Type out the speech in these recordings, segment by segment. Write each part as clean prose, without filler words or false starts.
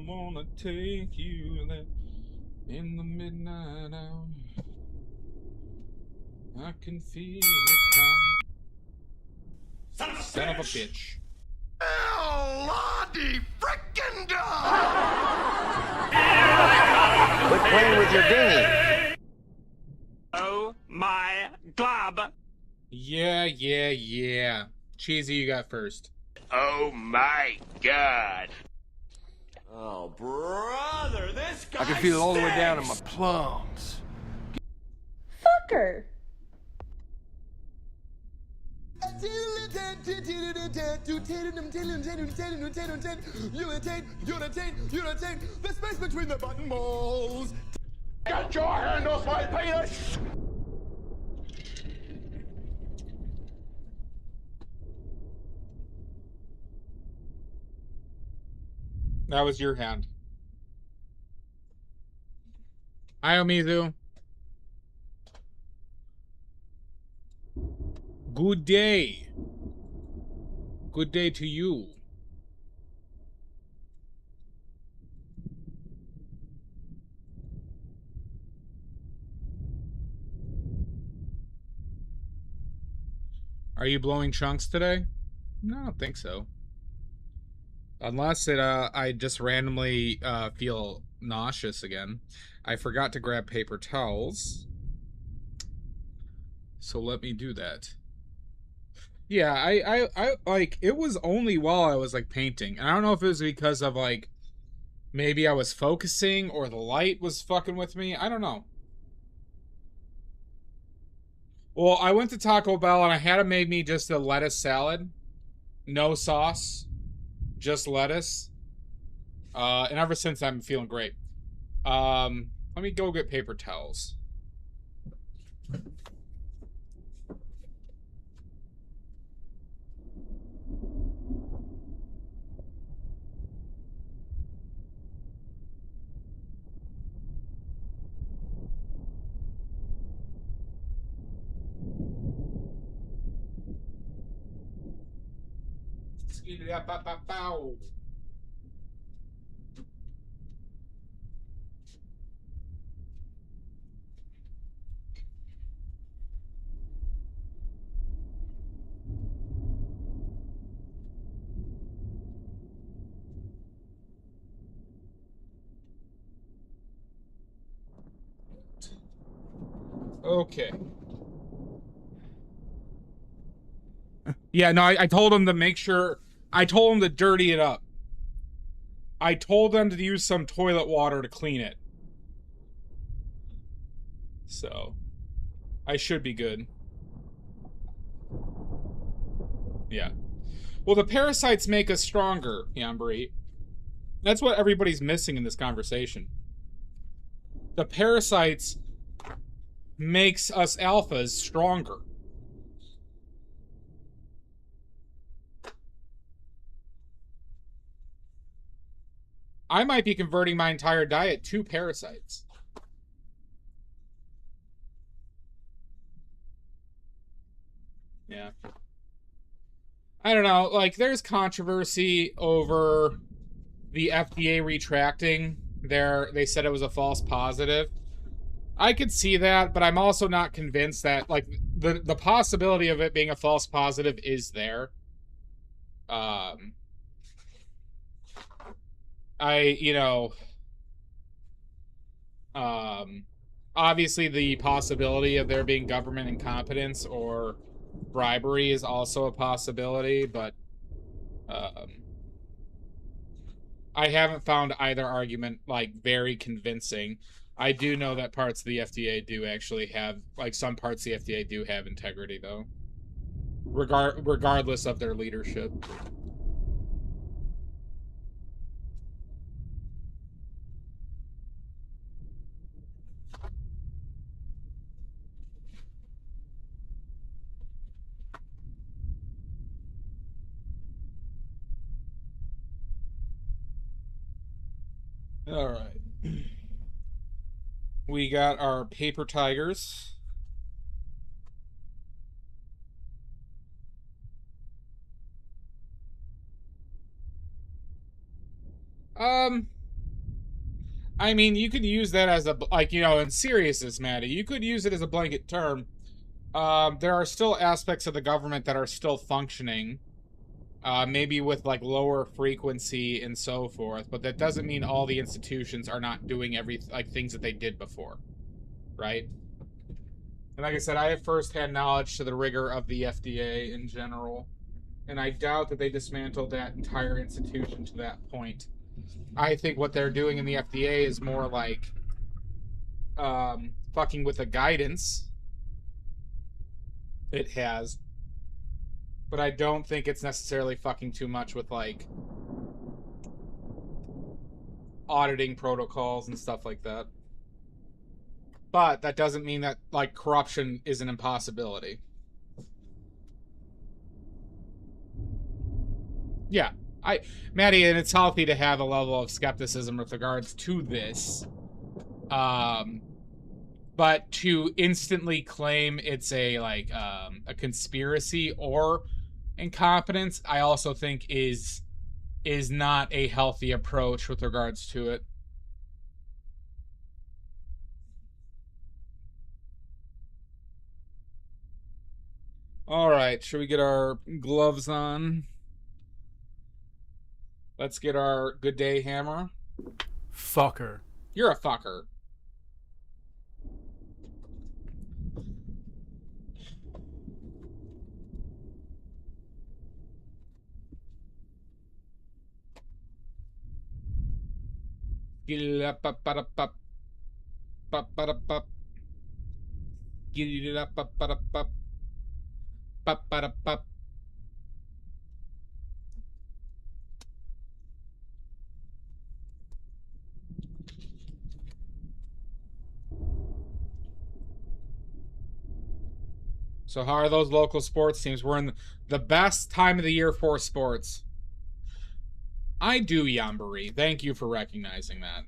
wanna take you there in the midnight hour. I can feel it now. Son of a bitch. Lottie frickin' dog! Quit playing with your dinghy. Oh my glob. Yeah. Cheesy, you got first. Oh my God. Oh, brother, this guy I can feel it all the way down in my stinks. plums. Fucker. The space between the button balls. Get your hand off my penis! That was your hand. Hi, Omizu. Good day. Good day to you. Are you blowing chunks today? No, I don't think so. Unless I just randomly feel nauseous again. I forgot to grab paper towels. So let me do that. Yeah, I like, it was only while I was like painting. And I don't know if it was because of like, maybe I was focusing or the light was fucking with me. I don't know. Well, I went to Taco Bell and I had them make me just a lettuce salad. No sauce. Just lettuce. And ever since I'm feeling great. Let me go get paper towels. Okay. Yeah, no, I told him to make sure. I told him to dirty it up. I told them to use some toilet water to clean it. So, I should be good. Yeah. Well, the parasites make us stronger, Yambri. That's what everybody's missing in this conversation. The parasites makes us alphas stronger. I might be converting my entire diet to parasites. Yeah. I don't know, like, there's controversy over the FDA retracting they said it was a false positive. I could see that, but I'm also not convinced that, like, the possibility of it being a false positive is there. Obviously the possibility of there being government incompetence or bribery is also a possibility, but I haven't found either argument, like, very convincing. I do know that parts of the FDA do actually have, like, some parts of the FDA do have integrity, though. Regardless of their leadership. All right. We got our paper tigers. I mean, you could use that as a, like, you know, in seriousness, Maddie, you could use it as a blanket term. There are still aspects of the government that are still functioning, maybe with like lower frequency and so forth, but that doesn't mean all the institutions are not doing like things that they did before, right? And like I said, I have firsthand knowledge to the rigor of the FDA in general, and I doubt that they dismantled that entire institution to that point. I think what they're doing in the FDA is more like fucking with the guidance it has, but I don't think it's necessarily fucking too much with like auditing protocols and stuff like that. But that doesn't mean that like corruption is an impossibility. Yeah, Maddie, and it's healthy to have a level of skepticism with regards to this. But to instantly claim it's a like a conspiracy or incompetence, I also think is not a healthy approach with regards to it. All right, should we get our gloves on? Let's get our good day hammer. Fucker. You're a fucker. So how are those local sports teams? We're in the best time of the year for sports. I do, Yambari. Thank you for recognizing that.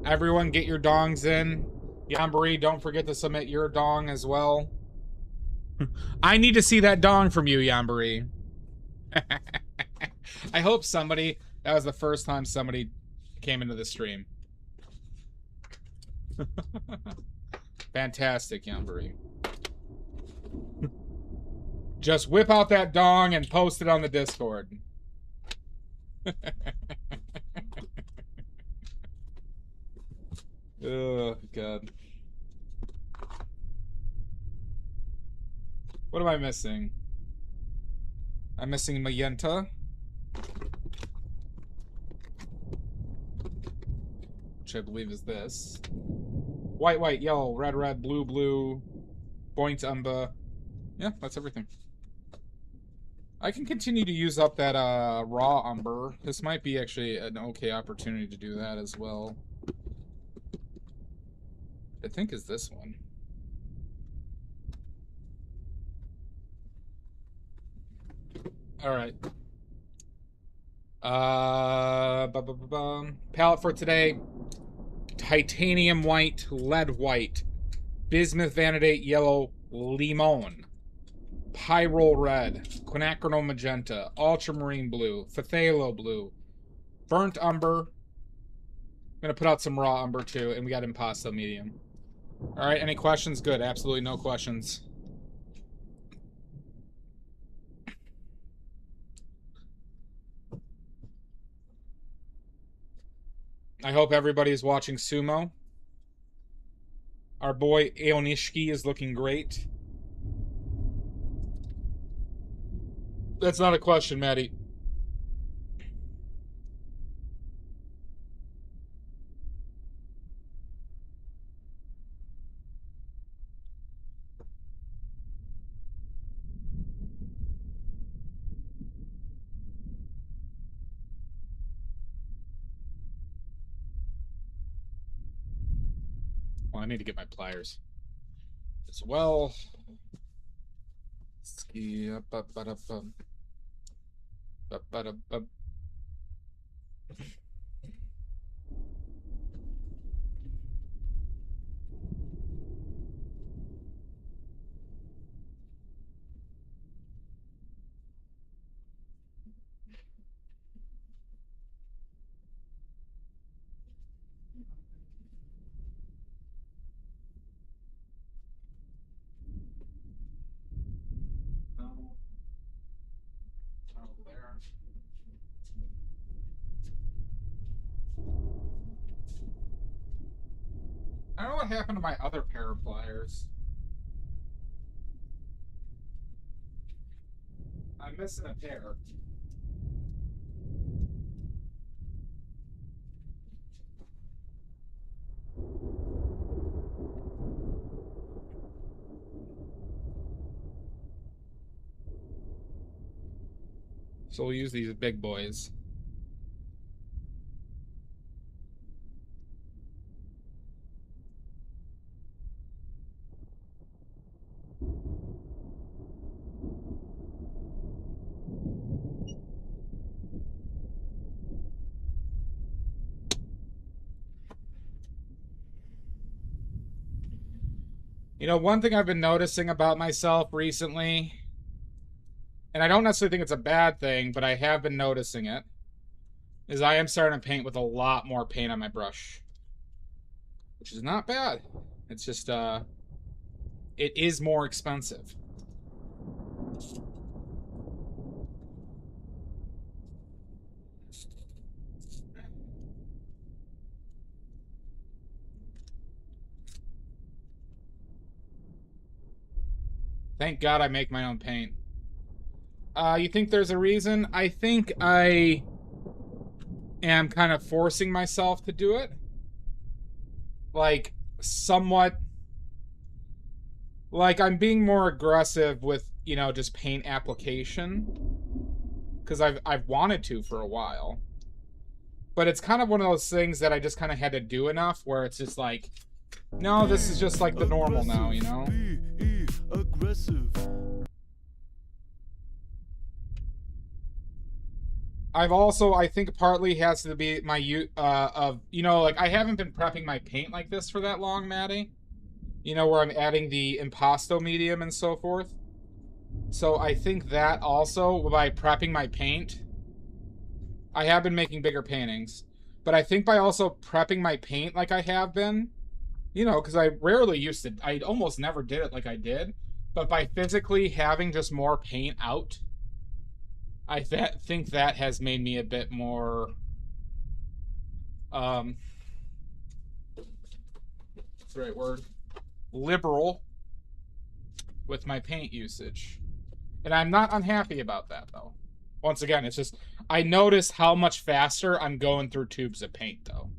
Everyone get your dongs in. Yambari, don't forget to submit your dong as well. I need to see that dong from you, Yambari. I hope somebody, that was the first time somebody came into the stream. Fantastic, Yambari. Just whip out that dong and post it on the Discord. Oh, God. What am I missing? I'm missing magenta. Which I believe is this. White, white, yellow, red, red, blue, blue, point umber. Yeah, that's everything. I can continue to use up that raw umber. This might be actually an okay opportunity to do that as well. I think is this one. All right. Palette for today: titanium white, lead white, bismuth vanadate yellow, limon, pyrrole red, quinacridone magenta, ultramarine blue, phthalo blue, burnt umber. I'm gonna put out some raw umber too, and we got impasto medium. All right, any questions? Good, absolutely no questions. I hope everybody's watching sumo. Our boy Eonishki is looking great. That's not a question, Maddie. Well, I need to get my pliers as well. I don't know what happened to my other pair of pliers. I'm missing a pair. So we'll use these big boys. You know, one thing I've been noticing about myself recently, and I don't necessarily think it's a bad thing, but I have been noticing it, is I am starting to paint with a lot more paint on my brush. Which is not bad. It's just, it is more expensive. Thank God I make my own paint. You think there's a reason? I think I am kind of forcing myself to do it. Like, somewhat. Like, I'm being more aggressive with, you know, just paint application. Because I've wanted to for a while. But it's kind of one of those things that I just kind of had to do enough where it's just like, no, this is just like the normal now, you know? Aggressive. I've also, I think partly has to be my, you know, like I haven't been prepping my paint like this for that long, Maddie. You know, where I'm adding the impasto medium and so forth. So I think that also, by prepping my paint, I have been making bigger paintings. But I think by also prepping my paint like I have been, you know, because I rarely used to, I almost never did it like I did. But by physically having just more paint out, I think that has made me a bit more, what's the right word? Liberal with my paint usage. And I'm not unhappy about that, though. Once again, it's just, I notice how much faster I'm going through tubes of paint, though.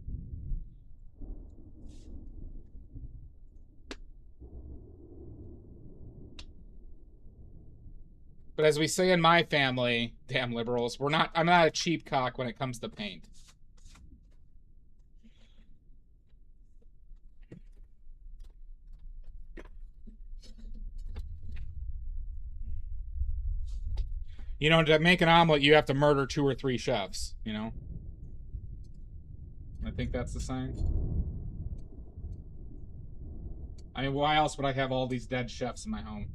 But as we say in my family, damn liberals, I'm not a cheap cock when it comes to paint. You know, to make an omelet, you have to murder 2 or 3 chefs, you know? I think that's the saying. I mean, why else would I have all these dead chefs in my home?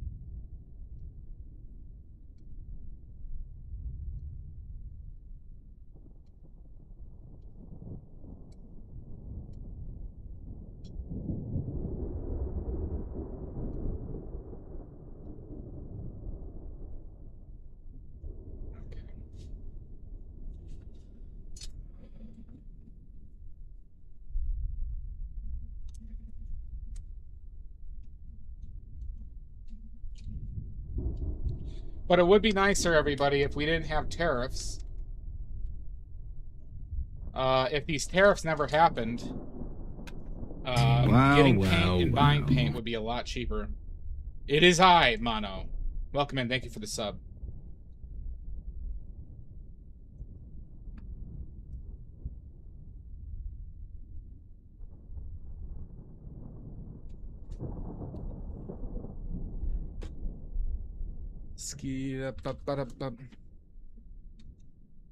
But it would be nicer, everybody, if we didn't have tariffs. If these tariffs never happened, getting paint and buying paint would be a lot cheaper. It is high, Mono. Welcome in. Thank you for the sub.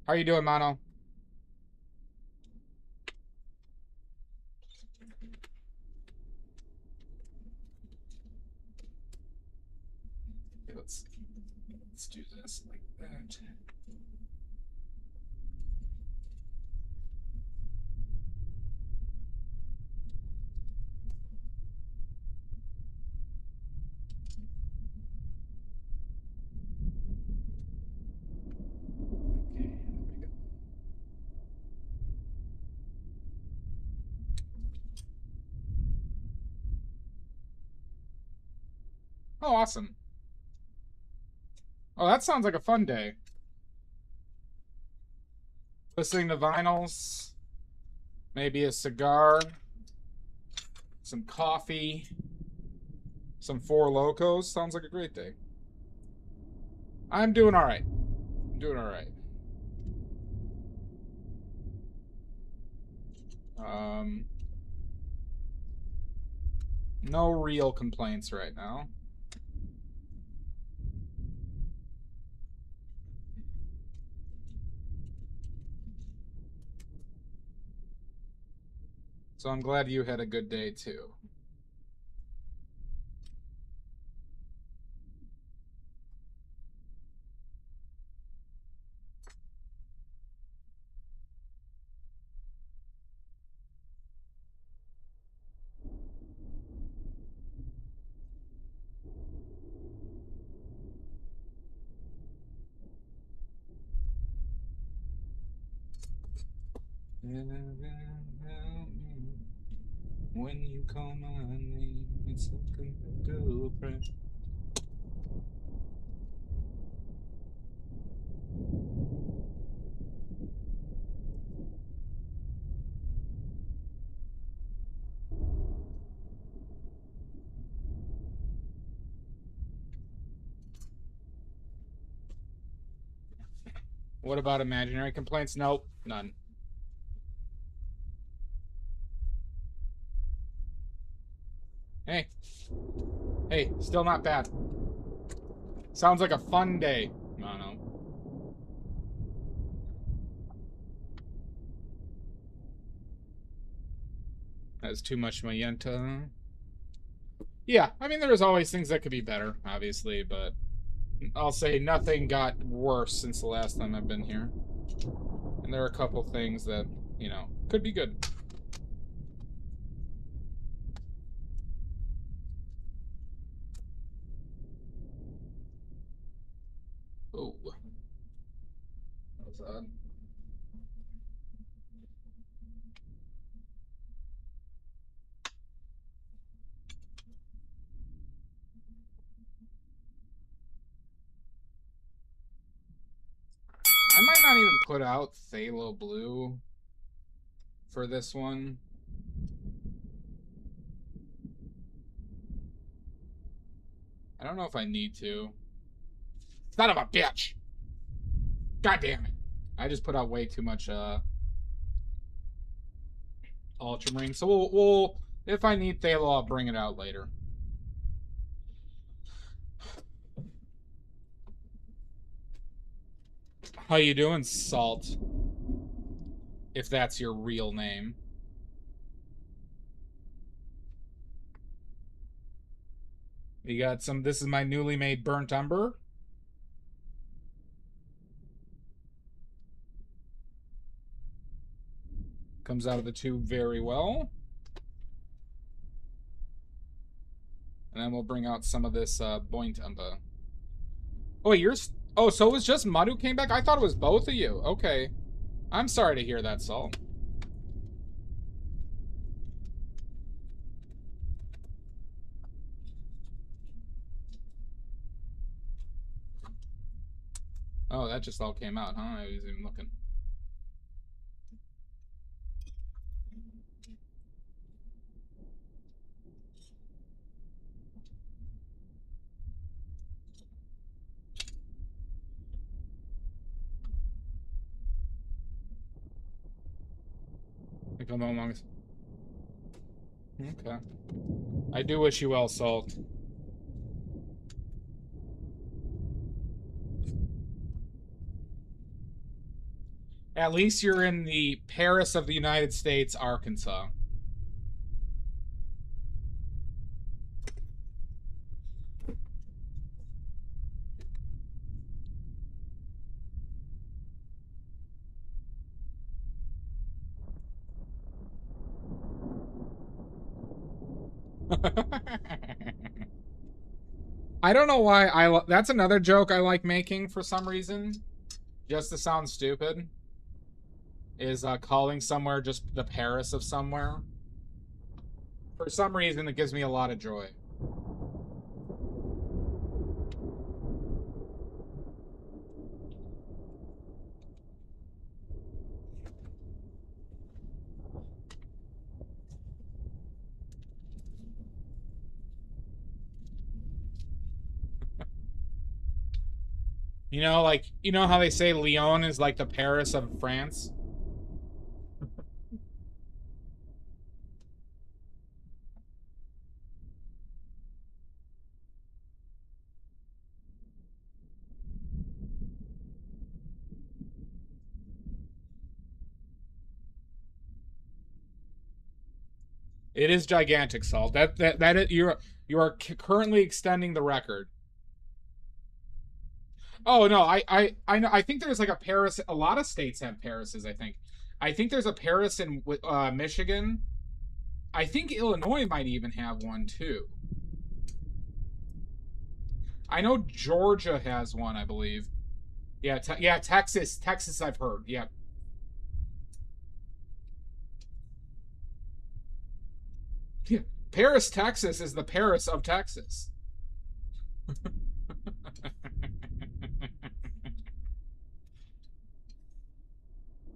How are you doing, Mono? Okay, let's do this like that. Oh, awesome. Oh, that sounds like a fun day. Listening to vinyls, maybe a cigar, some coffee, some Four Locos. Sounds like a great day. I'm doing all right. I'm doing all right. No real complaints right now. So I'm glad you had a good day too. When you call my name, it's like a girlfriend. What about imaginary complaints? Nope, none. Hey. Hey, still not bad. Sounds like a fun day. I don't know. That's too much magenta. Yeah, I mean, there's always things that could be better, obviously, but I'll say nothing got worse since the last time I've been here. And there are a couple things that, you know, could be good. Oh. That was odd. I might not even put out Phthalo Blue for this one. I don't know if I need to. Son of a bitch! God damn it. I just put out way too much ultramarine. So we'll if I need Phthalo, I'll bring it out later. How you doing, Salt? If that's your real name. You got some, this is my newly made burnt umber. Comes out of the tube very well. And then we'll bring out some of this Boint umber. Oh, yours. Oh, so it was just Mud who came back? I thought it was both of you. Okay. I'm sorry to hear that, Salt. Oh, that just all came out, huh? I wasn't even looking. Come among us. Okay. I do wish you well, Salt. At least you're in the Paris of the United States, Arkansas. I don't know why that's another joke I like making for some reason. Just to sound stupid. Is calling somewhere just the Paris of somewhere. For some reason, it gives me a lot of joy. You know, like, you know how they say Lyon is like the Paris of France? It is gigantic, Salt. You are currently extending the record. Oh no, I know. I think there's like a Paris. A lot of states have Parises. I think there's a Paris in Michigan. I think Illinois might even have one too. I know Georgia has one. I believe. Yeah, yeah. Texas. I've heard. Yeah. Yeah. Paris, Texas is the Paris of Texas.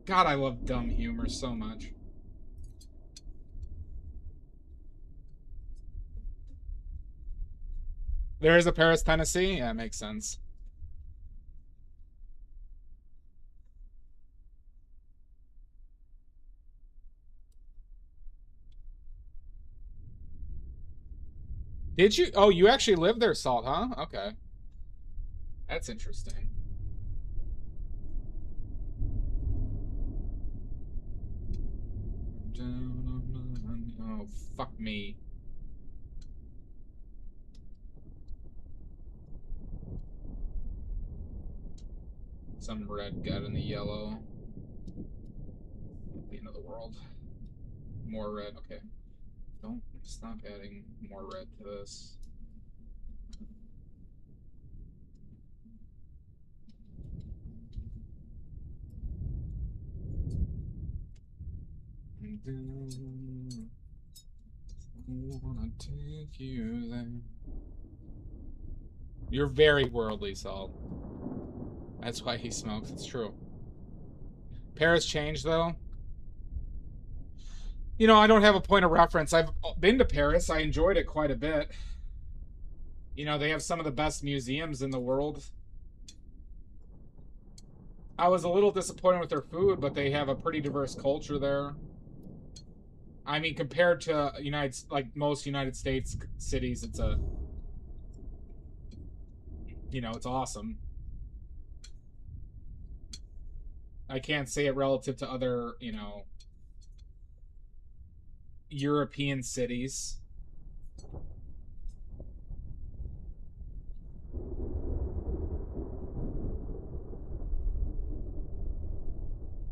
God, I love dumb humor so much. There is a Paris, Tennessee? Yeah, it makes sense. Did you? Oh, you actually live there, Salt, huh? Okay. That's interesting. Oh, fuck me. Some red got in the yellow. The end of the world. More red. Okay. Don't stop adding more red to this. I wanna take you there. You're very worldly, Salt. That's why he smokes. It's true. Paris changed, though. You know, I don't have a point of reference. I've been to Paris. I enjoyed it quite a bit. You know, they have some of the best museums in the world. I was a little disappointed with their food, but they have a pretty diverse culture there. I mean, compared to most United States cities, it's it's awesome. I can't say it relative to other, European cities.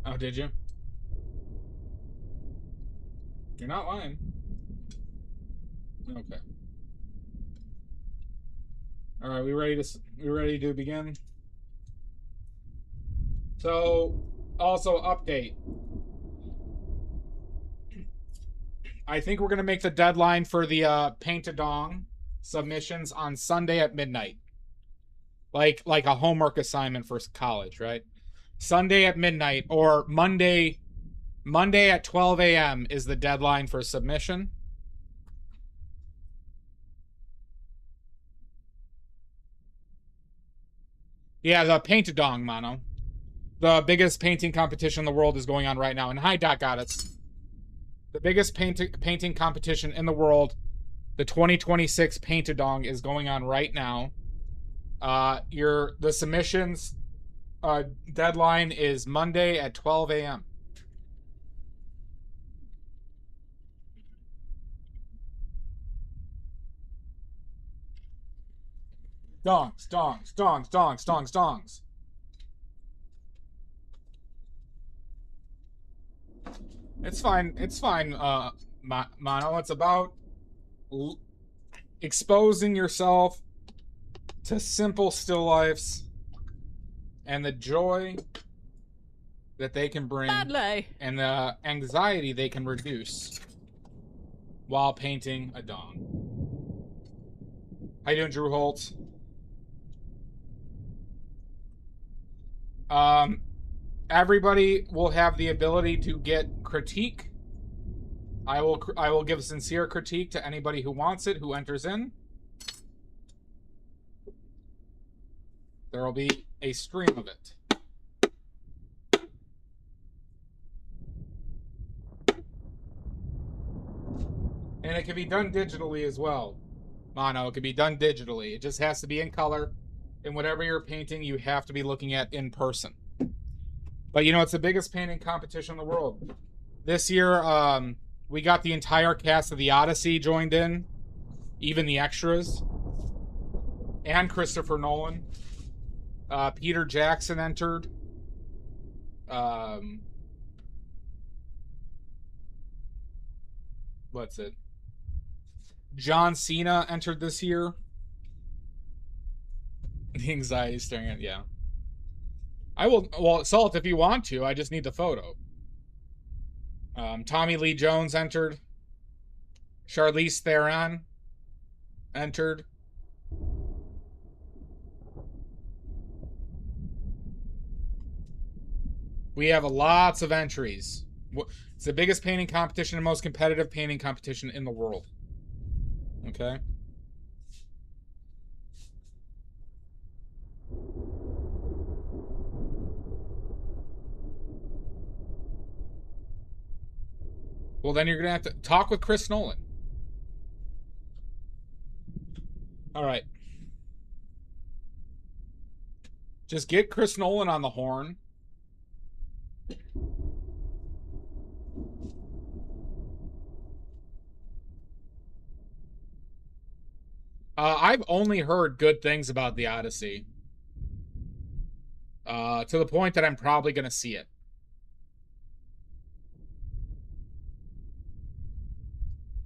Oh, did you? You're not lying. Okay. All right, we ready to begin? So, also update. I think we're gonna make the deadline for the Paint-A-Dong submissions on Sunday at midnight. Like a homework assignment for college, right? Sunday at midnight or Monday at 12 a.m. is the deadline for submission. Yeah, the Paint-A-Dong, Mono. The biggest painting competition in the world is going on right now. And hi, Doc Goddess. The biggest painting competition in the world, the 2026 Paint-A-Dong, is going on right now. The submissions deadline is Monday at 12 a.m. Dongs, dongs, dongs, dongs, dongs, dongs. It's fine, Mono. It's about exposing yourself to simple still lifes and the joy that they can bring and the anxiety they can reduce while painting a dong. How you doing, Drew Holtz? Everybody will have the ability to get critique. I will give sincere critique to anybody who wants it, who enters in. There will be a stream of it. And it can be done digitally as well. Mono, it can be done digitally. It just has to be in color. And whatever you're painting, you have to be looking at in person. But you know, it's the biggest painting competition in the world. This year, we got the entire cast of The Odyssey joined in. Even the extras. And Christopher Nolan. Peter Jackson entered. What's it? John Cena entered this year. The anxiety staring at, yeah. I will, well, Salt, if you want to, I just need the photo. Tommy Lee Jones entered. Charlize Theron entered. We have lots of entries. It's the biggest painting competition and most competitive painting competition in the world. Okay? Well, then you're going to have to talk with Chris Nolan. All right. Just get Chris Nolan on the horn. I've only heard good things about The Odyssey. To the point that I'm probably going to see it.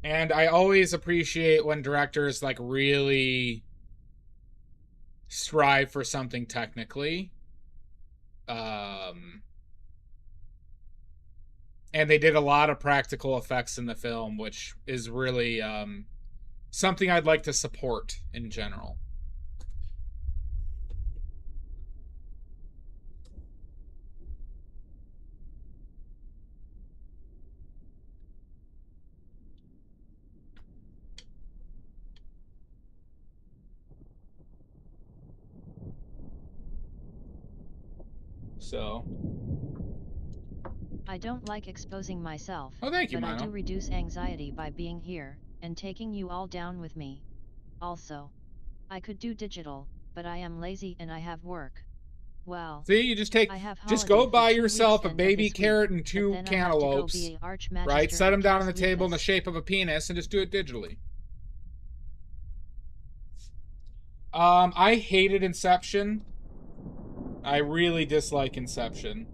And I always appreciate when directors like really strive for something technically. And they did a lot of practical effects in the film, which is really something I'd like to support in general. So I don't like exposing myself. Oh, thank you, but Mono. I do reduce anxiety by being here and taking you all down with me. Also, I could do digital, but I am lazy and I have work. Well, see, you just take, I have just go holiday for buy 2 yourself weeks a end of baby this carrot week, and but 2 then I have to go cantaloupes, be right? Archmagister Set them and down on the cast table in the Lupus. shape of a penis and just do it digitally. I hated Inception. I really dislike Inception.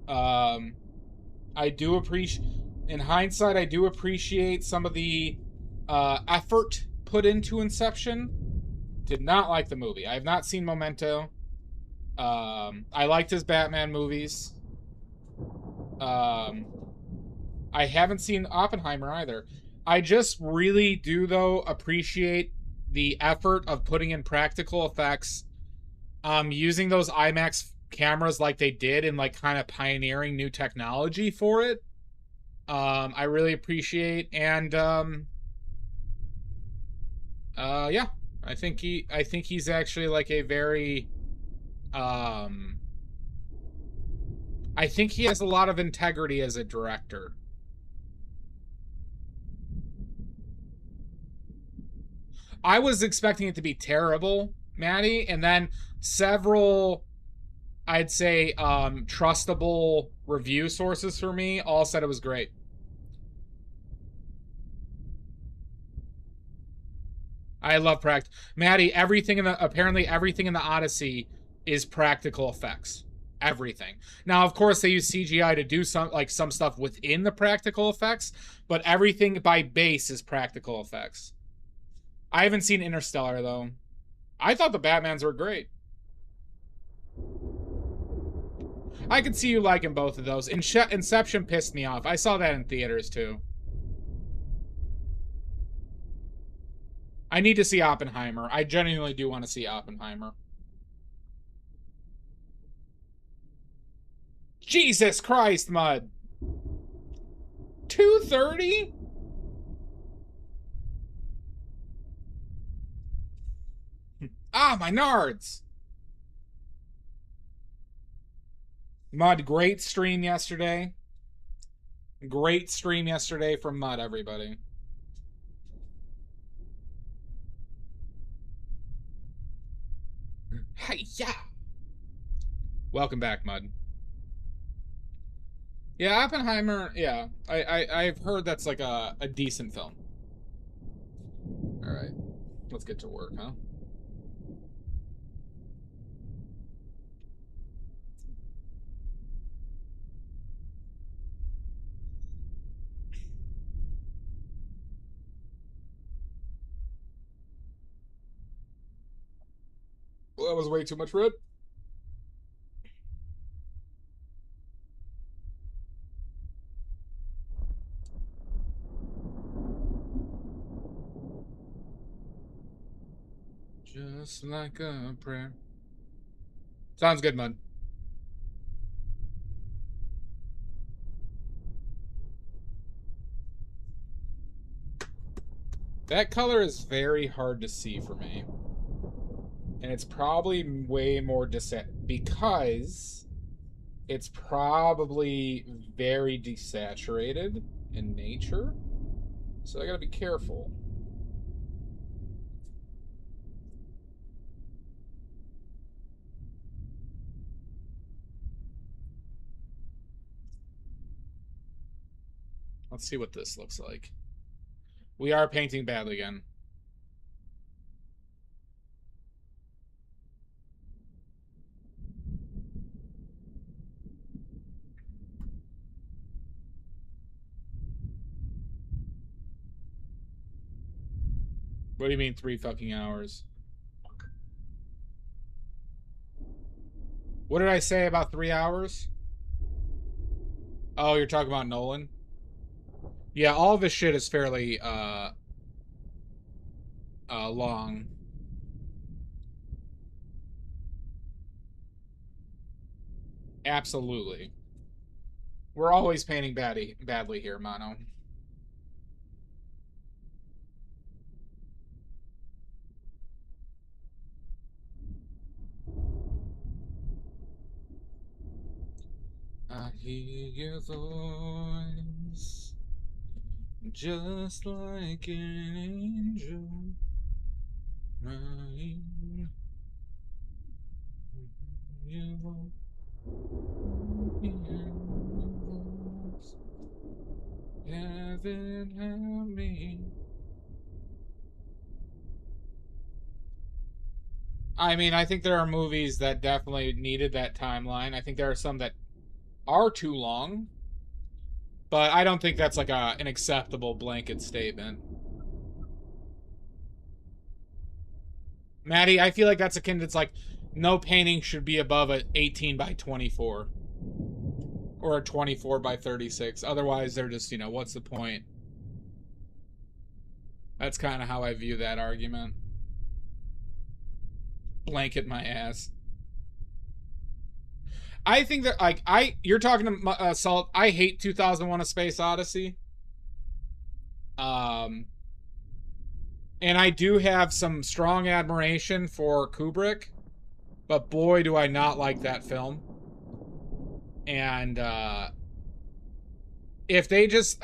I do appreciate, in hindsight, I do appreciate some of the effort put into Inception. Did not like the movie. I have not seen Memento. I liked his Batman movies. I haven't seen Oppenheimer either. I just really do, though, appreciate the effort of putting in practical effects. Using those IMAX cameras like they did and like kind of pioneering new technology for it. I really appreciate, and yeah, I think he's actually like a very I think he has a lot of integrity as a director. I was expecting it to be terrible, Maddie, and then several, I'd say, trustable review sources for me all said it was great. I love Maddie, apparently everything in the Odyssey is practical effects. Everything. Now, of course, they use CGI to do some stuff within the practical effects, but everything by base is practical effects. I haven't seen Interstellar, though. I thought the Batmans were great. I could see you liking both of those. Inception pissed me off. I saw that in theaters, too. I need to see Oppenheimer. I genuinely do want to see Oppenheimer. Jesus Christ, Mud. 2:30? Ah, my nards. Mud, great stream yesterday. Great stream yesterday from Mud, everybody. Hey, yeah. Welcome back, Mud. Yeah, Oppenheimer, yeah. I've heard that's like a decent film. Alright. Let's get to work, huh? Well, that was way too much red. Just like a prayer. Sounds good, Mud. That color is very hard to see for me. And it's probably way more because it's probably very desaturated in nature. So I gotta be careful. Let's see what this looks like. We are painting badly again. What do you mean 3 fucking hours? What did I say about 3 hours? Oh, you're talking about Nolan? Yeah, all of his shit is fairly long. Absolutely. We're always painting badly here, Mono. I hear your voice, just like an angel. Heaven help me. I mean, I think there are movies that definitely needed that timeline. I think there are some that are too long, but I don't think that's like an acceptable blanket statement. Maddie, I feel like that's akin to, it's like no painting should be above an 18 by 24 or a 24 by 36. Otherwise, they're just, you know, what's the point? That's kind of how I view that argument. Blanket my ass. I think that, like, you're talking to Salt. I hate 2001: A Space Odyssey. And I do have some strong admiration for Kubrick, but boy, do I not like that film. And if they just,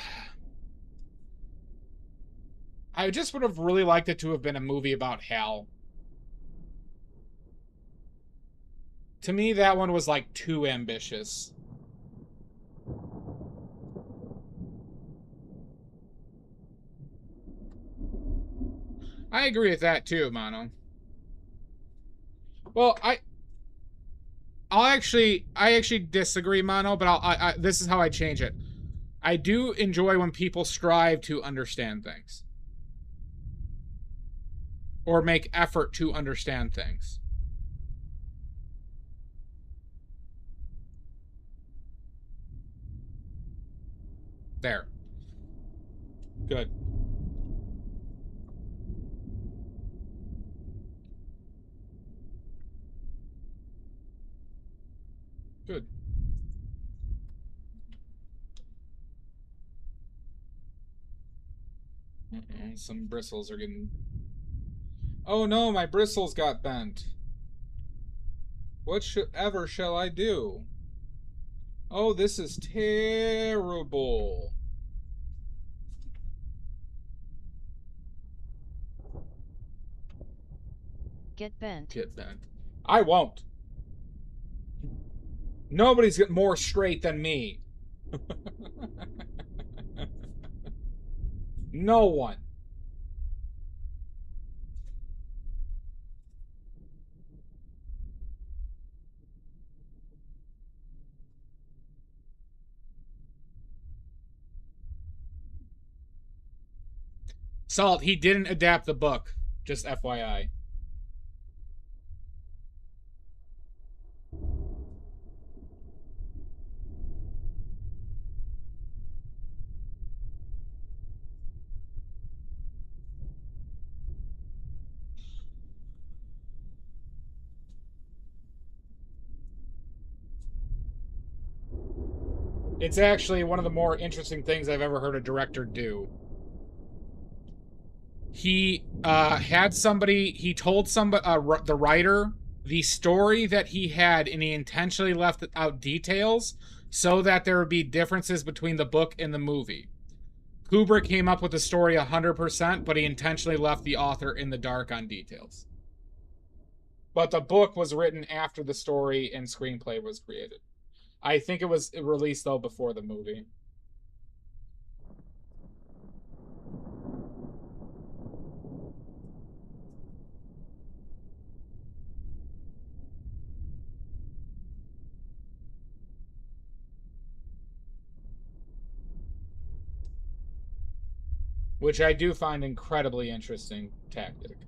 I just would have really liked it to have been a movie about hell. To me, that one was like too ambitious. I agree with that too, Mono. Well, I actually disagree, Mono, but this is how I change it. I do enjoy when people strive to understand things. Or make effort to understand things. There. Good. Good. Some bristles are getting... Oh no, my bristles got bent. Whatever shall I do? Oh, this is terrible. Get bent. Get bent. I won't. Nobody's more straight than me. No one. Salt, he didn't adapt the book. Just FYI. It's actually one of the more interesting things I've ever heard a director do. He had somebody, he told somebody, the writer, the story that he had, and he intentionally left out details so that there would be differences between the book and the movie. Kubrick came up with the story 100%, but he intentionally left the author in the dark on details. But the book was written after the story and screenplay was created. I think it was released, though, before the movie. Which I do find incredibly interesting tactic.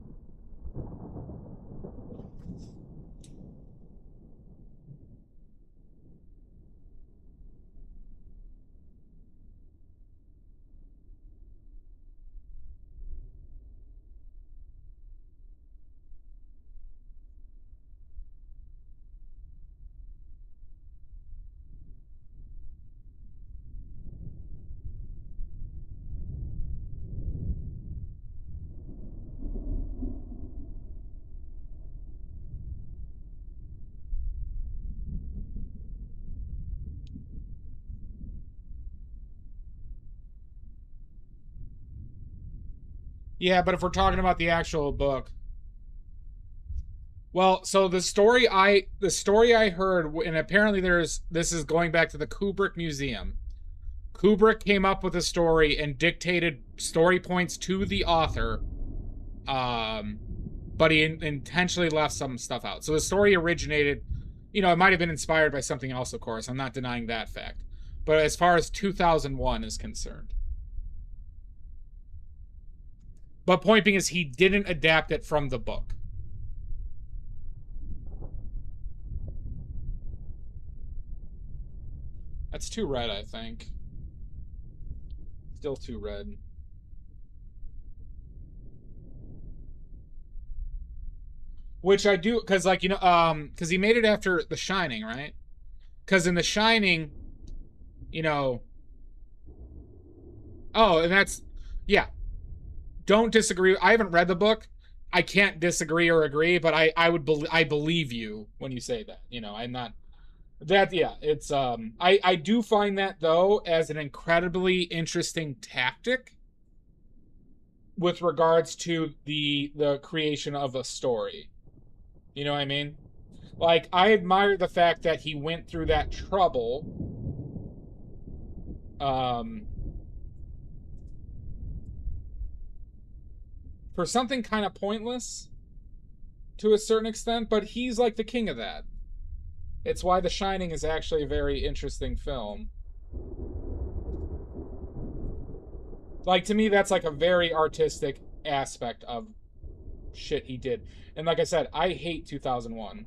Yeah, but if we're talking about the actual book, well, so the story I heard, and apparently this is going back to the Kubrick Museum. Kubrick came up with a story and dictated story points to the author, but he intentionally left some stuff out. So the story originated, it might have been inspired by something else, of course. I'm not denying that fact. But as far as 2001 is concerned. But point being is he didn't adapt it from the book. That's too red, I think. Still too red. Which I do, because, like, because he made it after The Shining, right? Because in The Shining, oh, and that's, yeah. Don't disagree. I haven't read the book. I can't disagree or agree, but I believe you when you say that. I'm not that. Yeah, it's I do find that, though, as an incredibly interesting tactic with regards to the creation of a story. You know what I mean? Like, I admire the fact that he went through that trouble for something kind of pointless to a certain extent, but he's like the king of that. It's why The Shining is actually a very interesting film. Like, to me, that's like a very artistic aspect of shit he did. And like I said, I hate 2001.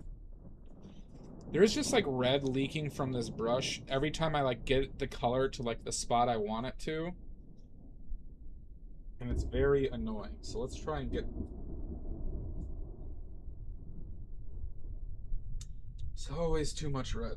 There's just like red leaking from this brush every time I like get the color to like the spot I want it to. And it's very annoying. So let's try and get... It's always too much red.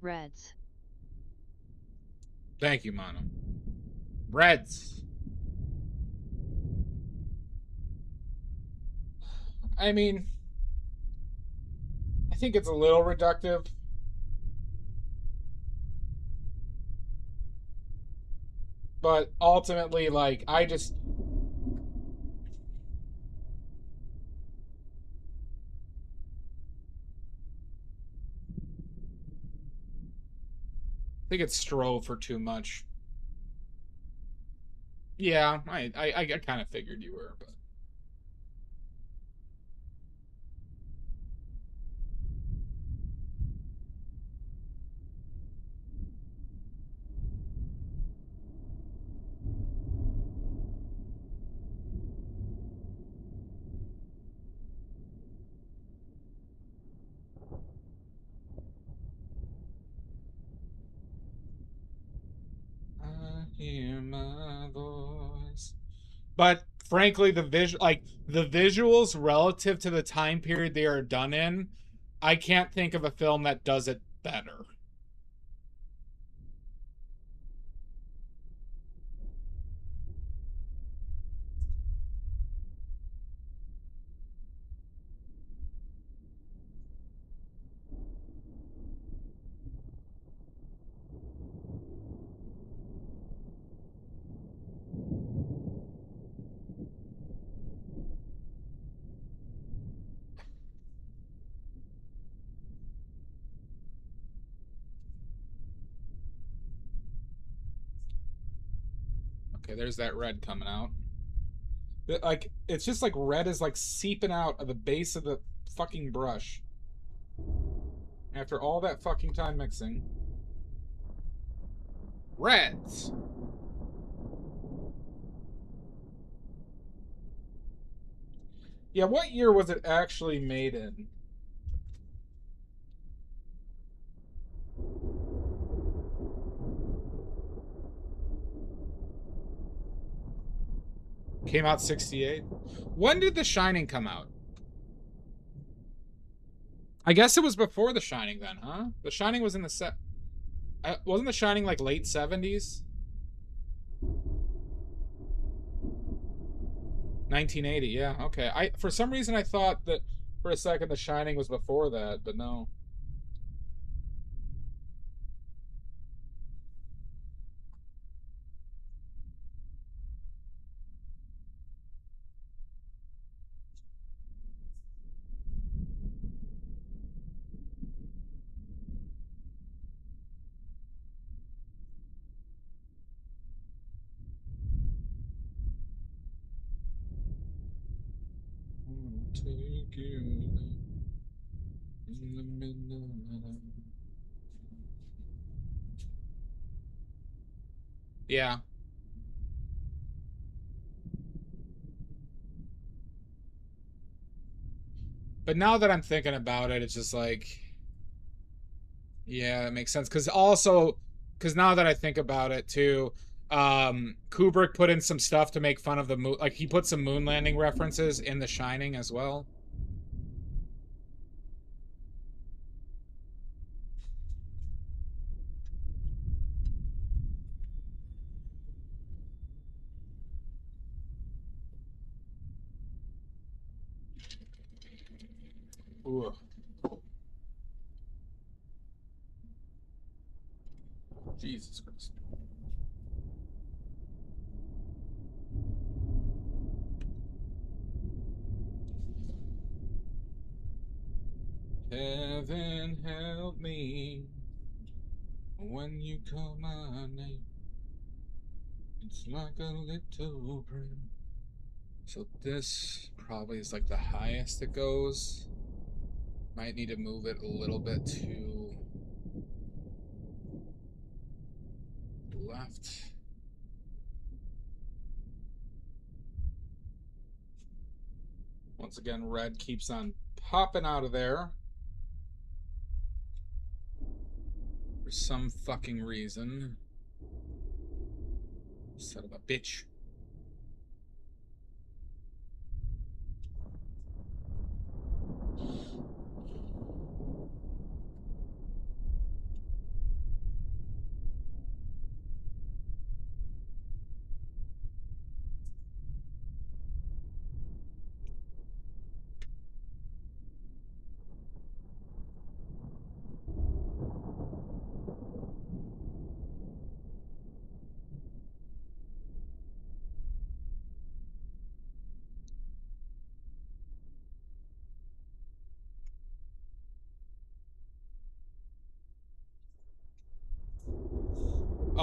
Reds. Thank you, Mono. Reds. I mean, I think it's a little reductive. But ultimately, like, I think it strove for too much. Yeah, I kind of figured you were, but. I hear my voice. But frankly, the visuals relative to the time period they are done in, I can't think of a film that does it better. Okay, there's that red coming out. Like, it's just like red is like seeping out of the base of the fucking brush. After all that fucking time mixing. Reds! Yeah, what year was it actually made in? Came out 68. When did The Shining come out? I guess it was before The Shining then, huh? The Shining was in the set. Wasn't The Shining like late 70s? 1980, yeah, okay. For some reason I thought that for a second The Shining was before that, but no. Take you in the midnight. Yeah. But now that I'm thinking about it, it's just like, yeah, it makes sense. Because now that I think about it too, Kubrick put in some stuff to make fun of the moon. Like, he put some moon landing references in The Shining as well. Ooh. Jesus Christ. Heaven help me when you call my name. It's like a little prayer. So this probably is like the highest it goes. Might need to move it a little bit to the left. Once again, red keeps on popping out of there. For some fucking reason. Son of a bitch.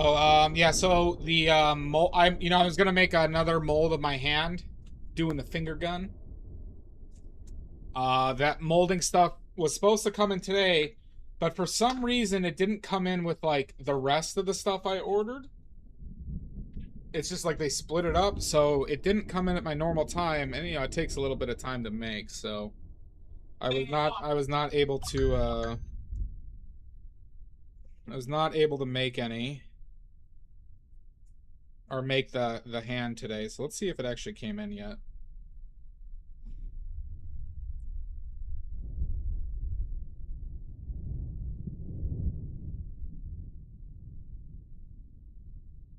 Oh, yeah, so the, mold, I was gonna make another mold of my hand, doing the finger gun. That molding stuff was supposed to come in today, but for some reason it didn't come in with, like, the rest of the stuff I ordered. It's just like they split it up, so it didn't come in at my normal time, and, it takes a little bit of time to make, so I was not able to, I was not able to make any. Or make the hand today. So let's see if it actually came in yet.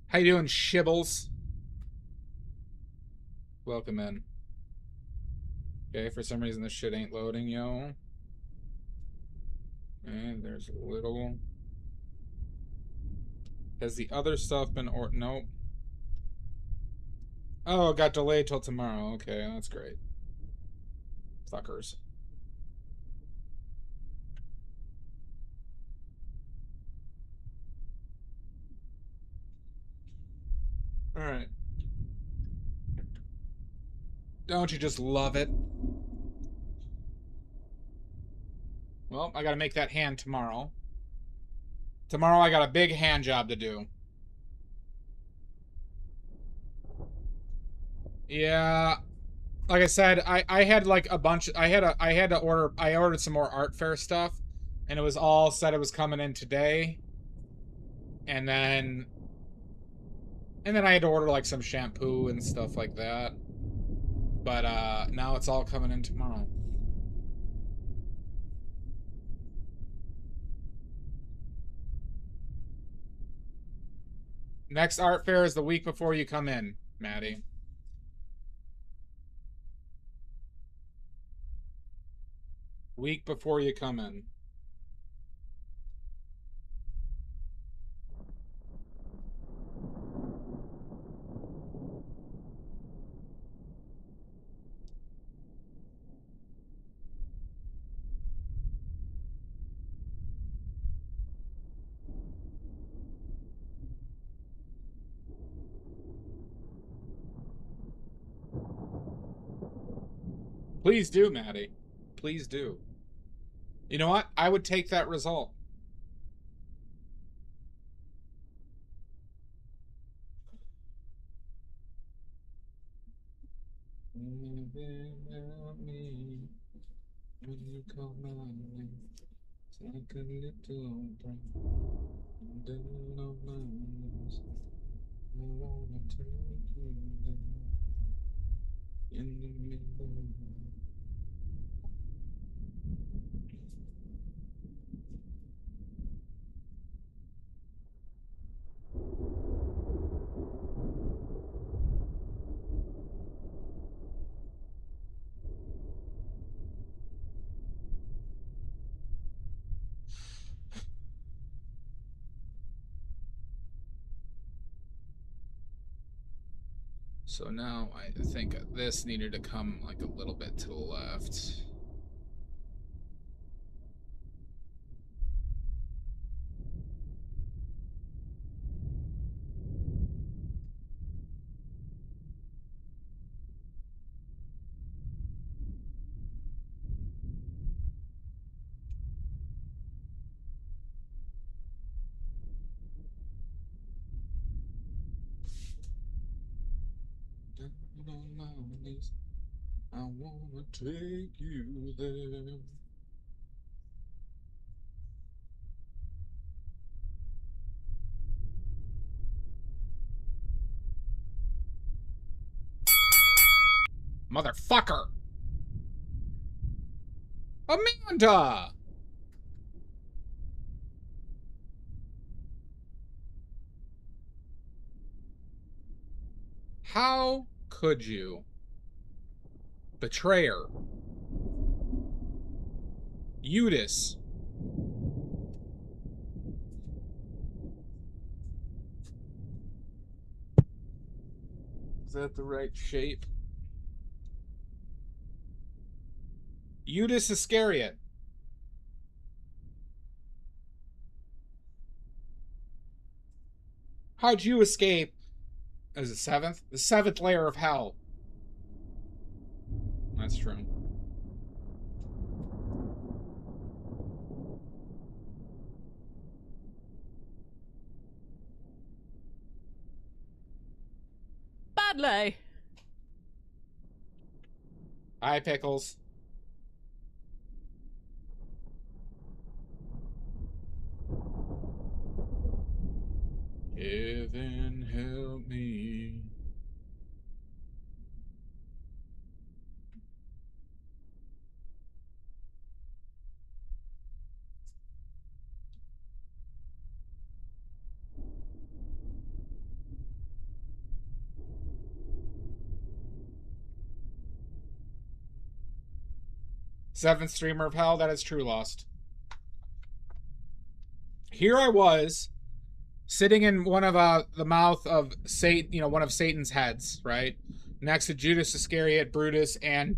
How you doing, Shibbles? Welcome in. Okay, for some reason this shit ain't loading, yo. And there's a little... Has the other stuff been nope. Oh, it got delayed till tomorrow. Okay, that's great. Fuckers. Alright. Don't you just love it? Well, I gotta make that hand tomorrow. Tomorrow I got a big hand job to do. Yeah, like I said, I had like a bunch. I ordered some more art fair stuff, and it was all said it was coming in today, and then I had to order like some shampoo and stuff like that. But now it's all coming in tomorrow. Next art fair is the week before you come in, Maddie. Week before you come in. Please do, Maddie. Please do. You know what? I would take that result. When you call my name, it's like a little breath. And down on my knees, I wanna take you there. In the middle. So now I think this needed to come like a little bit to the left. Down on my knees, I wanna take you there. Motherfucker! Amanda! How could you? Betrayer. Eudice. Is that the right shape? Eudice Iscariot. How'd you escape? Is it seventh? The seventh layer of hell. That's true. Badly. Hi, Pickles. Heaven help me. Seventh streamer of hell, that is true, Lost. Here I was, sitting in one of the mouth of Satan, you know, one of Satan's heads, right? Next to Judas Iscariot, Brutus, and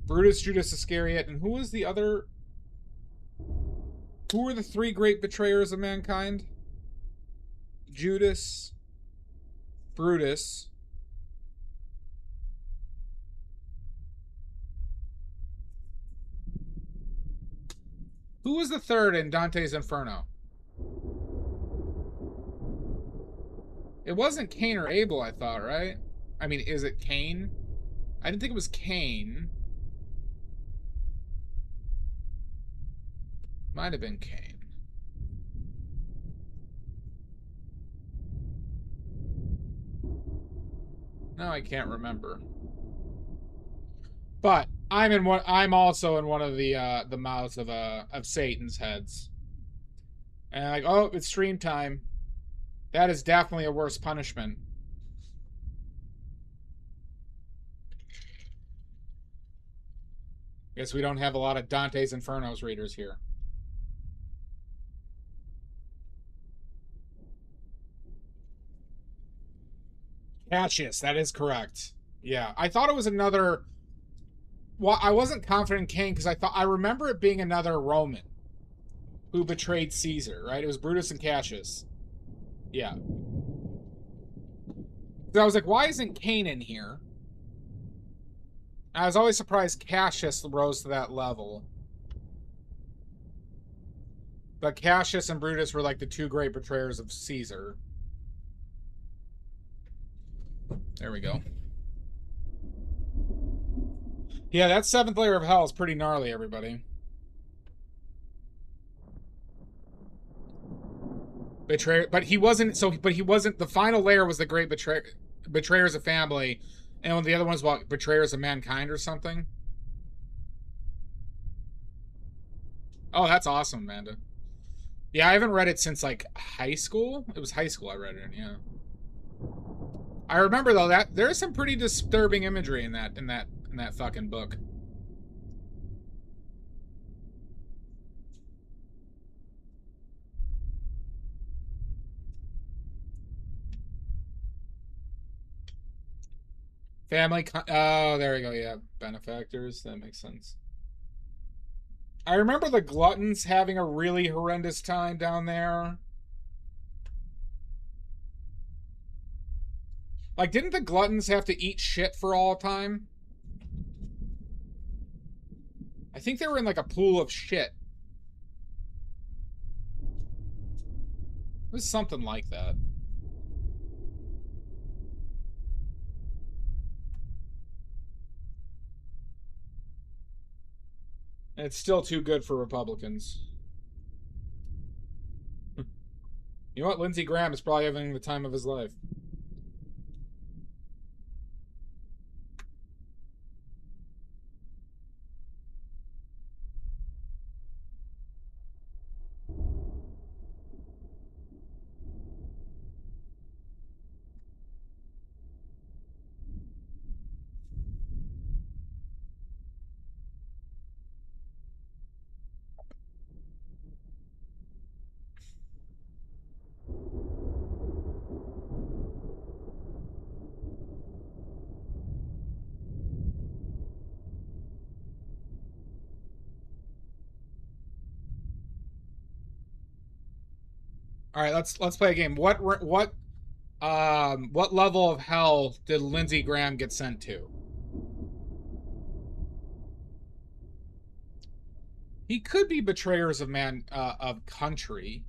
Brutus, Judas Iscariot, and who was the other? Who were the three great betrayers of mankind? Judas, Brutus. Who was the third in Dante's Inferno? It wasn't Cain or Abel, I thought, right? I mean, is it Cain? I didn't think it was Cain. Might have been Cain. No, I can't remember. But I'm also in one of the mouths of Satan's heads. And like, oh, it's stream time. That is definitely a worse punishment. Guess we don't have a lot of Dante's Infernos readers here. Cassius, that is correct. Yeah, I thought it was another. Well, I wasn't confident in Cain because I remember it being another Roman who betrayed Caesar, right? It was Brutus and Cassius. Yeah. So I was like, why isn't Cain in here? I was always surprised Cassius rose to that level. But Cassius and Brutus were like the two great betrayers of Caesar. There we go. Yeah, that seventh layer of hell is pretty gnarly, everybody. Betrayer, but he wasn't. But he wasn't. The final layer was the great betrayers of family, and the other one's what, betrayers of mankind or something. Oh, that's awesome, Amanda. Yeah, I haven't read it since like high school. It was high school I read it. Yeah. I remember though that there's some pretty disturbing imagery in that fucking book. Family. Oh, there we go. Yeah, benefactors. That makes sense. I remember the gluttons having a really horrendous time down there. Like, didn't the gluttons have to eat shit for all time? I think they were in like a pool of shit. It was something like that. And it's still too good for Republicans. You know what? Lindsey Graham is probably having the time of his life. All right, let's play a game. What level of hell did Lindsey Graham get sent to? He could be betrayers of country.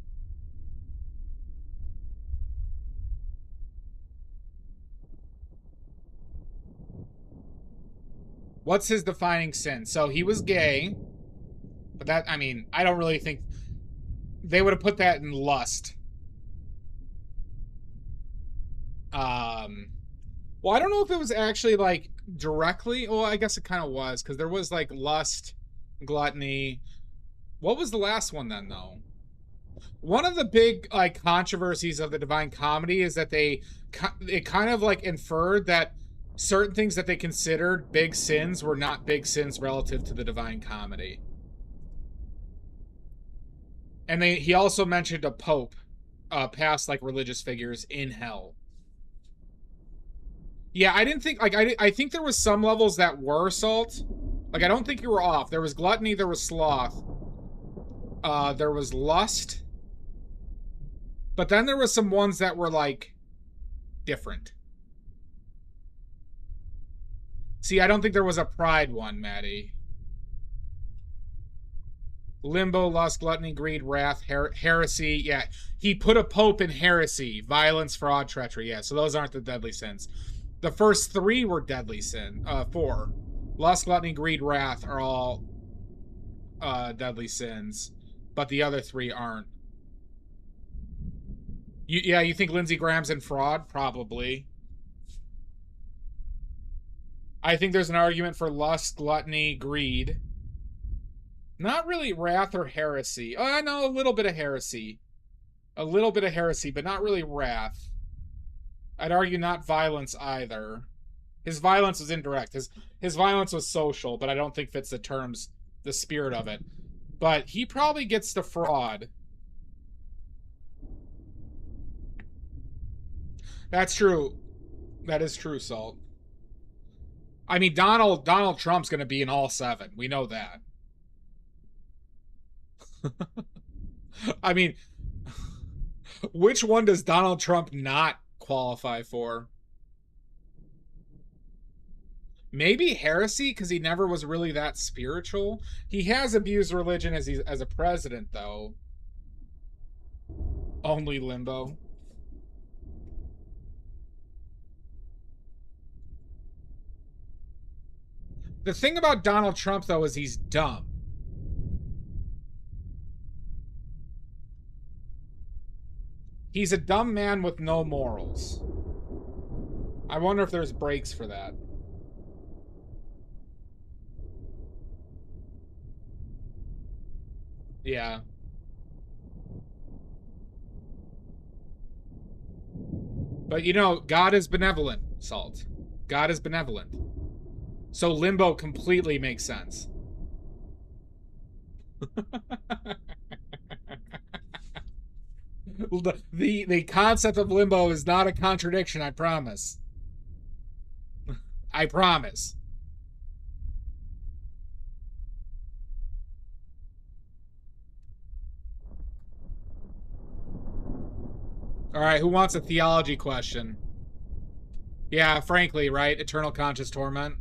What's his defining sin? So he was gay, but that, I mean, I don't really think they would have put that in lust. Well, I don't know if it was actually like directly. Well, I guess it kind of was, because there was like lust, gluttony. What was the last one then, though? One of the big like controversies of the Divine Comedy is that it kind of like inferred that certain things that they considered big sins were not big sins relative to the Divine Comedy. And he also mentioned a pope, past like religious figures in hell. Yeah, I didn't think, like, I think there was some levels that were salt. Like, I don't think you were off. There was gluttony, there was sloth. There was lust. But then there was some ones that were, like, different. See, I don't think there was a pride one, Maddie. Limbo, lust, gluttony, greed, wrath, heresy. Yeah, he put a pope in heresy. Violence, fraud, treachery. Yeah, so those aren't the deadly sins. The first three were deadly sin. 4. Lust, gluttony, greed, wrath are all deadly sins. But the other 3 aren't. You think Lindsey Graham's in fraud? Probably. I think there's an argument for lust, gluttony, greed. Not really wrath or heresy. No, a little bit of heresy. A little bit of heresy, but not really wrath. I'd argue not violence either. His violence was indirect. His violence was social, but I don't think fits the spirit of it. But he probably gets the fraud. That's true. That is true, Salt. I mean, Donald Trump's going to be in all 7. We know that. I mean, which one does Donald Trump not qualify for? Maybe heresy, because he never was really that spiritual. He has abused religion as a president, though. Only limbo. The thing about Donald Trump, though, is he's dumb. He's a dumb man with no morals. I wonder if there's breaks for that. Yeah. But you know, God is benevolent, Salt. God is benevolent. So limbo completely makes sense. The concept of limbo is not a contradiction, I promise. I promise. All right, who wants a theology question? Yeah, frankly, right? Eternal conscious torment.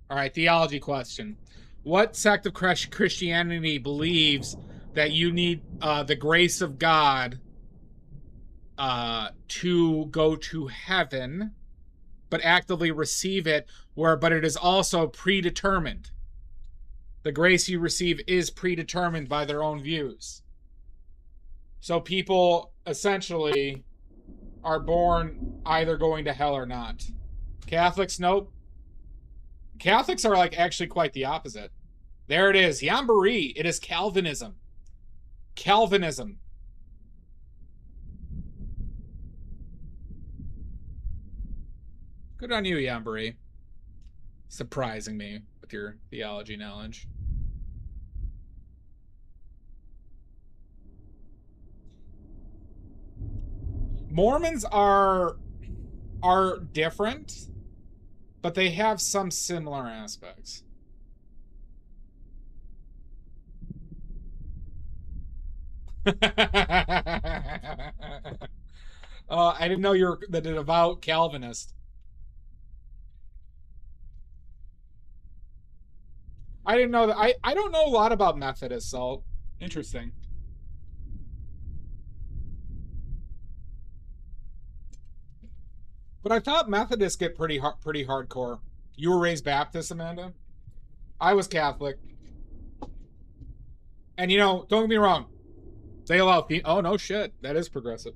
All right, theology question. What sect of Christianity believes that you need the grace of God to go to heaven, but actively receive it, but it is also predetermined? The grace you receive is predetermined by their own views. So people essentially are born either going to hell or not. Catholics, nope. Catholics are like actually quite the opposite. There it is. Yamboree. It is Calvinism. Calvinism. Good on you, Yamboree. Surprising me with your theology knowledge. Mormons are different, but they have some similar aspects. I didn't know you were the devout Calvinist. I didn't know that. I don't know a lot about Methodists, so interesting. But I thought Methodists get pretty hardcore. You were raised Baptist, Amanda? I was Catholic. And, you know, don't get me wrong. They allow... Oh, no shit. That is progressive.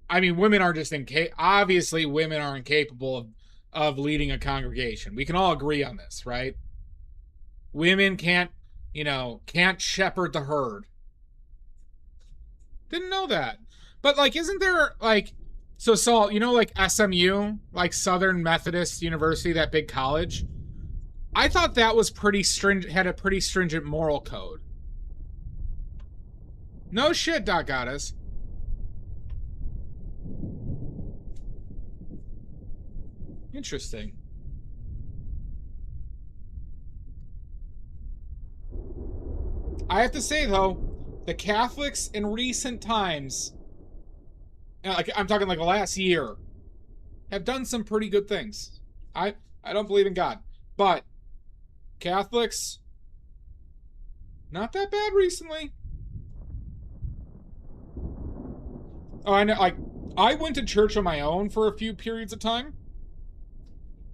I mean, women are just obviously, women are incapable of leading a congregation. We can all agree on this, right? Women can't, you know, can't shepherd the herd. Didn't know that. But, like, isn't there, like... So, Saul, you know, like, SMU? Like, Southern Methodist University, that big college? I thought that was pretty stringent, had a pretty stringent moral code. No shit, Doc Goddess. Interesting. I have to say, though, the Catholics in recent times, like I'm talking like the last year, have done some pretty good things. I don't believe in God, but Catholics, not that bad recently. Oh, I know. Like, I went to church on my own for a few periods of time,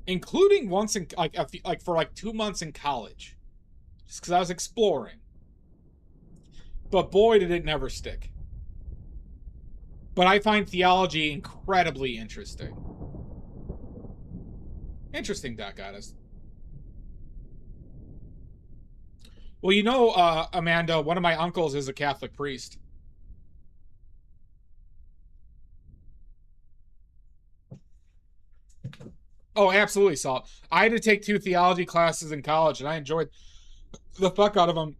including once in like for like 2 months in college, just because I was exploring. But boy, did it never stick. But I find theology incredibly interesting. Interesting, Doc Goddess. Well, you know, Amanda, one of my uncles is a Catholic priest. Oh, absolutely, Salt. I had to take 2 theology classes in college, and I enjoyed the fuck out of them.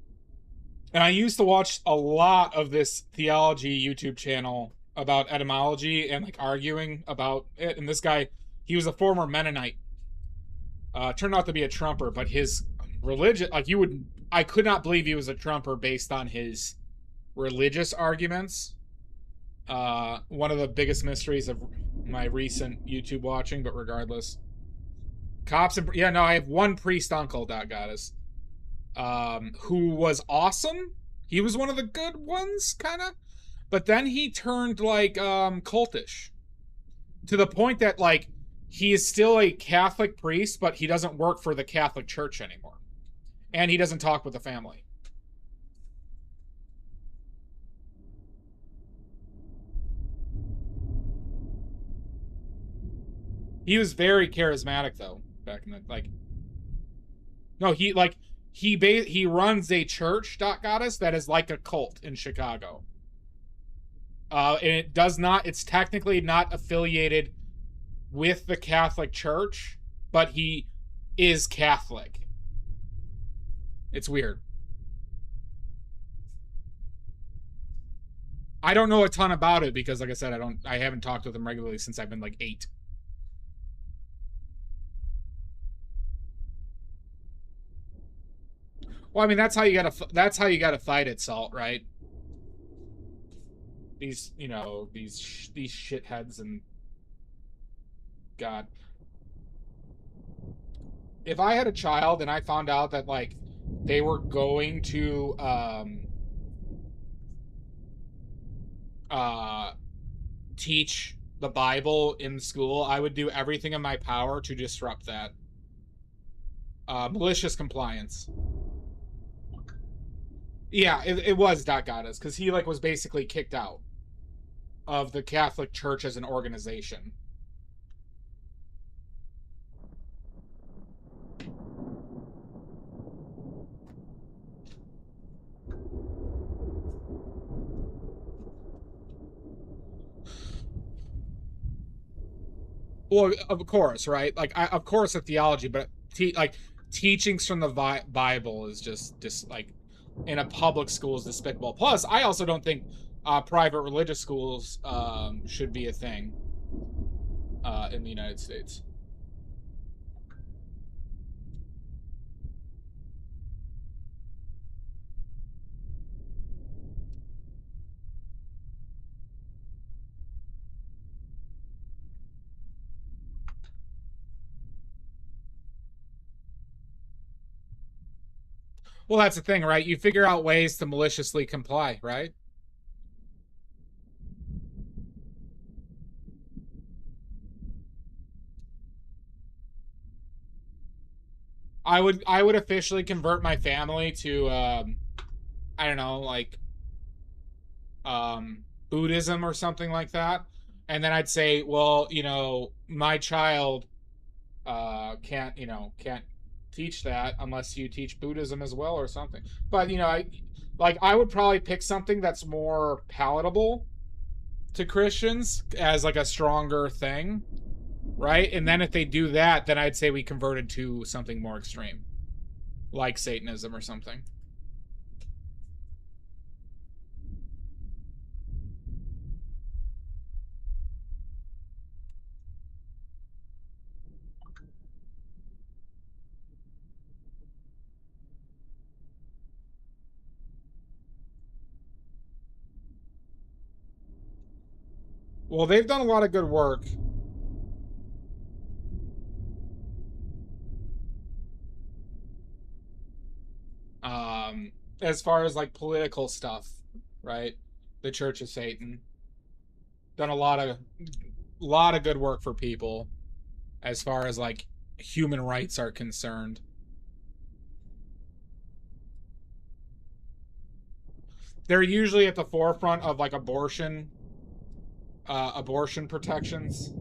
And I used to watch a lot of this theology YouTube channel about etymology and, like, arguing about it. And this guy, he was a former Mennonite. Turned out to be a Trumper, but his religion, like, I could not believe he was a Trumper based on his religious arguments. One of the biggest mysteries of my recent YouTube watching, but regardless. Cops and... Yeah, no, I have one priest uncle, Doc Goddess, who was awesome. He was one of the good ones, kind of. But then he turned, like, cultish. To the point that, like, he is still a Catholic priest, but he doesn't work for the Catholic Church anymore. And he doesn't talk with the family. He was very charismatic, though, back in the, like... No, he runs a church, Doc Goddess, that is like a cult in Chicago. And it's technically not affiliated with the Catholic Church, but he is Catholic. It's weird. I don't know a ton about it because, like I said, I haven't talked with him regularly since I've been like 8. Well, I mean, that's how you gotta fight it, Salt, right? These, you know, these shitheads and... God. If I had a child and I found out that, like, they were going to, teach the Bible in school, I would do everything in my power to disrupt that. Malicious compliance. Yeah, it was Doc Goddess, because he, like, was basically kicked out of the Catholic Church as an organization. Well, of course, right? Like, of course, a theology, but teachings from the Bible is just like, in a public school is despicable. Plus, I also don't think private religious schools should be a thing in the United States. Well, that's the thing, right? You figure out ways to maliciously comply, right? I would officially convert my family to I don't know, like Buddhism or something like that. And then I'd say, well, you know, my child can't teach that unless you teach Buddhism as well or something. But you know, I would probably pick something that's more palatable to Christians as like a stronger thing, right? And then if they do that, then I'd say we converted to something more extreme, like Satanism or something. Well, they've done a lot of good work. As far as like political stuff, right? The Church of Satan done a lot of good work for people as far as like human rights are concerned. They're usually at the forefront of like abortion protections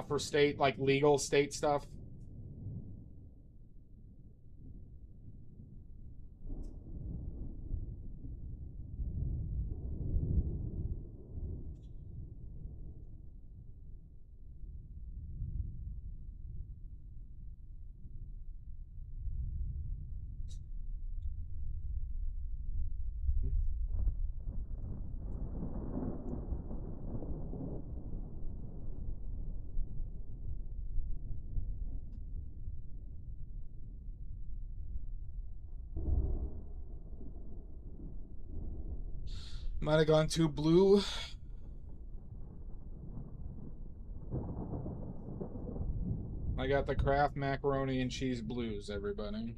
for state, like legal state stuff. Might have gone too blue. I got the Kraft macaroni and cheese blues, everybody.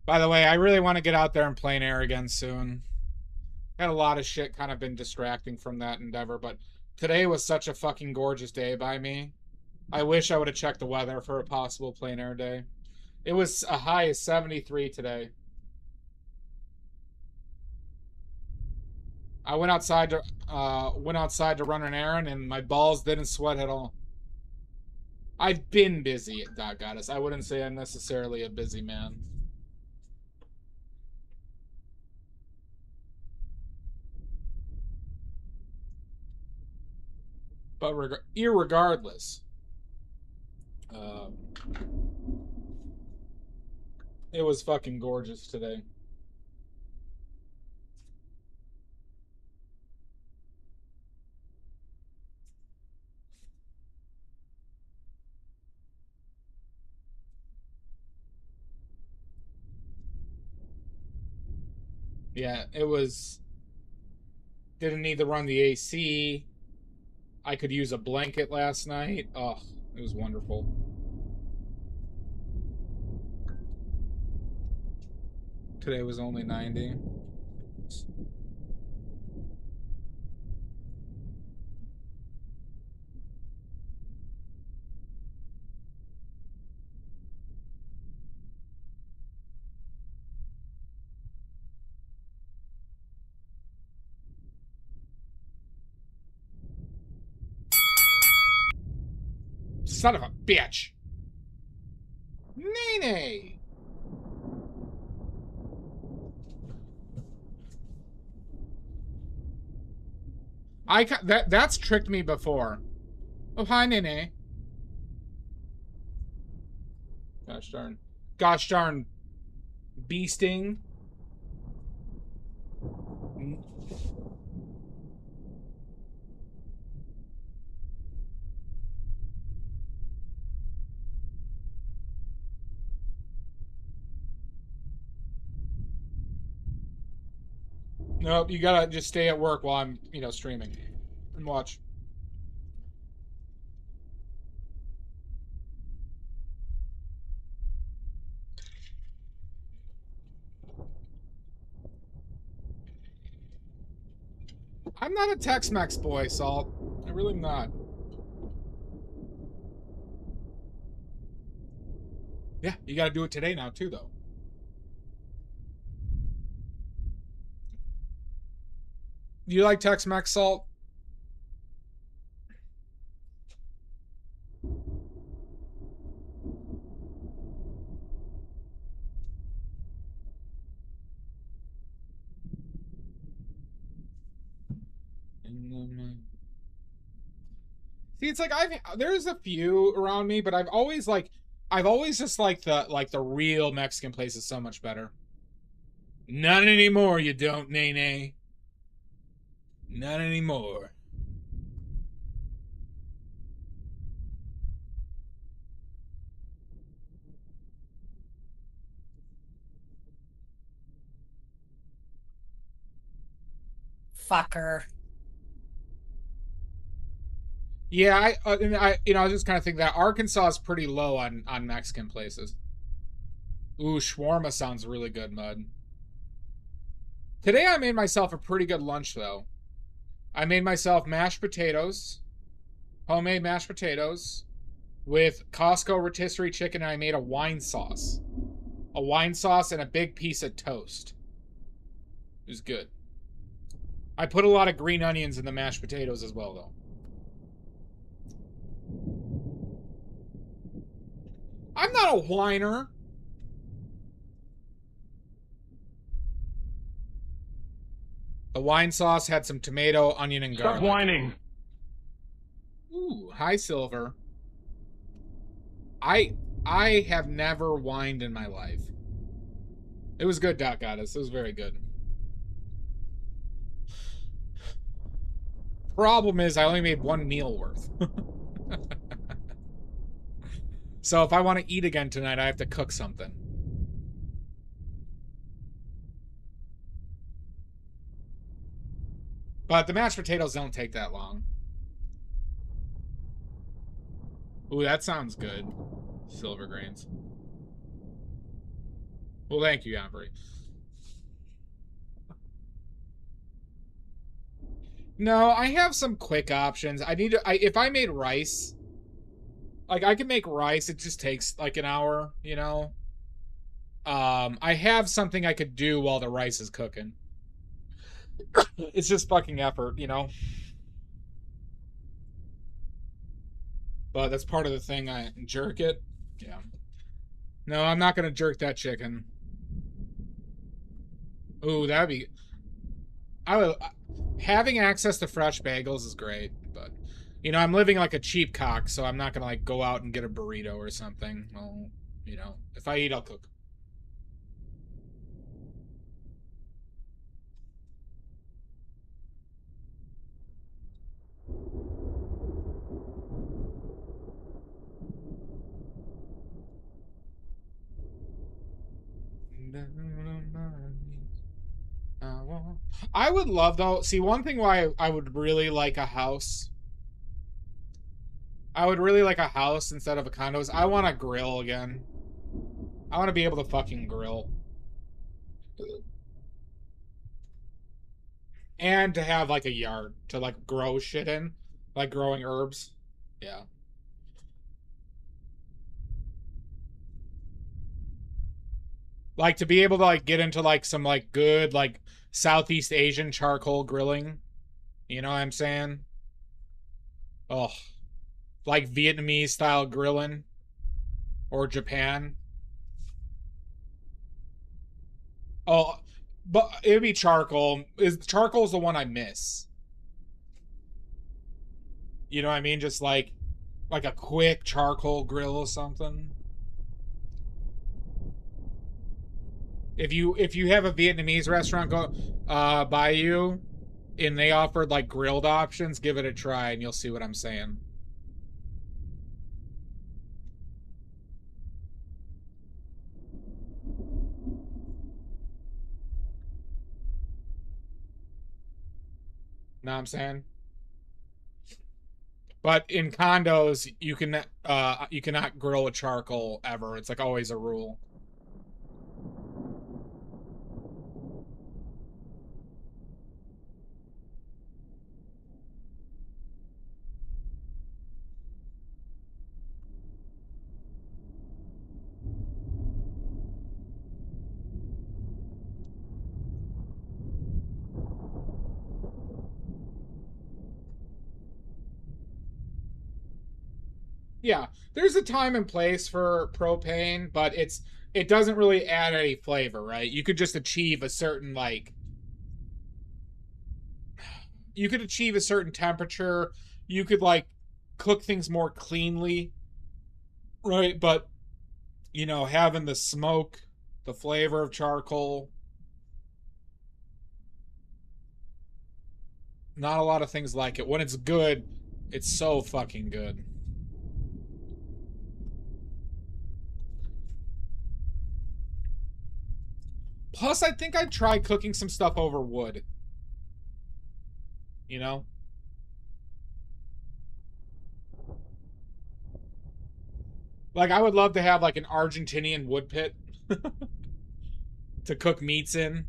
By the way, I really want to get out there in plein air again soon. Had a lot of shit kind of been distracting from that endeavor, but today was such a fucking gorgeous day by me. I wish I would have checked the weather for a possible plein air day. It was a high of 73 today. I went outside to run an errand and my balls didn't sweat at all. I've been busy at Dot Goddess. I wouldn't say I'm necessarily a busy man. But irregardless, um, it was fucking gorgeous today. Yeah, it was. Didn't need to run the AC. I could use a blanket last night. Oh, it was wonderful. Today was only 90. Son of a bitch. Nene. That's tricked me before. Oh, hi, Nene. Gosh darn. Gosh darn. Bee sting. Nope, you gotta just stay at work while I'm, streaming. And watch. I'm not a Tex-Mex boy, Salt. I really am not. Yeah, you gotta do it today now, too, though. You like Tex-Mex, Salt? See, it's like there's a few around me, but I've always just liked the real Mexican places so much better. Not anymore, you don't, Nene. Not anymore. Fucker. Yeah, I was just kind of thinking that Arkansas is pretty low on Mexican places. Ooh, shawarma sounds really good, Mud. Today I made myself a pretty good lunch, though. I made myself mashed potatoes, homemade mashed potatoes, with Costco rotisserie chicken, and I made a wine sauce. A wine sauce and a big piece of toast. It was good. I put a lot of green onions in the mashed potatoes as well, though. I'm not a whiner. The wine sauce had some tomato, onion, and garlic. Stop whining. Ooh, hi, Silver. I have never whined in my life. It was good, Doc Goddess. It was very good. Problem is, I only made one meal worth. So if I want to eat again tonight, I have to cook something. But the mashed potatoes don't take that long. Ooh, that sounds good. Silver grains. Well, thank you, Ambry. No, I have some quick options. If I made rice, like I can make rice, it just takes like an hour, you know? I have something I could do while the rice is cooking. It's just fucking effort, you know? But that's part of the thing. I jerk it. Yeah. No, I'm not gonna jerk that chicken. Ooh, that'd be... Having access to fresh bagels is great, but... You know, I'm living like a cheap cock, so I'm not gonna, like, go out and get a burrito or something. Well, you know, if I eat, I'll cook. I would love, though... See, one thing why I would really like a house... I would really like a house instead of a condo is I want a grill again. I want to be able to fucking grill. And to have, like, a yard to, like, grow shit in. Like growing herbs. Yeah. Like, to be able to, like, get into, like, some, like, good, like, Southeast Asian charcoal grilling. You know what I'm saying? Oh. Like Vietnamese style grilling. Or Japan. Oh, but it would be charcoal. Charcoal's the one I miss. You know what I mean? Just like a quick charcoal grill or something. If you have a Vietnamese restaurant go by you and they offered like grilled options, give it a try and you'll see what I'm saying. Know what I'm saying? But in condos, you cannot grill with charcoal ever. It's like always a rule. Yeah, there's a time and place for propane, but it doesn't really add any flavor, right? You could just achieve a certain like you could achieve a certain temperature. You could like cook things more cleanly, right? But you know, having the smoke, the flavor of charcoal, not a lot of things like it. When it's good, it's so fucking good. Plus, I think I'd try cooking some stuff over wood. You know? Like, I would love to have, like, an Argentinian wood pit to cook meats in.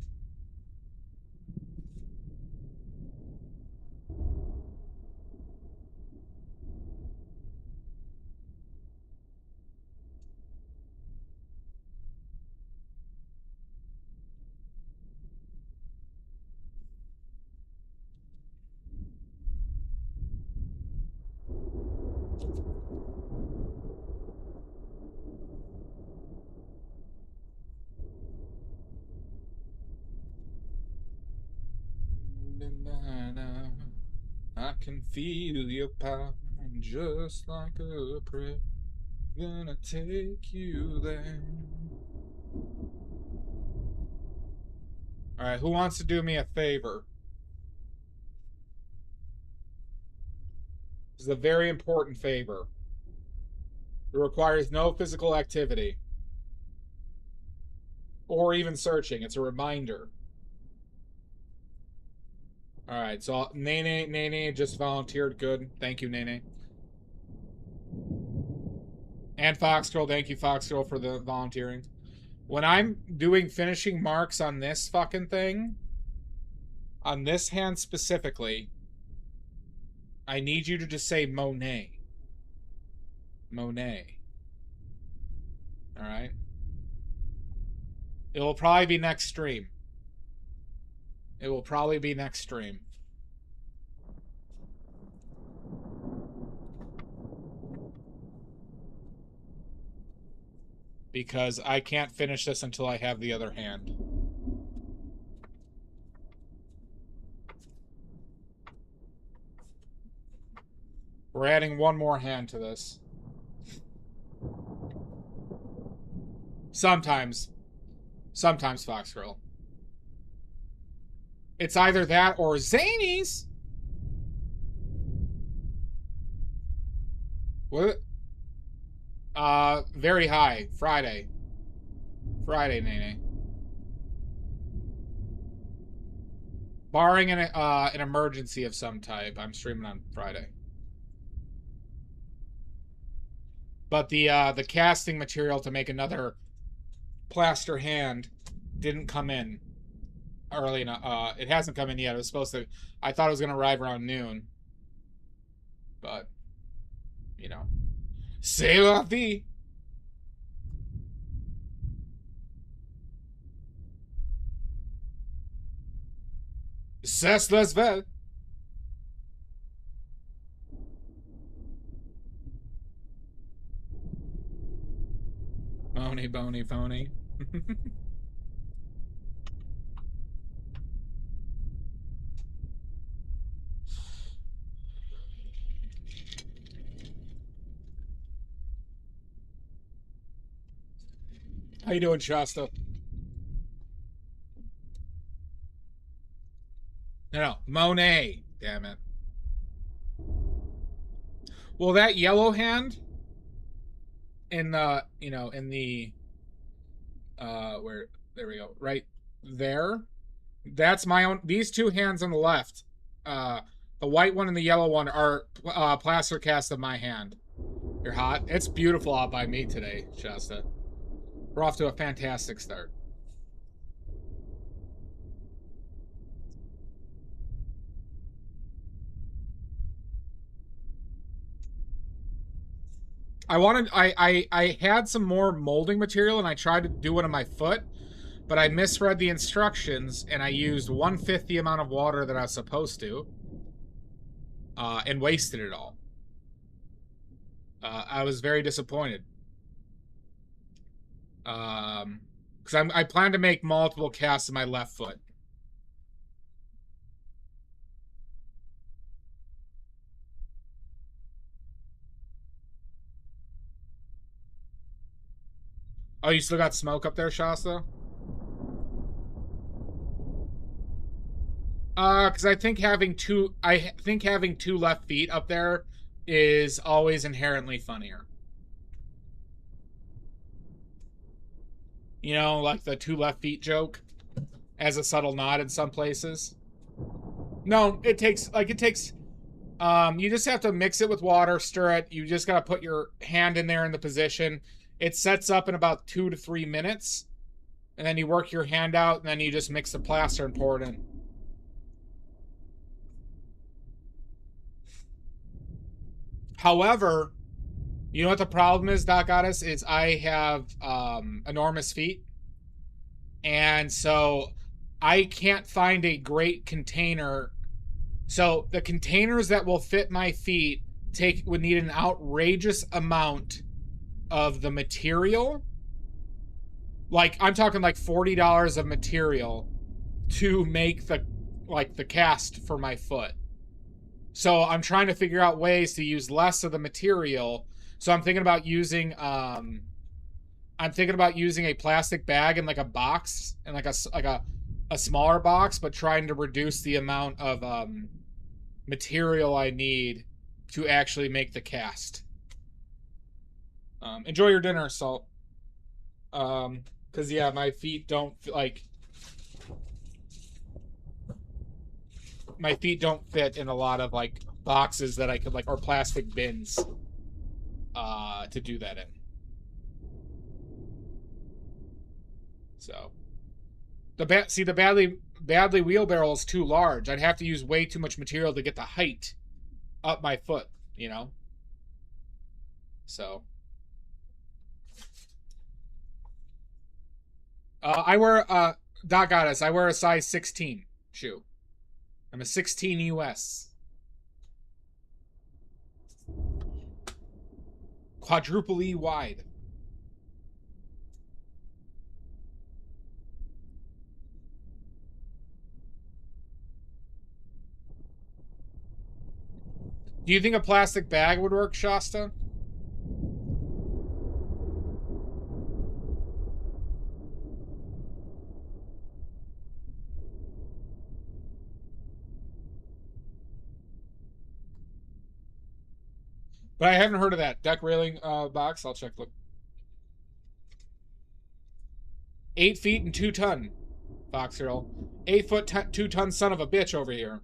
I can feel your power just like a prayer. Gonna take you there. Alright, who wants to do me a favor? This is a very important favor. It requires no physical activity. Or even searching. It's a reminder. Alright, so Nene just volunteered. Good. Thank you, Nene. And Foxgirl, thank you, Foxgirl, for the volunteering. When I'm doing finishing marks on this fucking thing, on this hand specifically, I need you to just say Monet. Monet. Alright? It will probably be next stream. It will probably be next stream. Because I can't finish this until I have the other hand. We're adding one more hand to this. Sometimes. Sometimes, Foxgirl. It's either that or Zanies. What? Very high. Friday. Friday, Nene. Barring an emergency of some type, I'm streaming on Friday. But the casting material to make another plaster hand didn't come in early enough. It hasn't come in yet. It was supposed to. I thought it was gonna arrive around noon. But, you know. C'est la vie. C'est les vel. Phony, bony, phony. How you doing, Shasta? No, Monet. Damn it. Well, that yellow hand in the, in the, where, there we go, right there. That's my own. These two hands on the left, the white one and the yellow one are plaster cast of my hand. You're hot. It's beautiful out by me today, Shasta. We're off to a fantastic start. I had some more molding material and I tried to do it on my foot, but I misread the instructions and I used 1/5 the amount of water that I was supposed to, and wasted it all. I was very disappointed. Because I plan to make multiple casts of my left foot. Oh, you still got smoke up there, Shasta? Because I think having two left feet up there is always inherently funnier. You know, like the 2 left feet joke, as a subtle nod in some places. No, it takes, you just have to mix it with water, stir it. You just gotta put your hand in there in the position. It sets up in about 2 to 3 minutes. And then you work your hand out, and then you just mix the plaster and pour it in. However, you know what the problem is, Doc Goddess, is I have enormous feet. And so I can't find a great container. So the containers that will fit my feet would need an outrageous amount of the material. Like, I'm talking like $40 of material to make the cast for my foot. So I'm trying to figure out ways to use less of the material. So I'm thinking about using a plastic bag in like a box, and like a smaller box, but trying to reduce the amount of material I need to actually make the cast. Enjoy your dinner, Salt. Because yeah, my feet don't fit in a lot of like boxes that I could or plastic bins to do that in. So the badly wheelbarrow is too large. I'd have to use way too much material to get the height up my foot, you know. So I wear Doc Goddess, I wear a size 16 shoe. I'm a 16 US. Quadruple E wide. Do you think a plastic bag would work, Shasta? But I haven't heard of that deck railing box. I'll check. Look, 8 feet and 2 ton, Fox Girl. 8 foot 2 ton son of a bitch over here.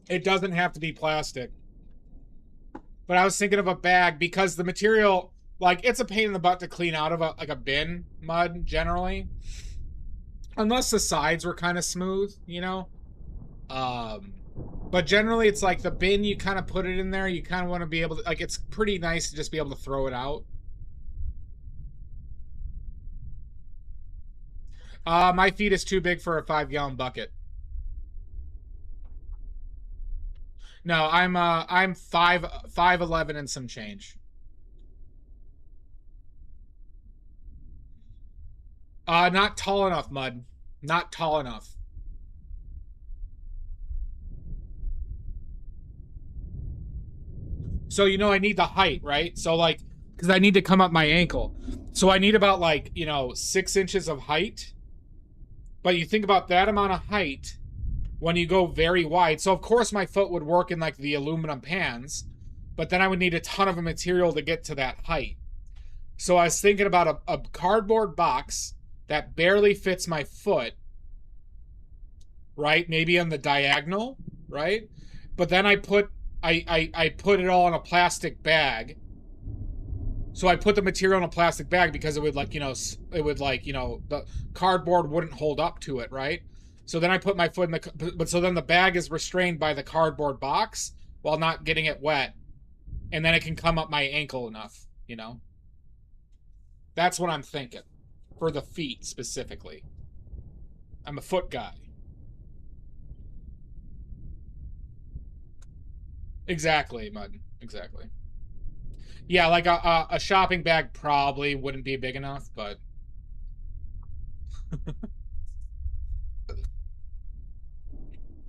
It doesn't have to be plastic. But I was thinking of a bag because the material, it's a pain in the butt to clean out of a bin mud generally. Unless the sides were kind of smooth, you know? But generally it's like the bin, you kind of put it in there, you kind of want to be able to, it's pretty nice to just be able to throw it out. My feet is too big for a 5-gallon bucket. No, I'm 5'11" and some change. Not tall enough, Mud. Not tall enough. So, you know, I need the height, right? So, like, because I need to come up my ankle. So I need about, like, you know, 6 inches of height. But you think about that amount of height when you go very wide. So, of course, my foot would work in, like, the aluminum pans. But then I would need a ton of material to get to that height. So I was thinking about a cardboard box that barely fits my foot, right? Maybe on the diagonal, right? But then I put it all in a plastic bag. So I put the material in a plastic bag because it would, like, you know, the cardboard wouldn't hold up to it, right? So then I put my foot in the, but so then the bag is restrained by the cardboard box while not getting it wet. And then it can come up my ankle enough, you know? That's what I'm thinking. For the feet, specifically. I'm a foot guy. Exactly, Mud. Exactly. Yeah, like a shopping bag probably wouldn't be big enough, but...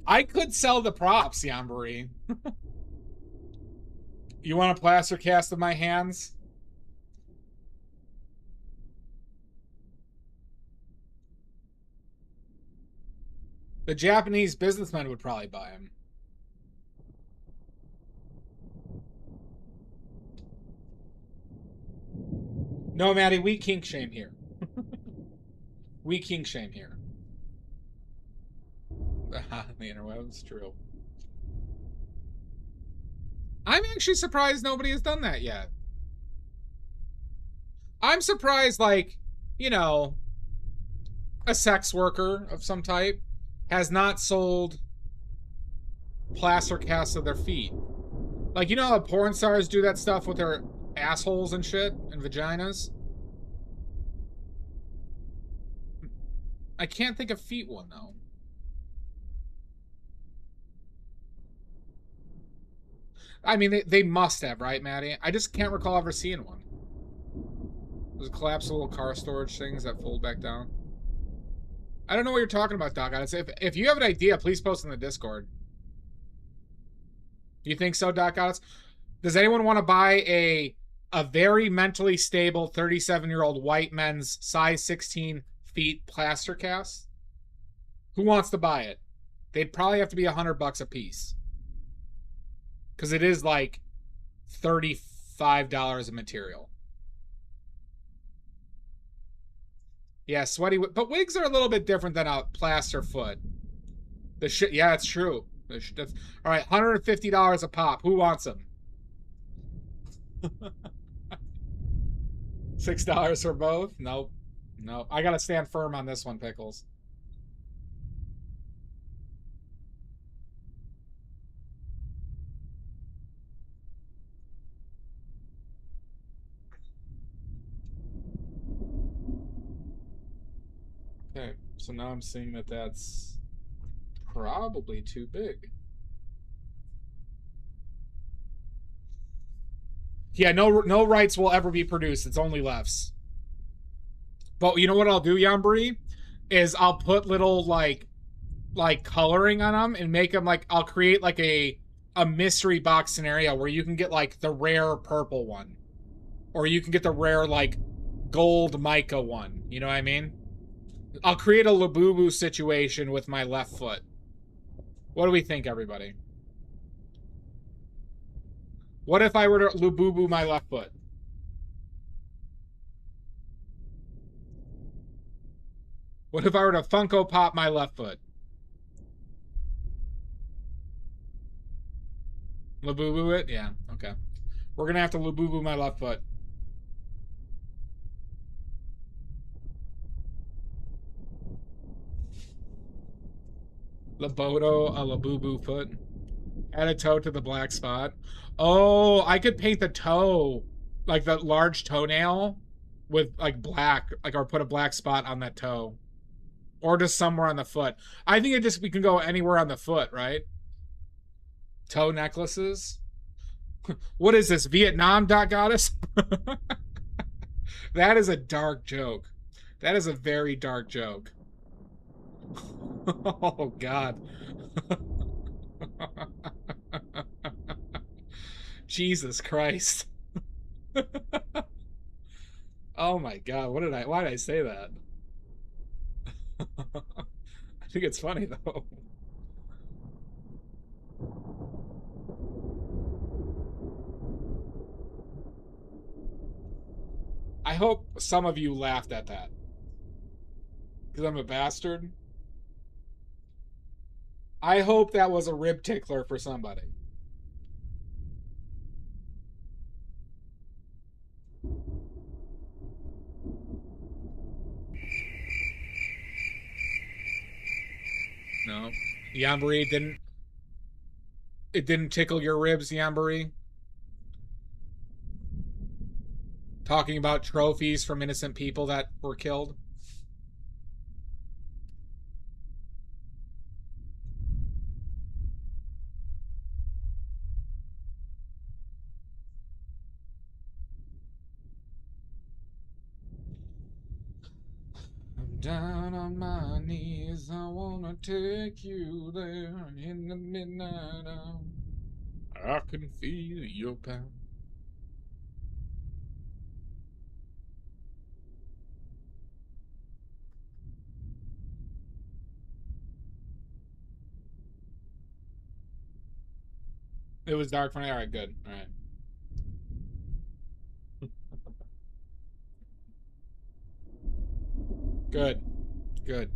I could sell the props, Yambari. You want a plaster cast of my hands? The Japanese businessmen would probably buy them. No, Maddie, we kink shame here. We kink shame here. The interwebs, true. I'm actually surprised nobody has done that yet. I'm surprised, like, you know, a sex worker of some type has not sold plaster casts of their feet. Like, you know how porn stars do that stuff with their assholes and shit and vaginas? I can't think of feet one, though. I mean, they must have, right, Maddie? I just can't recall ever seeing one. Those collapsible car storage things that fold back down. I don't know what you're talking about, Doc. If you have an idea, please post in the Discord. Do you think so, Doc Otis? Does anyone want to buy a very mentally stable 37-year-old white men's size 16 feet plaster cast? Who wants to buy it? They'd probably have to be $100 a piece. Because it is like $35 of material. Yeah, sweaty. But wigs are a little bit different than a plaster foot. The shit. Yeah, it's true. All right, $150 a pop. Who wants them? $6 for both? Nope. Nope. I gotta stand firm on this one, Pickles. Okay, so now I'm seeing that that's probably too big. Yeah, no rights will ever be produced. It's only lefts. But you know what I'll do, Yambri? Is I'll put little like coloring on them and make them like, I'll create like a mystery box scenario where you can get like the rare purple one. Or you can get the rare like gold mica one. You know what I mean? I'll create a Labubu situation with my left foot. What do we think, everybody? What if I were to Labubu my left foot? What if I were to Funko Pop my left foot? Labubu it? Yeah, okay. We're gonna have to Labubu my left foot. Laboto, a Labubu foot. Add a toe to the black spot. Oh, I could paint the toe, like the large toenail, with like black, like, or put a black spot on that toe. Or just somewhere on the foot. I think we can go anywhere on the foot, right? Toe necklaces. What is this, Vietnam, Doc Goddess? That is a dark joke. That is a very dark joke. Oh, God. Jesus Christ. Oh my god, why did I say that? I think it's funny though. I hope some of you laughed at that. Because I'm a bastard. I hope that was a rib tickler for somebody. No. Yambari didn't... It didn't tickle your ribs, Yambari? Talking about trophies from innocent people that were killed? I'm down on my knees, I wanna take you there in the midnight hour. I can feel your power. It was dark for me. All right, good. All right. Good. Good.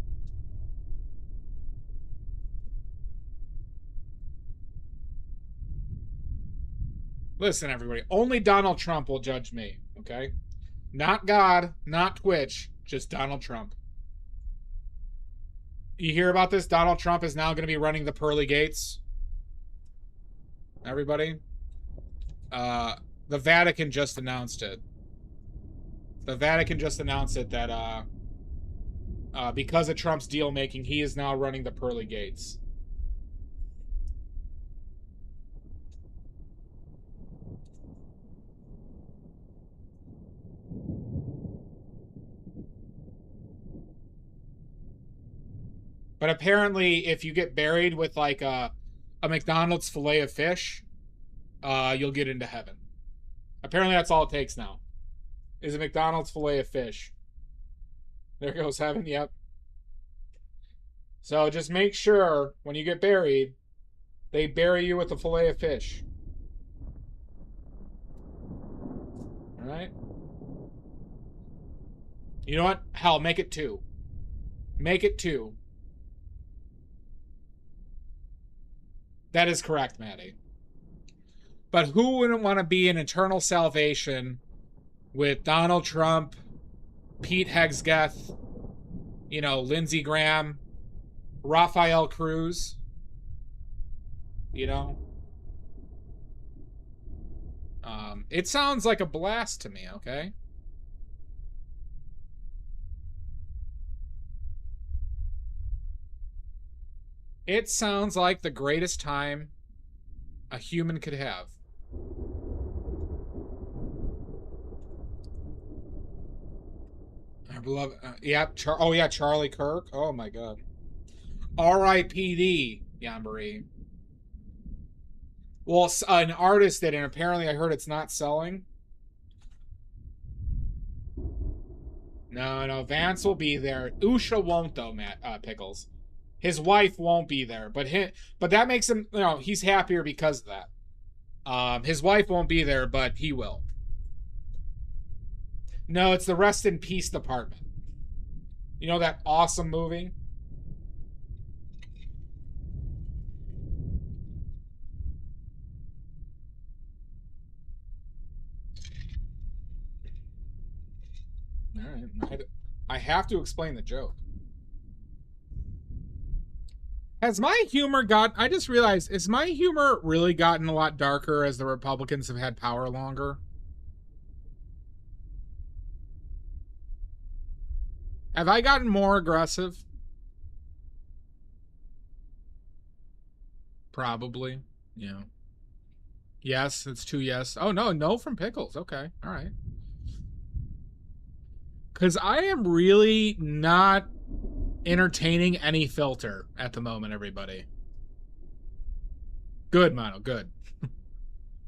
Listen, everybody. Only Donald Trump will judge me, okay? Not God, not Twitch, just Donald Trump. You hear about this? Donald Trump is now going to be running the pearly gates. Everybody? The Vatican just announced it. The Vatican just announced it that because of Trump's deal making, he is now running the pearly gates. But apparently, if you get buried with like a McDonald's fillet of fish, you'll get into heaven. Apparently, that's all it takes now. Is a McDonald's fillet of fish. There goes heaven. Yep. So just make sure when you get buried, they bury you with a fillet of fish. All right. You know what? Hell, make it 2. Make it 2. That is correct, Maddie. But who wouldn't want to be in eternal salvation with Donald Trump, Pete Hegseth, you know, Lindsey Graham, Rafael Cruz, you know? It sounds like a blast to me, okay? It sounds like the greatest time a human could have. I love, yeah, oh yeah, Charlie Kirk. Oh my God. R.I.P.D. Yambari. Well, an artist did, and apparently I heard it's not selling. No, Vance will be there. Usha won't though, Matt Pickles. His wife won't be there, but that makes him, you know, he's happier because of that. His wife won't be there, but he will. No, it's the Rest in Peace Department. You know that awesome movie? All right. I have to explain the joke. Has my humor I just realized, has my humor really gotten a lot darker as the Republicans have had power longer? Have I gotten more aggressive? Probably. Yeah. Yes, it's 2 yes. Oh, no from Pickles. Okay. All right. Because I am really not entertaining any filter at the moment, everybody. Good, Mono, good.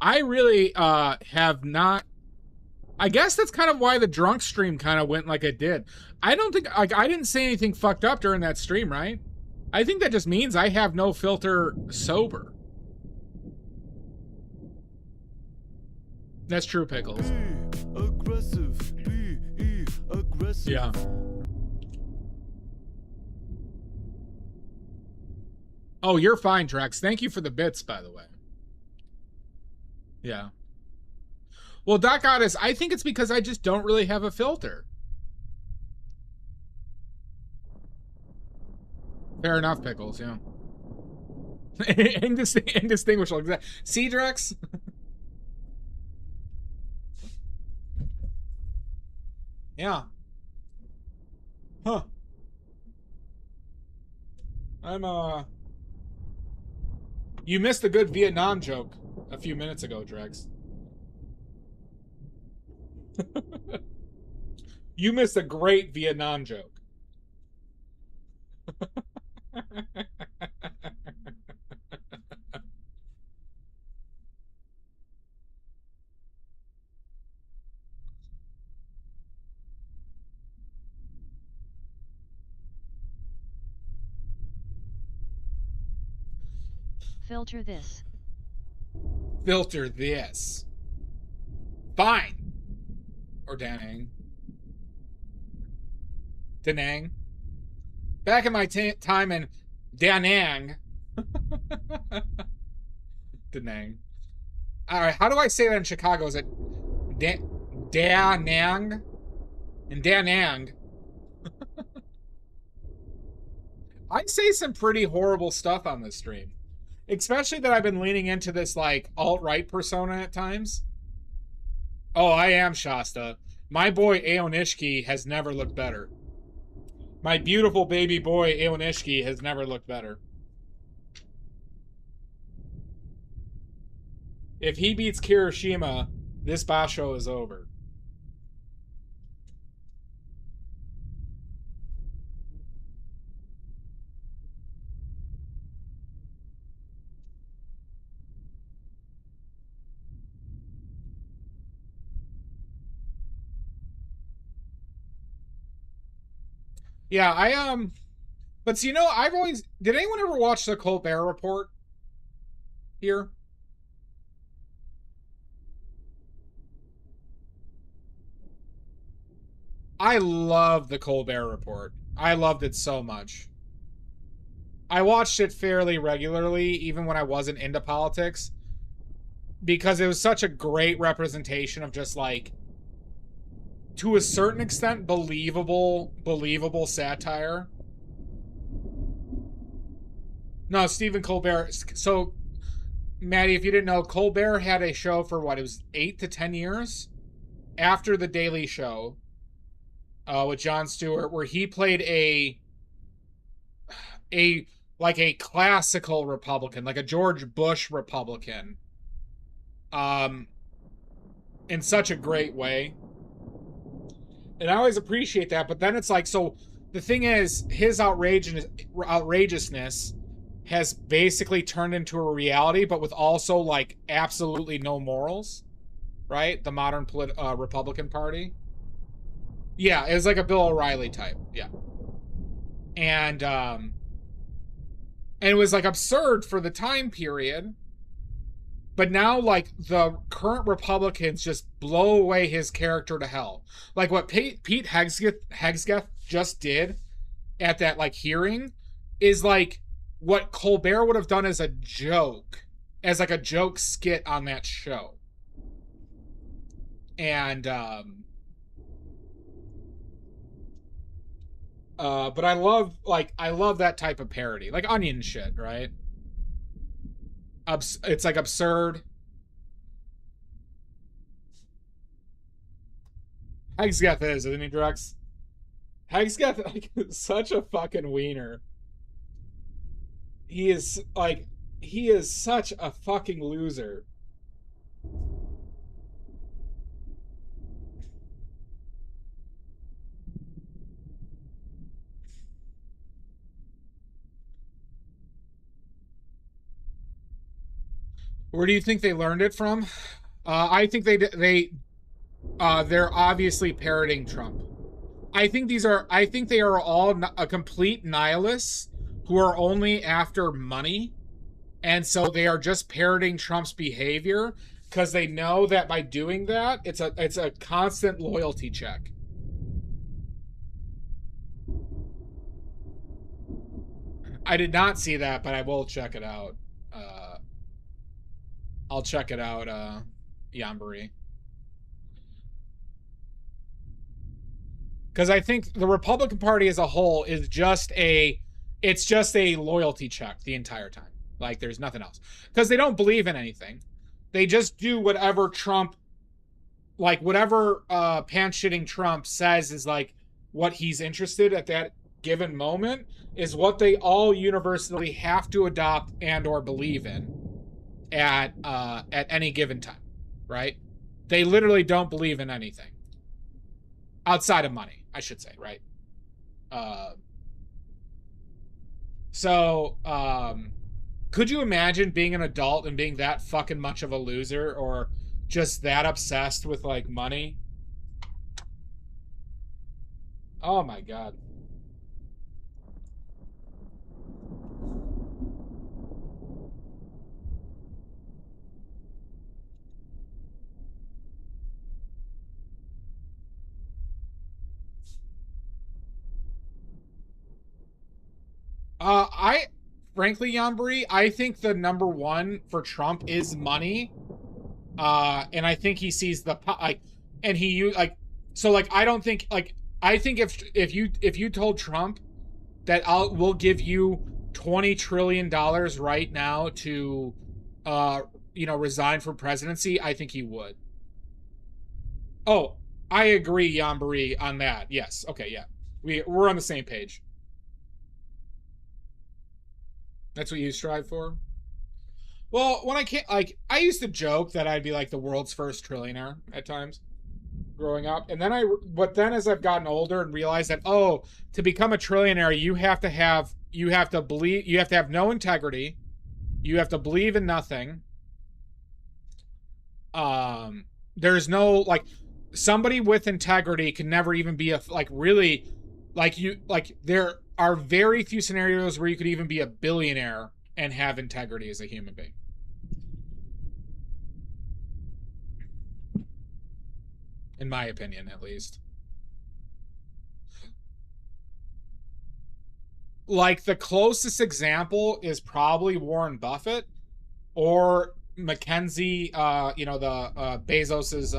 I really have not. I guess that's kind of why the drunk stream kind of went like it did. I don't think, like, I didn't say anything fucked up during that stream, right? I think that just means I have no filter sober. That's true, Pickles. Aggressive. Be aggressive. Yeah. Oh, you're fine, Drex. Thank you for the bits, by the way. Yeah. Well, Doc Otis, I think it's because I just don't really have a filter. Fair enough, Pickles, yeah. Indistinguishable. See, Drex? Yeah. Huh. You missed a good Vietnam joke a few minutes ago, Drex. You missed a great Vietnam joke. Filter this. Filter this. Fine. Or Danang. Danang. Back in my time in Danang. Danang. All right, how do I say that in Chicago? Is it Danang? In Danang. I say some pretty horrible stuff on this stream. Especially that I've been leaning into this, like, alt-right persona at times. Oh, I am, Shasta. My boy Aonishki has never looked better. My beautiful baby boy Aonishki has never looked better. If he beats Kirishima, this basho is over. Yeah, but you know, I've always, did anyone ever watch the Colbert Report here? I love the Colbert Report. I loved it so much. I watched it fairly regularly, even when I wasn't into politics, because it was such a great representation of just, like, to a certain extent, believable satire. No, Stephen Colbert. So, Maddie, if you didn't know, Colbert had a show for what? It was 8 to 10 years after The Daily Show with Jon Stewart, where he played a classical Republican, like a George Bush Republican, in such a great way. And I always appreciate that, but then it's like, so the thing is, his outrageousness has basically turned into a reality, but with also, like, absolutely no morals, right? The modern Republican Party. Yeah, it was like a Bill O'Reilly type, yeah. And it was, like, absurd for the time period, but now, like, the current Republicans just blow away his character to hell. Like, what Pete Hegseth just did at that, like, hearing is, like, what Colbert would have done as a joke, as, like, a joke skit on that show. And, but I love that type of parody. Like, Onion shit, right? It's, like, absurd. Hegseth is, isn't he, Drex? Hegseth, like, such a fucking wiener. He is such a fucking loser. Where do you think they learned it from? I think they're obviously parroting Trump. I think they are all a complete nihilists who are only after money. And so they are just parroting Trump's behavior because they know that by doing that, it's a constant loyalty check. I did not see that, but I will check it out. I'll check it out, Yambari. Because I think the Republican Party as a whole is just it's just a loyalty check the entire time. Like, there's nothing else. Because they don't believe in anything. They just do whatever Trump, like, whatever pants-shitting Trump says is, like, what he's interested at that given moment is what they all universally have to adopt and or believe in at any given time, right? They literally don't believe in anything. Outside of money, I should say, right? Could you imagine being an adult and being that fucking much of a loser or just that obsessed with, like, money? Oh my God. Frankly, Yambri, I think the number one for Trump is money. And I think he sees the, like, and he, like, so, like, I don't think, like, I think if you told Trump that we'll give you $20 trillion right now to, resign from presidency, I think he would. Oh, I agree, Yambari, on that. Yes. Okay, yeah. We're on the same page. That's what you strive for? Well, when I can't, like, I used to joke that I'd be like the world's first trillionaire at times growing up. And then but then as I've gotten older and realized that, oh, to become a trillionaire, you have to have no integrity. You have to believe in nothing. There's no, like, somebody with integrity can never even be there are very few scenarios where you could even be a billionaire and have integrity as a human being. In my opinion, at least. Like, the closest example is probably Warren Buffett or Mackenzie, Bezos's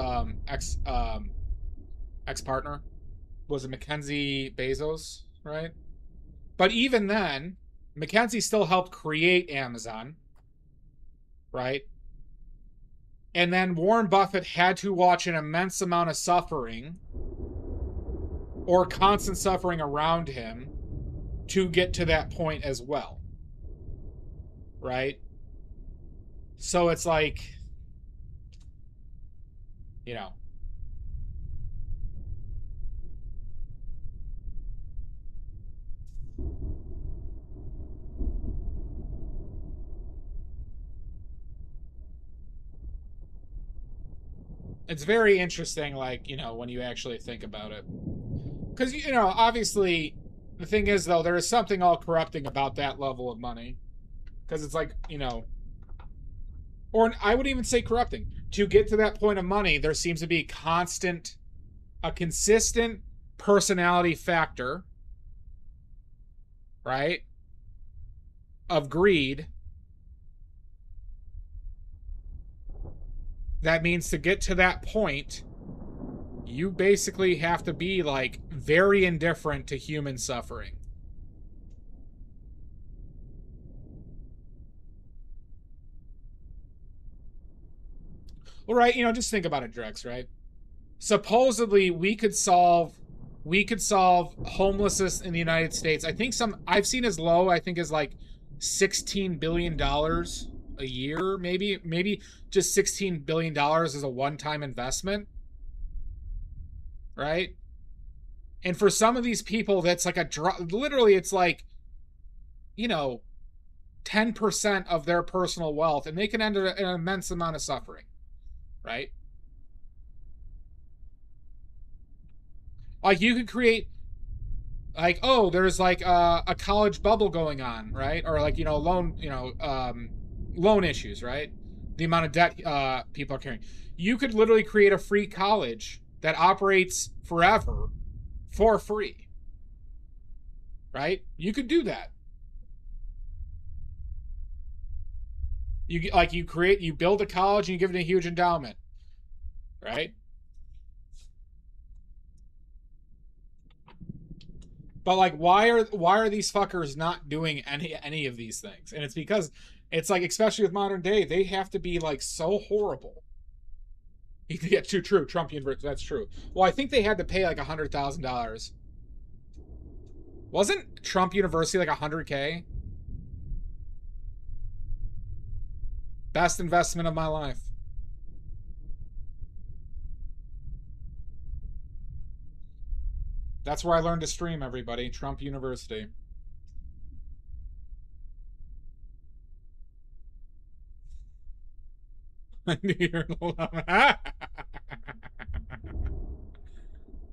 ex-partner. Was it Mackenzie Bezos, right? But even then, Mackenzie still helped create Amazon, right? And then Warren Buffett had to watch an immense amount of suffering or constant suffering around him to get to that point as well, right? So it's like, you know. It's very interesting, like, when you actually think about it. Because, obviously, the thing is, though, there is something all corrupting about that level of money. Because it's like, or I would even say corrupting. To get to that point of money, there seems to be a consistent personality factor, right, of greed. That means to get to that point, you basically have to be, like, very indifferent to human suffering. Well, right, just think about it, Drex, right? Supposedly, we could solve homelessness in the United States. I think I've seen as low, I think, as like $16 billion a year, maybe just $16 billion as a one-time investment, right? And for some of these people, that's like literally, it's like, 10% of their personal wealth, and they can end in an immense amount of suffering, right? Like, you could create, like, oh, there's like a college bubble going on, right? Or like, loan issues, right? The amount of debt people are carrying. You could literally create a free college that operates forever for free, right? You could do that. You build a college and you give it a huge endowment, right? But like, why are these fuckers not doing any of these things? And it's because it's like, especially with modern day, they have to be like so horrible. Yeah, true. Trump University, that's true. Well, I think they had to pay like $100,000. Wasn't Trump University like $100K? Best investment of my life. That's where I learned to stream, everybody. Trump University.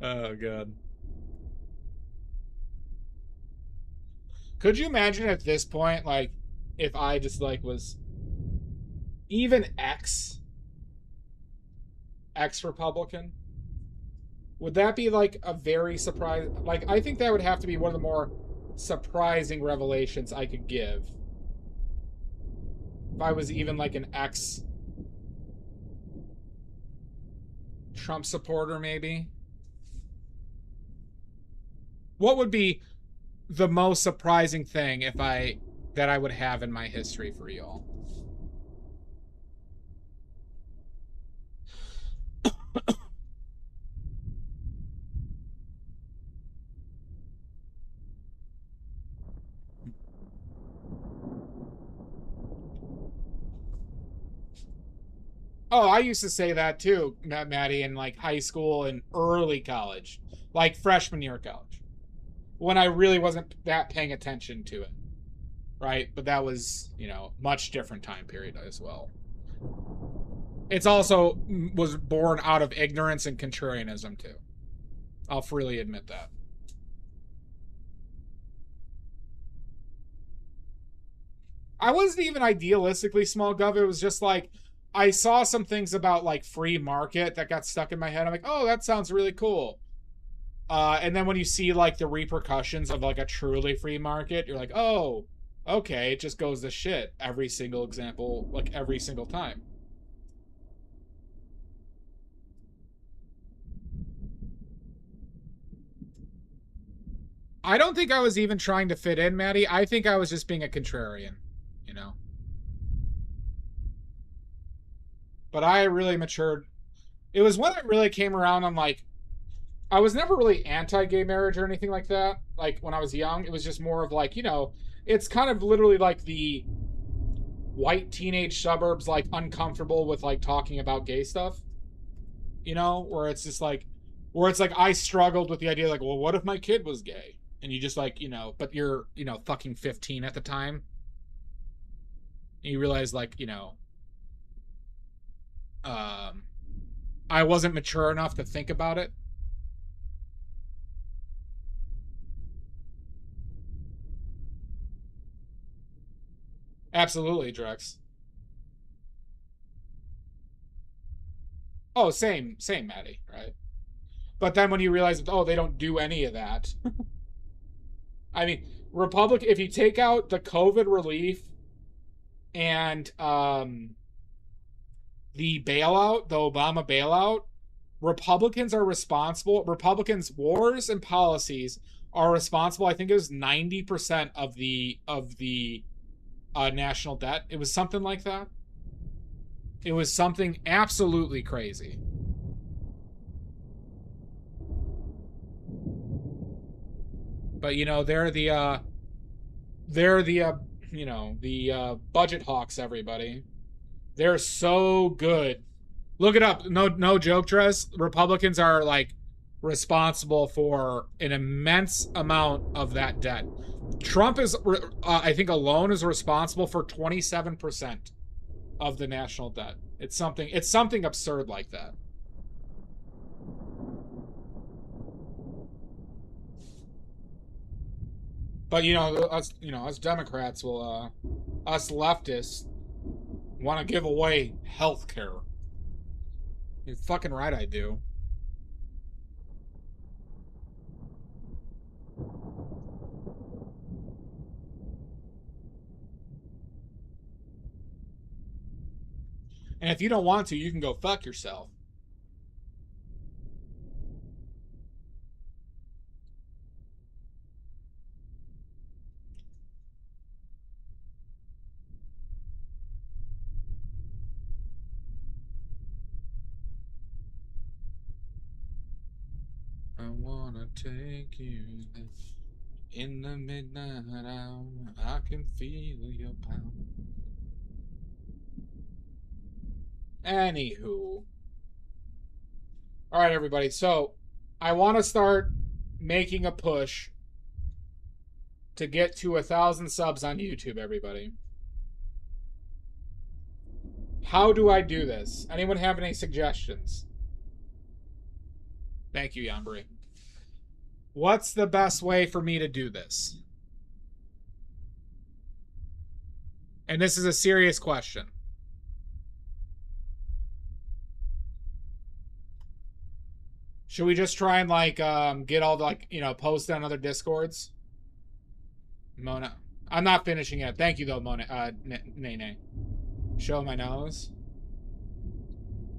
Oh, God. Could you imagine at this point, like, if I just, like, was even ex-Republican? Would that be, like, a very surprise? Like, I think that would have to be one of the more surprising revelations I could give. If I was even, like, an ex-Trump supporter, maybe. What would be the most surprising thing that I would have in my history for y'all? Oh, I used to say that too, Maddie, in like high school and early college, like freshman year of college, when I really wasn't that paying attention to it, right? But that was, much different time period as well. It's also was born out of ignorance and contrarianism too. I'll freely admit that. I wasn't even idealistically small gov. It was just like, I saw some things about like free market that got stuck in my head. I'm like, oh, that sounds really cool. And then when you see like the repercussions of like a truly free market, you're like, oh, okay, it just goes to shit every single example, like every single time. I don't think I was even trying to fit in, Maddie. I think I was just being a contrarian, But I really matured. It was when I really came around on like, I was never really anti-gay marriage or anything like that. Like when I was young, it was just more of like, it's kind of literally like the white teenage suburbs, like uncomfortable with like talking about gay stuff, where it's just like, I struggled with the idea like, well, what if my kid was gay? And you just like, but you're, fucking 15 at the time. And you realize like, I wasn't mature enough to think about it. Absolutely, Drex. Oh, same, Maddie, right? But then when you realize that, oh, they don't do any of that. I mean, if you take out the COVID relief and the bailout, the Obama bailout, Republicans' wars and policies are responsible. I think it was 90% of the national debt. It was something like that. It was something absolutely crazy. But they're the budget hawks, everybody. They're so good. Look it up. No joke, Dress. Republicans are like responsible for an immense amount of that debt. Trump is, I think, alone is responsible for 27% of the national debt. It's something absurd like that. But us Democrats will, us leftists want to give away health care. You're fucking right, I do. And if you don't want to, you can go fuck yourself. I wanna take you in the midnight hour. I can feel your power. Anywho. Alright, everybody. So, I want to start making a push to get to 1,000 subs on YouTube, everybody. How do I do this? Anyone have any suggestions? Thank you, Yambri. What's the best way for me to do this? And this is a serious question. Should we just try and get all the post on other Discords? Mona, I'm not finishing yet. Thank you though, Mona. Nay. Show my nose.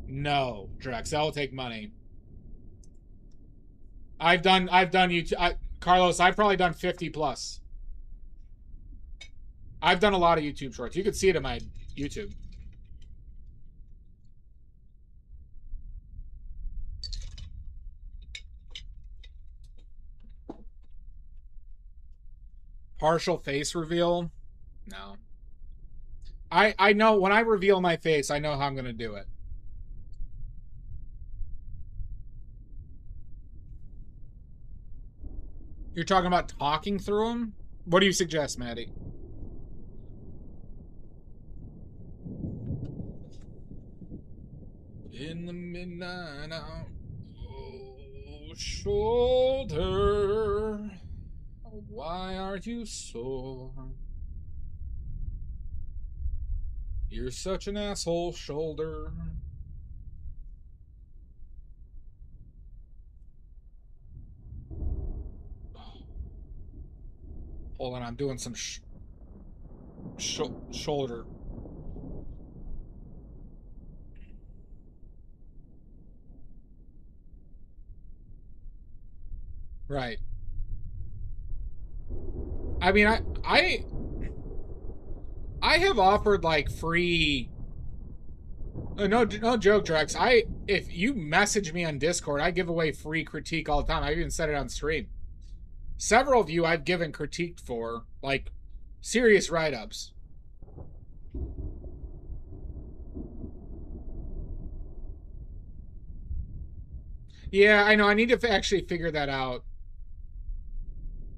No, Drex. That will take money. I've done YouTube. Carlos, I've probably done 50 plus. I've done a lot of YouTube shorts. You can see it in my YouTube. Partial face reveal? No. I know when I reveal my face, I know how I'm going to do it. You're talking about talking through them? What do you suggest, Maddie? In the midnight hour, oh, shoulder, why are you sore? You're such an asshole, shoulder. Hold on, I'm doing some shoulder. Right. I mean, I have offered like free. No joke, Drex. If you message me on Discord, I give away free critique all the time. I even said it on stream. Several of you I've given critique for, like, serious write-ups. Yeah, I know. I need to actually figure that out.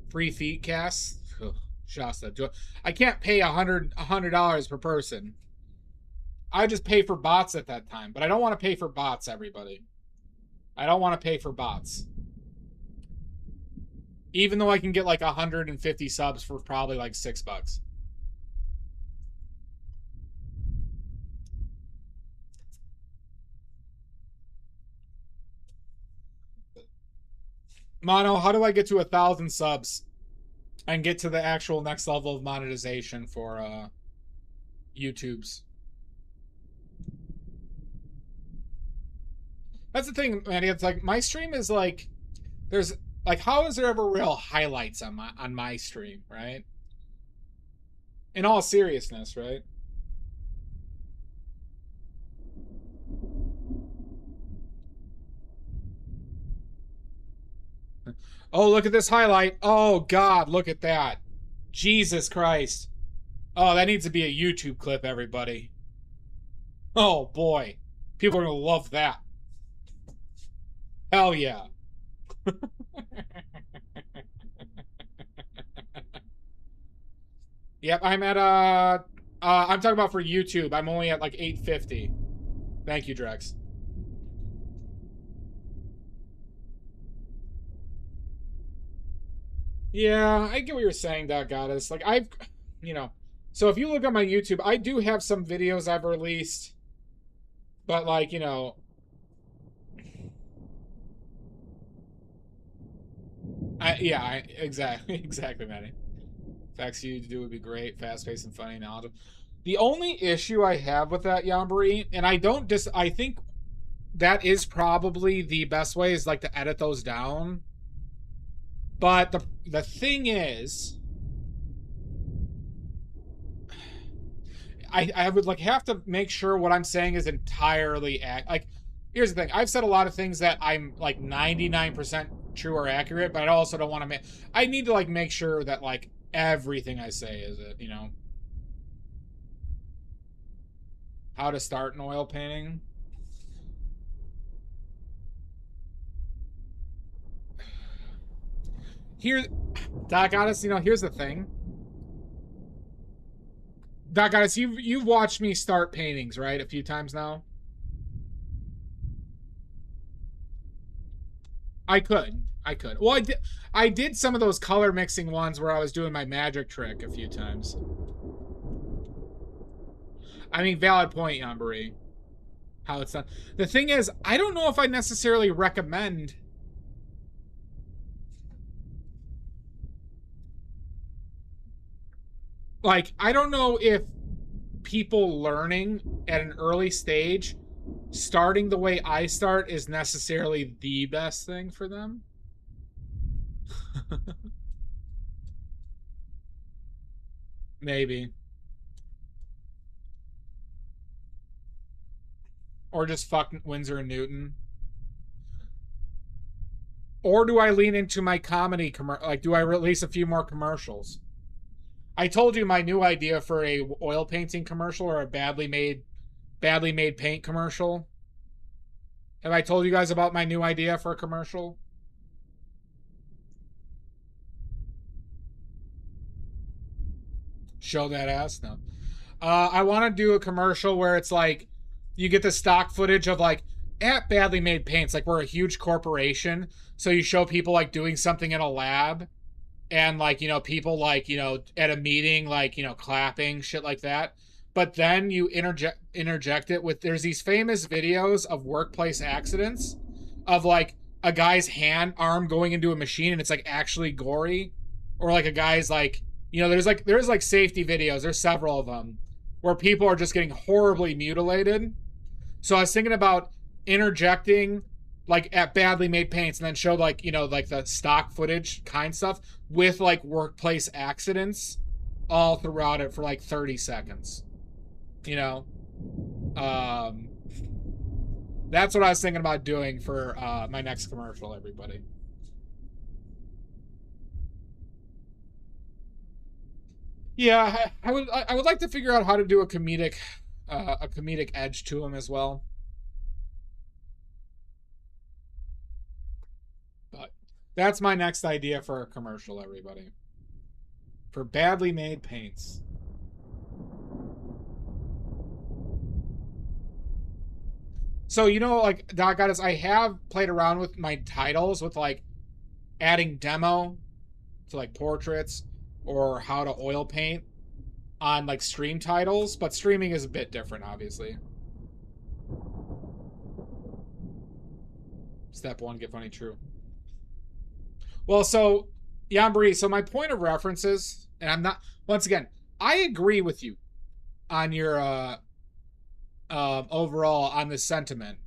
Free feed casts? Ugh, Shasta. I can't pay $100 per person. I just pay for bots at that time. But I don't want to pay for bots, everybody. I don't want to pay for bots. Even though I can get like 150 subs for probably like $6. Mono, how do I get to 1,000 subs and get to the actual next level of monetization for YouTube's? That's the thing, Manny. It's like my stream is like there's like how is there ever real highlights on my stream, right? In all seriousness, right? Oh, look at this highlight. Oh God, look at that. Jesus Christ. Oh, that needs to be a YouTube clip, everybody. Oh boy. People are gonna love that. Hell yeah. Yep, I'm at I'm talking about for YouTube. I'm only at like 850. Thank you, Drex. Yeah, I get what you're saying, Doc Goddess. Like you know, so if you look at my YouTube, I do have some videos I've released, but like, you know, exactly, Manny. Facts you do would be great, fast-paced and funny, knowledgeable. The only issue I have with that, Yambari, and I think that is probably the best way is like to edit those down. But the thing is, I would like have to make sure what I'm saying is entirely like. Here's the thing: I've said a lot of things that I'm like 99% true or accurate, but I also don't want to make. I need to like make sure that like everything I say is it, you know. How to start an oil painting. Here, Doc, honestly, you know, here's the thing. Doc, guys, you've watched me start paintings, right? A few times now. I could. Well, I did some of those color mixing ones where I was doing my magic trick a few times. I mean, valid point, Yambari. How it's done. The thing is, I don't know if I necessarily recommend. Like, I don't know if people learning at an early stage, starting the way I start is necessarily the best thing for them. Maybe. Or just fuck Windsor and Newton. Or do I lean into my comedy like, do I release a few more commercials? I told you my new idea for a oil painting commercial or a badly made paint commercial. Have I told you guys about my new idea for a commercial? Show that ass? No. I want to do a commercial where it's like, you get the stock footage of like, at Badly Made Paints, like we're a huge corporation. So you show people like doing something in a lab. And like, you know, people like, you know, at a meeting, like, you know, clapping, shit like that. But then you interject it with, there's these famous videos of workplace accidents of like a guy's arm going into a machine and it's like actually gory. Or like a guy's like, you know, there's like safety videos. There's several of them where people are just getting horribly mutilated. So I was thinking about interjecting like at Badly Made Paints and then show like, you know, like the stock footage kind stuff with like workplace accidents all throughout it for like 30 seconds. You know? That's what I was thinking about doing for my next commercial, everybody. Yeah, I would like to figure out how to do a comedic edge to him as well. But that's my next idea for a commercial, everybody. For Badly Made Paints. So, you know, like, Doc Goddess, I have played around with my titles with, like, adding demo to, like, portraits or how to oil paint on, like, stream titles. But streaming is a bit different, obviously. Step 1, get funny, true. Well, so, Yambri, so my point of reference is, and I'm not, once again, I agree with you on your, overall on this sentiment.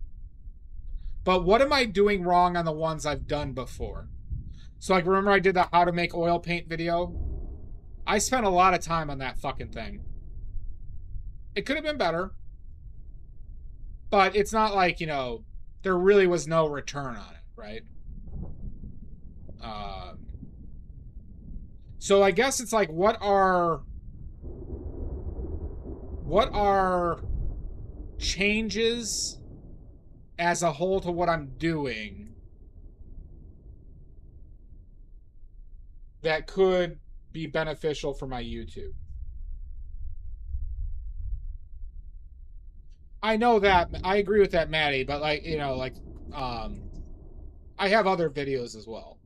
But what am I doing wrong on the ones I've done before? So, like, remember I did the how to make oil paint video? I spent a lot of time on that fucking thing. It could have been better. But it's not like, you know, there really was no return on it, right? So I guess it's like, what are changes as a whole to what I'm doing that could be beneficial for my YouTube. I know that. I agree with that, Maddie, but like, you know, like, I have other videos as well.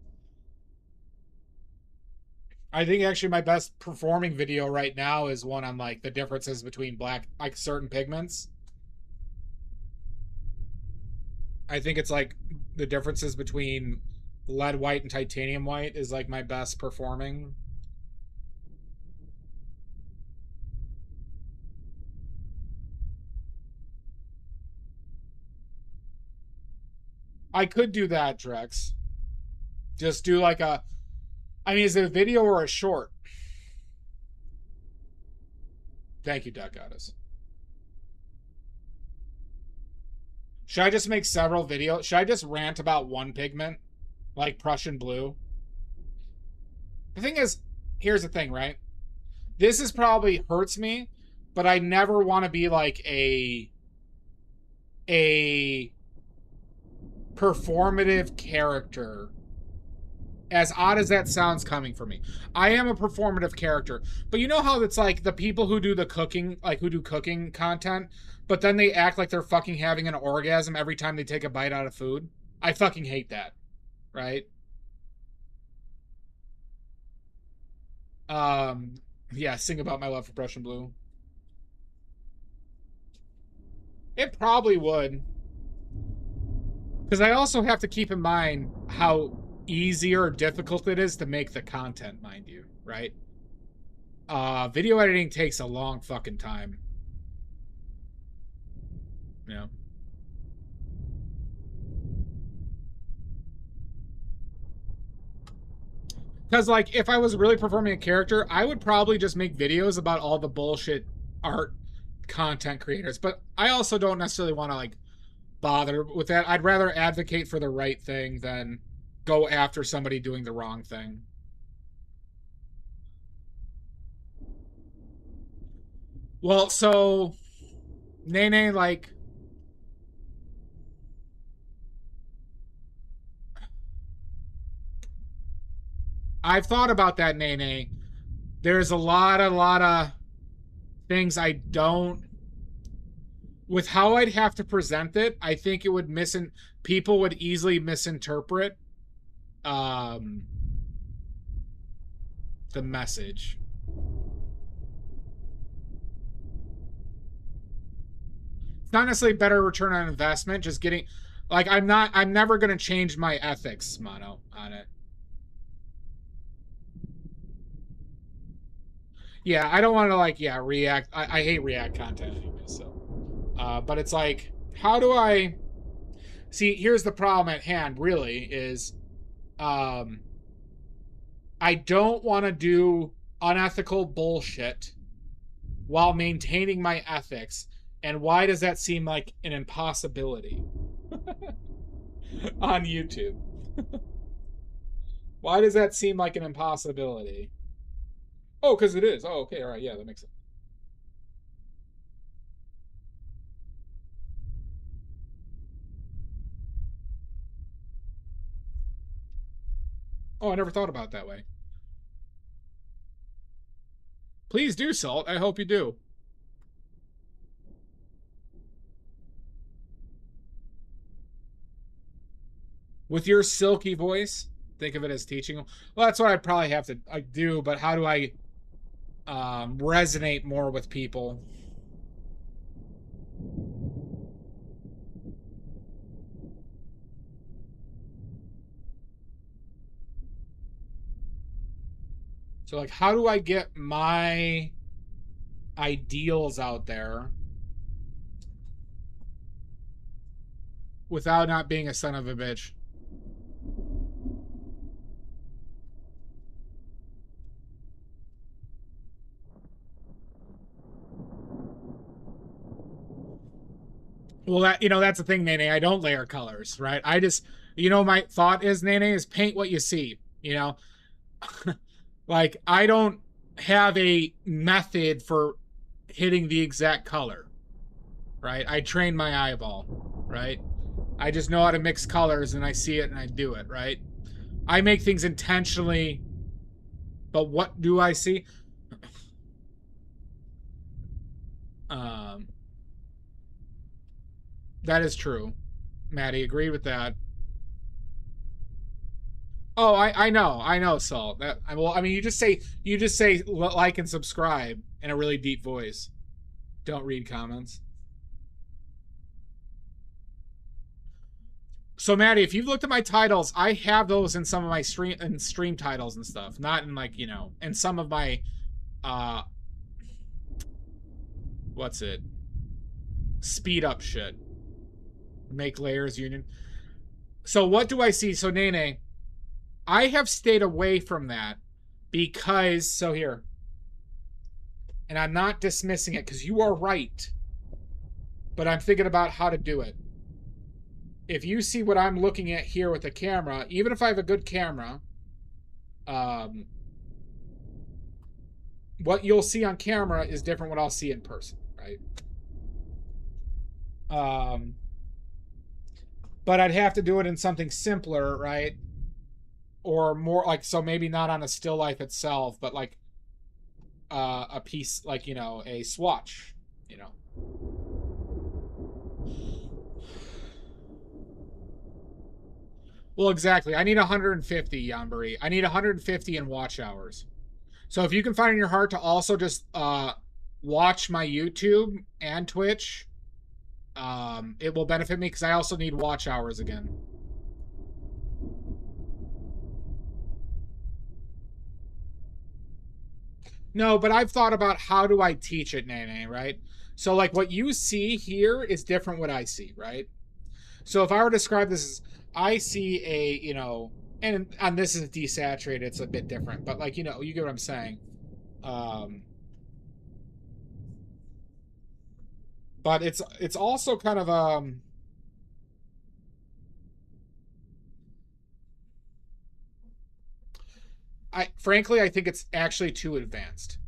I think actually my best performing video right now is one on like the differences between black, like certain pigments. I think it's like the differences between lead white and titanium white is like my best performing. I could do that, Drex. Just do like a, I mean, is it a video or a short? Thank you, Duck Goddess. Should I just make several videos? Should I just rant about one pigment? Like Prussian blue? The thing is, here's the thing, right? This is probably hurts me, but I never want to be like a performative character. As odd as that sounds coming from me. I am a performative character. But you know how it's like the people who do the cooking, like who do cooking content, but then they act like they're fucking having an orgasm every time they take a bite out of food? I fucking hate that. Right? Yeah, sing about my love for Prussian blue. It probably would. Because I also have to keep in mind how easy or difficult it is to make the content, mind you, right? Video editing takes a long fucking time. You know? Because, like, if I was really performing a character, I would probably just make videos about all the bullshit art content creators. But I also don't necessarily want to, like, bother with that. I'd rather advocate for the right thing than go after somebody doing the wrong thing. Well, so Nene, like, I've thought about that, Nene. There's a lot of things I don't, with how I'd have to present it, I think it would people would easily misinterpret the message. It's not necessarily better return on investment, just getting, like, I'm never going to change my ethics, Mono, on it. Yeah, I don't want to, like, yeah, react. I hate react content anyway, so. But it's like, how do I... See, here's the problem at hand, really, is I don't want to do unethical bullshit while maintaining my ethics. And why does that seem like an impossibility on YouTube? Why does that seem like an impossibility? Oh, because it is. Oh, okay, all right, yeah, that makes sense. Oh, I never thought about it that way. Please do, Salt. I hope you do. With your silky voice, think of it as teaching. Well, that's what I'd probably have to do, but how do I resonate more with people? So, like, how do I get my ideals out there without not being a son of a bitch? Well, that, you know, that's the thing, Nene. I don't layer colors, right? I just, you know, my thought is, Nene, is paint what you see, you know? Like, I don't have a method for hitting the exact color, right? I train my eyeball, right? I just know how to mix colors and I see it and I do it, right? I make things intentionally But what do I see? That is true. Maddie, agreed with that. Oh, I know, Salt. That well, I mean, you just say like and subscribe in a really deep voice. Don't read comments. So Maddie, if you've looked at my titles, I have those in some of my stream titles and stuff. Not in like, you know, in some of my what's it? Speed up shit. Make layers union. So what do I see? So Nene, I have stayed away from that because, so here, and I'm not dismissing it because you are right, but I'm thinking about how to do it. If you see what I'm looking at here with the camera, even if I have a good camera, what you'll see on camera is different what I'll see in person, right? But I'd have to do it in something simpler, right? Or more like, so maybe not on a still life itself, but like a piece, like, you know, a swatch, you know. Well, exactly. I need 150, Yambari. I need 150 in watch hours. So if you can find in your heart to also just watch my YouTube and Twitch, it will benefit me because I also need watch hours again. No, but I've thought about how do I teach it, Nene, right? So like what you see here is different what I see, right? So if I were to describe this as, I see a, you know, and this is desaturated, it's a bit different, but like, you know, you get what I'm saying. But it's also kind of, frankly, I think it's actually too advanced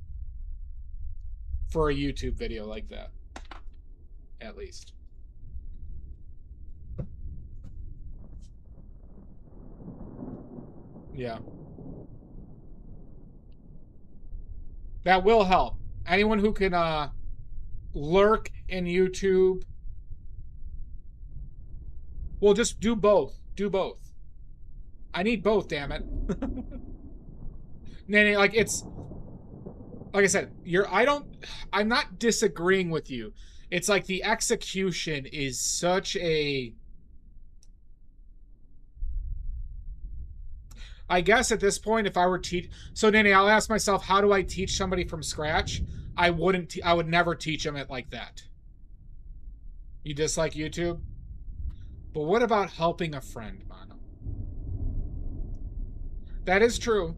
for a YouTube video like that, at least. Yeah. That will help. Anyone who can lurk in YouTube, well, just do both. Do both. I need both, damn it. Nene, like, it's like I said, I'm not disagreeing with you. It's like the execution is such a, I guess at this point, if I were so Nene, I'll ask myself, how do I teach somebody from scratch? I would never teach them it like that. You dislike YouTube? But what about helping a friend, Mono? That is true.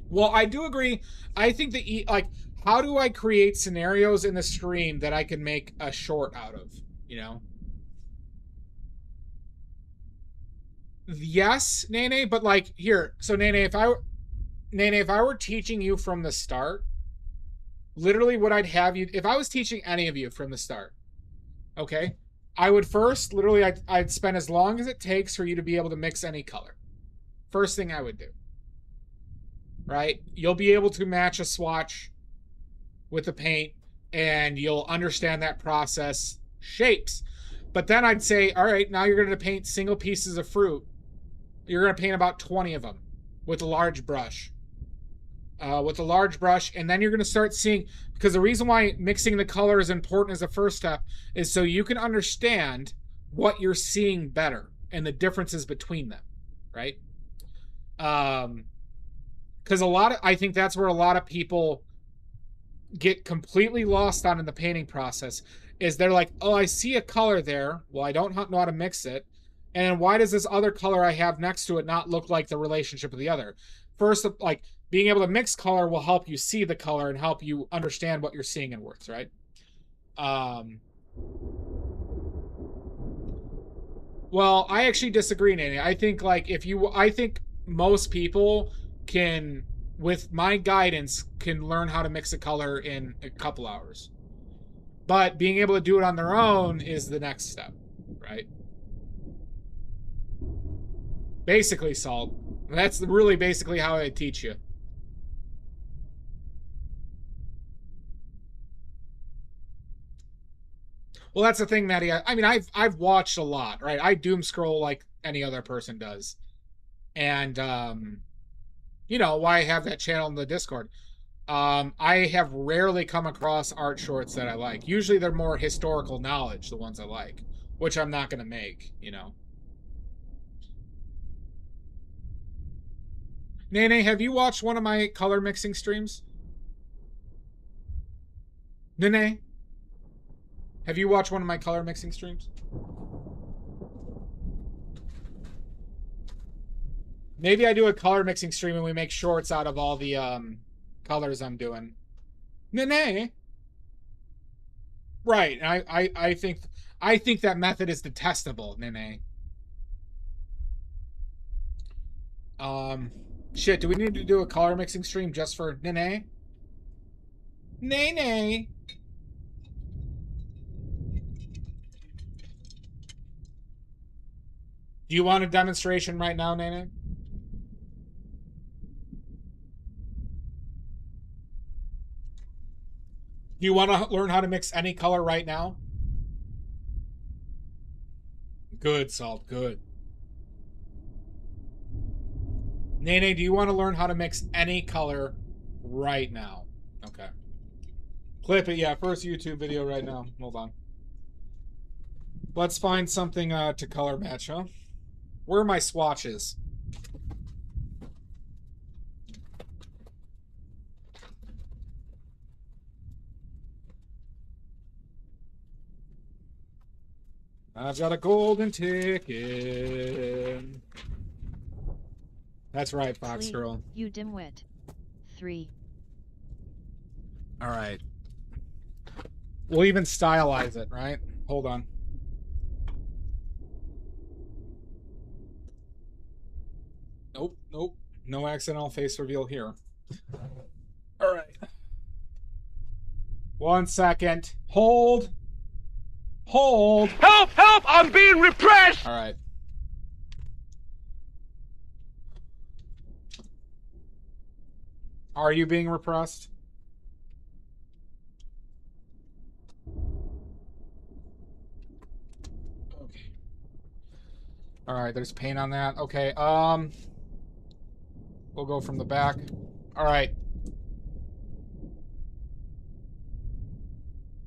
Well, I do agree. I think that, like, how do I create scenarios in the stream that I can make a short out of, you know? Yes, Nene, but like here, so Nene, if I were teaching you from the start, literally what I'd have you, if I was teaching any of you from the start, okay, I would first, literally, I'd spend as long as it takes for you to be able to mix any color. First thing I would do, right? You'll be able to match a swatch with the paint and you'll understand that process, shapes. But then I'd say, all right, now you're going to paint single pieces of fruit. You're going to paint about 20 of them with a large brush. And then you're going to start seeing, because the reason why mixing the color is important as a first step is so you can understand what you're seeing better and the differences between them, right? Because I think that's where a lot of people get completely lost on in the painting process, is they're like, oh, I see a color there. Well, I don't know how to mix it. And why does this other color I have next to it not look like the relationship of the other? First, like, being able to mix color will help you see the color and help you understand what you're seeing in works, right? Well, I actually disagree, Nene. I think, like, I think most people can, with my guidance, can learn how to mix a color in a couple hours. But being able to do it on their own is the next step, right? Basically, Salt. That's really basically how I teach you. Well, that's the thing, Maddie. I mean, I've watched a lot, right? I doom scroll like any other person does, and you know why I have that channel in the Discord. I have rarely come across art shorts that I like. Usually, they're more historical knowledge, the ones I like, which I'm not gonna make, you know. Nene, have you watched one of my color mixing streams? Nene, have you watched one of my color mixing streams? Maybe I do a color mixing stream and we make shorts out of all the colors I'm doing. Nene. Right. I think that method is detestable, Nene. Shit, do we need to do a color mixing stream just for Nene? Nene. Do you want a demonstration right now, Nene? Do you want to learn how to mix any color right now? Good, Salt, good. Nene, do you want to learn how to mix any color right now? Okay. Clip it, yeah, first YouTube video right now. Hold on. Let's find something to color match, huh? Where are my swatches? I've got a golden ticket. That's right, Fox Please, Girl. you dimwit. 3. All right. We'll even stylize it, right? Hold on. Nope, nope. No accidental face reveal here. All right. 1 second. Hold. Hold. Help! Help! I'm being repressed! All right. Are you being repressed? Okay. All right, there's paint on that. Okay, we'll go from the back. All right.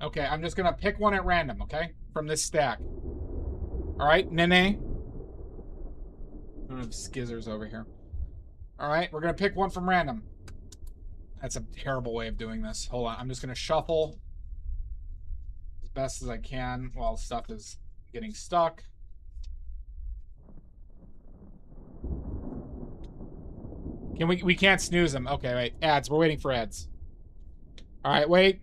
Okay, I'm just gonna pick one at random, okay? From this stack. All right, Nene. I don't have skizzers over here. All right, we're gonna pick one from random. That's a terrible way of doing this. Hold on, I'm just gonna shuffle as best as I can while stuff is getting stuck. We can't snooze them. Okay, wait. Ads. We're waiting for ads. All right, wait.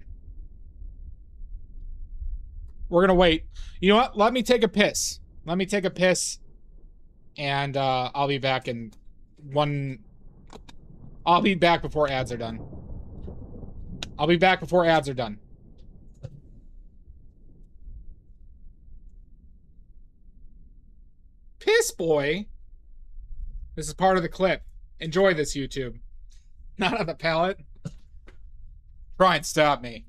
We're gonna wait. You know what? Let me take a piss. Let me take a piss, and I'll be back in one. I'll be back before ads are done. I'll be back before ads are done. Piss boy. This is part of the clip. Enjoy this, YouTube. Not on the palette. Try and stop me.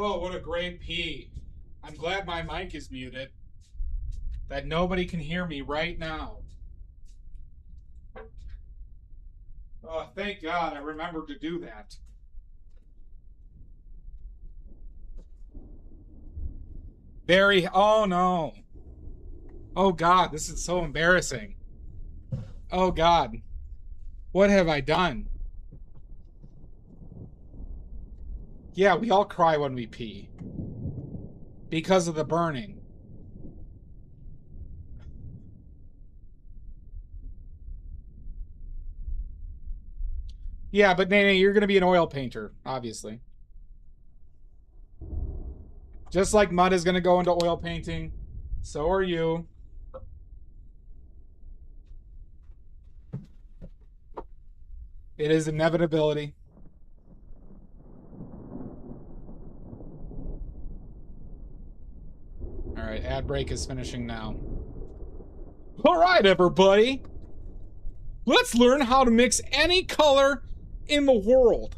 Oh, what a great pee. I'm glad my mic is muted. That nobody can hear me right now. Oh, thank God I remembered to do that. Oh no. Oh God, this is so embarrassing. Oh God. What have I done? Yeah, we all cry when we pee. Because of the burning. Yeah, but Nene, you're gonna be an oil painter, obviously. Just like Mud is gonna go into oil painting, so are you. It is inevitability. All right, ad break is finishing now. All right, everybody. Let's learn how to mix any color in the world.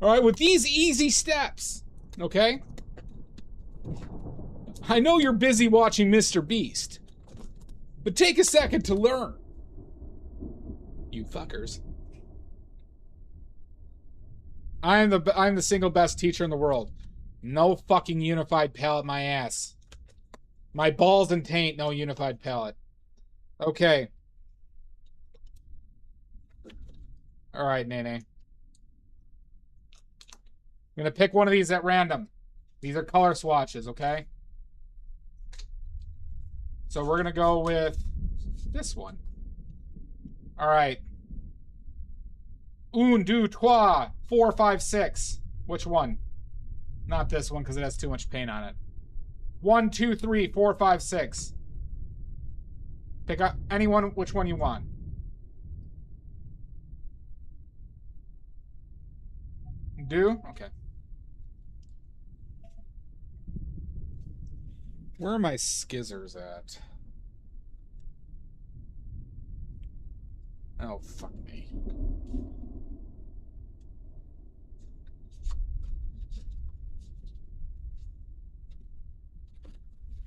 All right, with these easy steps, okay? I know you're busy watching Mr. Beast, but take a second to learn. You fuckers. I'm the single best teacher in the world. No fucking unified palette, my ass. My balls and taint, no unified palette. Okay. All right, Nene. I'm gonna pick one of these at random. These are color swatches, okay? So we're gonna go with this one. All right. Un, deux, trois, 4, 5, 6. Which one? Not this one because it has too much paint on it. 1, 2, 3, 4, 5, 6. Pick up anyone, which one you want. Do? Okay. Where are my skizzers at? Oh, fuck me.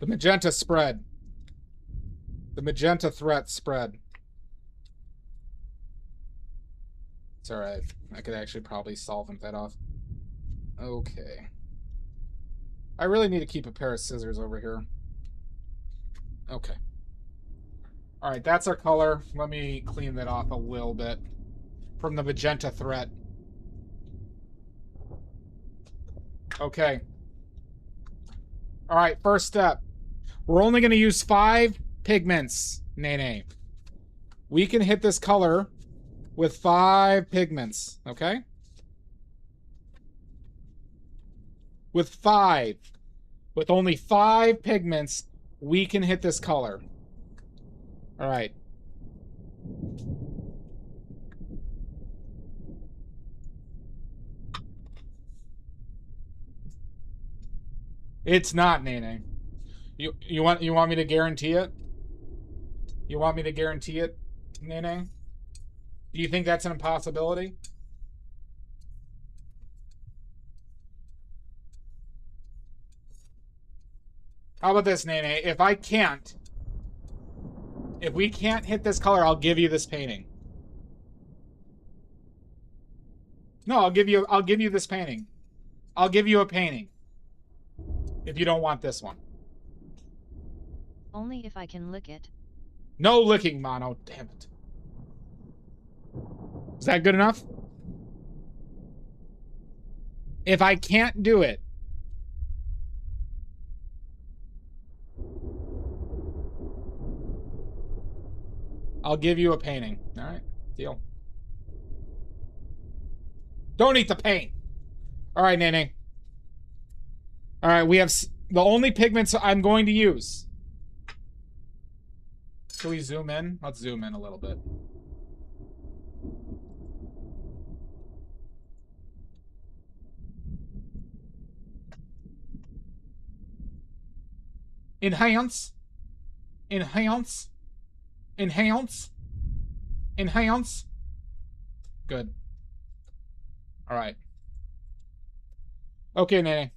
The magenta spread. The magenta threat spread. It's alright. I could actually probably solvent that off. Okay. I really need to keep a pair of scissors over here. Okay. Alright, that's our color. Let me clean that off a little bit. From the magenta threat. Okay. Alright, first step. We're only going to use 5 pigments, Nene. We can hit this color with 5 pigments, okay? With 5. With only 5 pigments, we can hit this color. All right. It's not, Nene. You want me to guarantee it? You want me to guarantee it, Nene? Do you think that's an impossibility? How about this, Nene? If we can't hit this color, I'll give you this painting. No, I'll give you this painting. I'll give you a painting. If you don't want this one. Only if I can lick it. No licking, Mono. Damn it. Is that good enough? If I can't do it, I'll give you a painting. All right, deal. Don't eat the paint. All right, Nene. All right, we have the only pigments I'm going to use. Can we zoom in? Let's zoom in a little bit. Enhance. Enhance. Enhance. Enhance. Good. All right. Okay, Nene.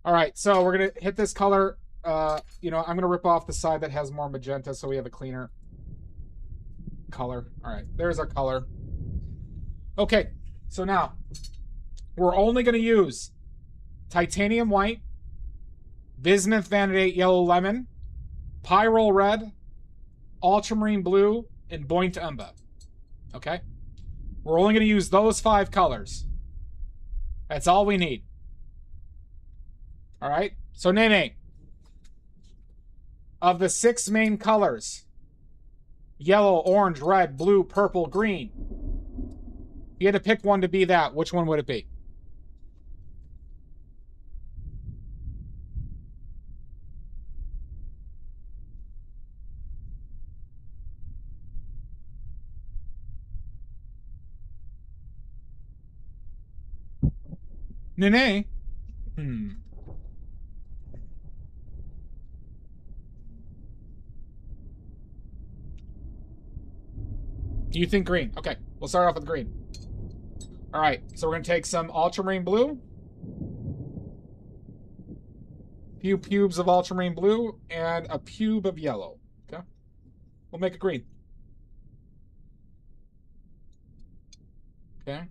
All right, so we're going to hit this color. You know, I'm going to rip off the side that has more magenta so we have a cleaner color. All right, there's our color. Okay, so now we're only going to use titanium white, bismuth vanadate yellow lemon, pyrrole red, ultramarine blue, and buoyant umber. Okay? We're only going to use those 5 colors. That's all we need. All right? So, Nene, of the 6 main colors, yellow, orange, red, blue, purple, green, if you had to pick one to be that, which one would it be? Nene? You think green? Okay, we'll start off with green. All right, so we're going to take some ultramarine blue, a few pubes of ultramarine blue, and a pube of yellow. Okay, we'll make it green. Okay.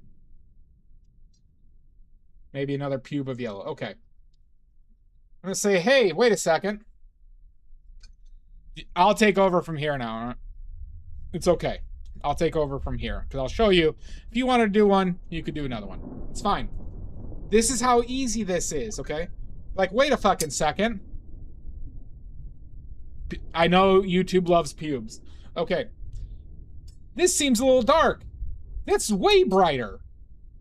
Maybe another pube of yellow. Okay. I'm going to say, hey, wait a second. I'll take over from here now. It's okay. I'll take over from here because I'll show you. If you want to do one, you could do another one. It's fine. This is how easy this is, okay? Like, wait a fucking second. I know YouTube loves pubes. Okay. This seems a little dark. It's way brighter.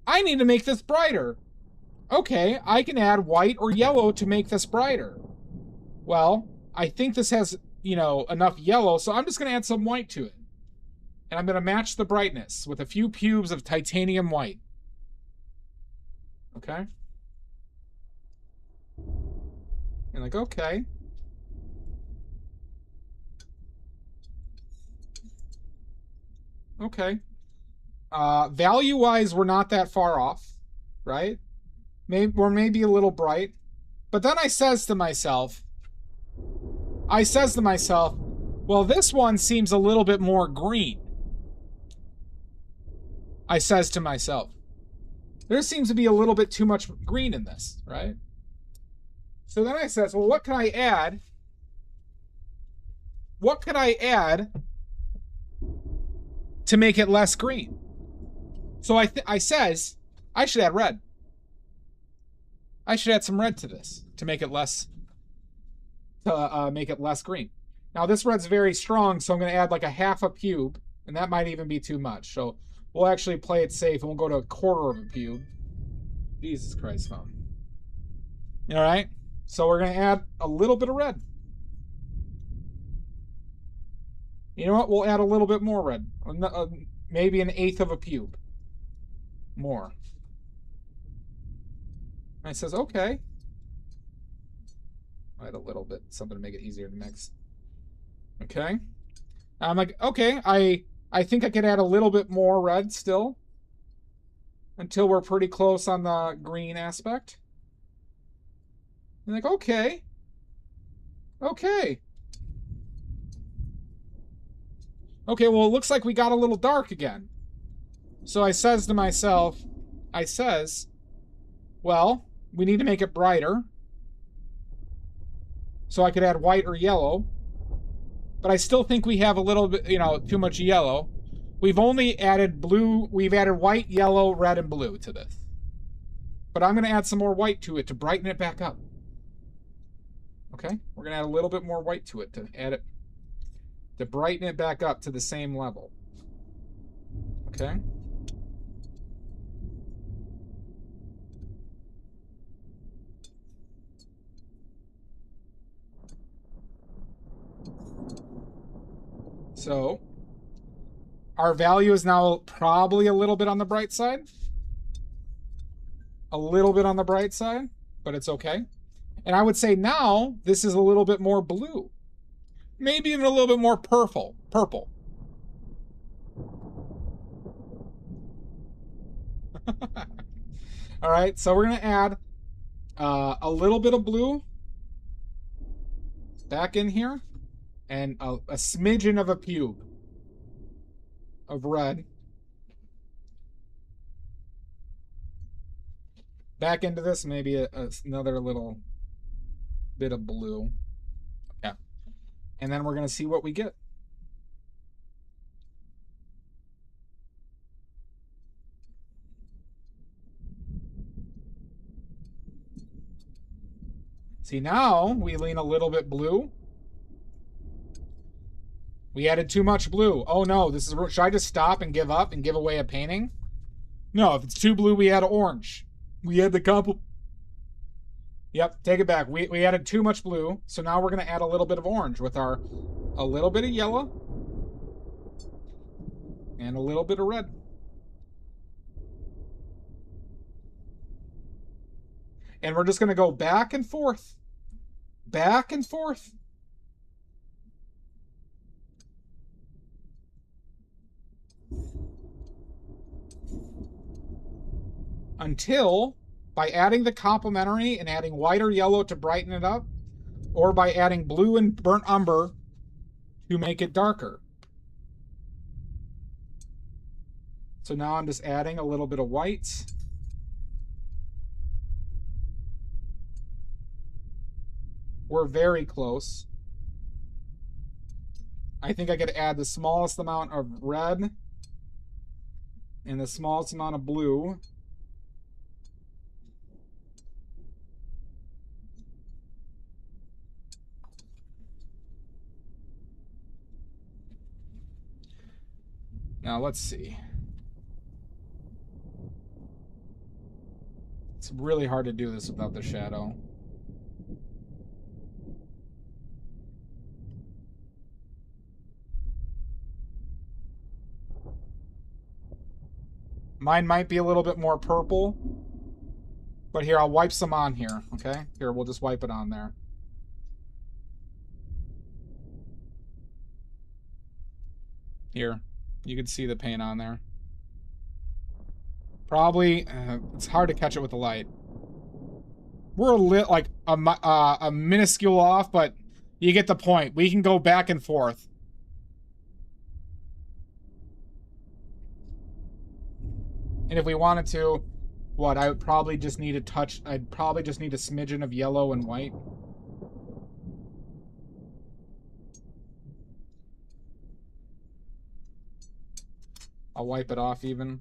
I need to make this brighter. Okay, I can add white or yellow to make this brighter. Well, I think this has, you know, enough yellow, so I'm just going to add some white to it. And I'm going to match the brightness with a few pubes of titanium white. Okay? And like, okay. Okay. Value-wise, we're not that far off, right? We're maybe a little bright. But then I says to myself, well, this one seems a little bit more green. I says to myself, there seems to be a little bit too much green in this, right? So then I says, well, what can I add? What could I add to make it less green? So I says, I should add red. I should add some red to this to make it less green. Now this red's very strong, so I'm going to add like a half a pube, and that might even be too much. So we'll actually play it safe, and we'll go to a quarter of a pube. Jesus Christ, phone. All right, so we're going to add a little bit of red. You know what? We'll add a little bit more red, maybe an eighth of a pube more. And it says, okay. I had a little bit, something to make it easier to mix. Okay. I'm like, okay, I think I could add a little bit more red still until we're pretty close on the green aspect. I'm like, okay. Okay. Okay, well, it looks like we got a little dark again. So I says to myself, well, we need to make it brighter. So I could add white or yellow. But I still think we have a little bit, you know, too much yellow. We've only added blue. We've added white, yellow, red, and blue to this. But I'm going to add some more white to it to brighten it back up. Okay? We're going to add a little bit more white to it to add it, to brighten it back up to the same level. Okay? So, our value is now probably a little bit on the bright side. A little bit on the bright side, but it's okay. And I would say now, this is a little bit more blue. Maybe even a little bit more purple. All right, so we're going to add a little bit of blue back in here and a smidgen of a pube of red back into this, maybe another little bit of blue. Yeah. And then we're going to see what we get. See, now we lean a little bit blue. We added too much blue. Oh no, this is, should I just stop and give up and give away a painting? No, if it's too blue, we add orange. We add the Yep, take it back. We added too much blue, so now we're going to add a little bit of orange with a little bit of yellow and a little bit of red. And we're just going to go back and forth. Back and forth. Until, by adding the complementary and adding white or yellow to brighten it up, or by adding blue and burnt umber to make it darker. So now I'm just adding a little bit of white. We're very close. I think I could add the smallest amount of red and the smallest amount of blue. Now let's see. It's really hard to do this without the shadow. Mine might be a little bit more purple. But here, I'll wipe some on here, okay? Here, we'll just wipe it on there. Here, you can see the paint on there. Probably, it's hard to catch it with the light. We're like a minuscule off, but you get the point. We can go back and forth. And if we wanted to, what, I would probably just need a touch, I'd probably just need a smidgen of yellow and white. I'll wipe it off even.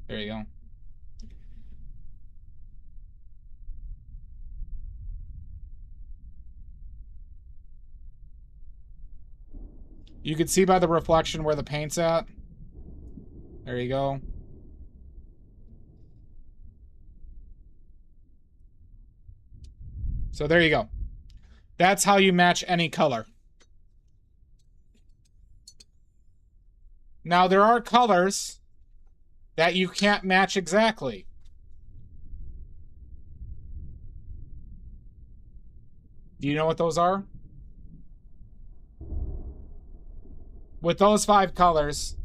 There you go. You can see by the reflection where the paint's at. There you go. So there you go. That's how you match any color. Now there are colors that you can't match exactly. Do you know what those are? With those 5 colors,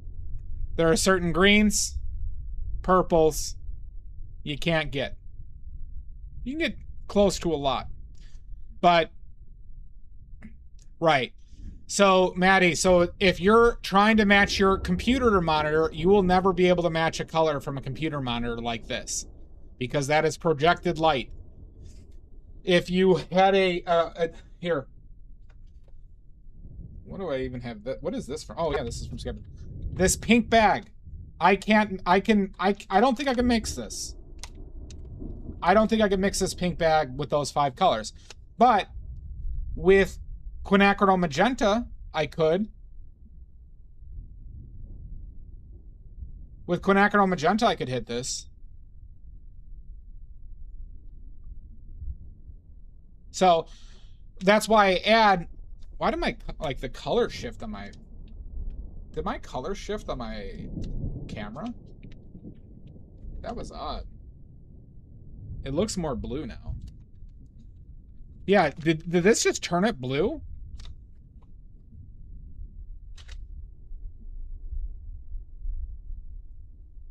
there are certain greens, purples you can't get. You can get close to a lot. But, right. So, Maddie, so if you're trying to match your computer monitor, you will never be able to match a color from a computer monitor like this, because that is projected light. If you had here. What do I even have? What is this from? Oh, yeah, this is from Skipper. This pink bag. I don't think I can mix this. I don't think I can mix this pink bag with those 5 colors. But with quinacridone magenta, I could. With quinacridone magenta, I could hit this. So that's why I add. Why did my, like, the color shift on my... Did my color shift on my camera? That was odd. It looks more blue now. Yeah, did this just turn it blue?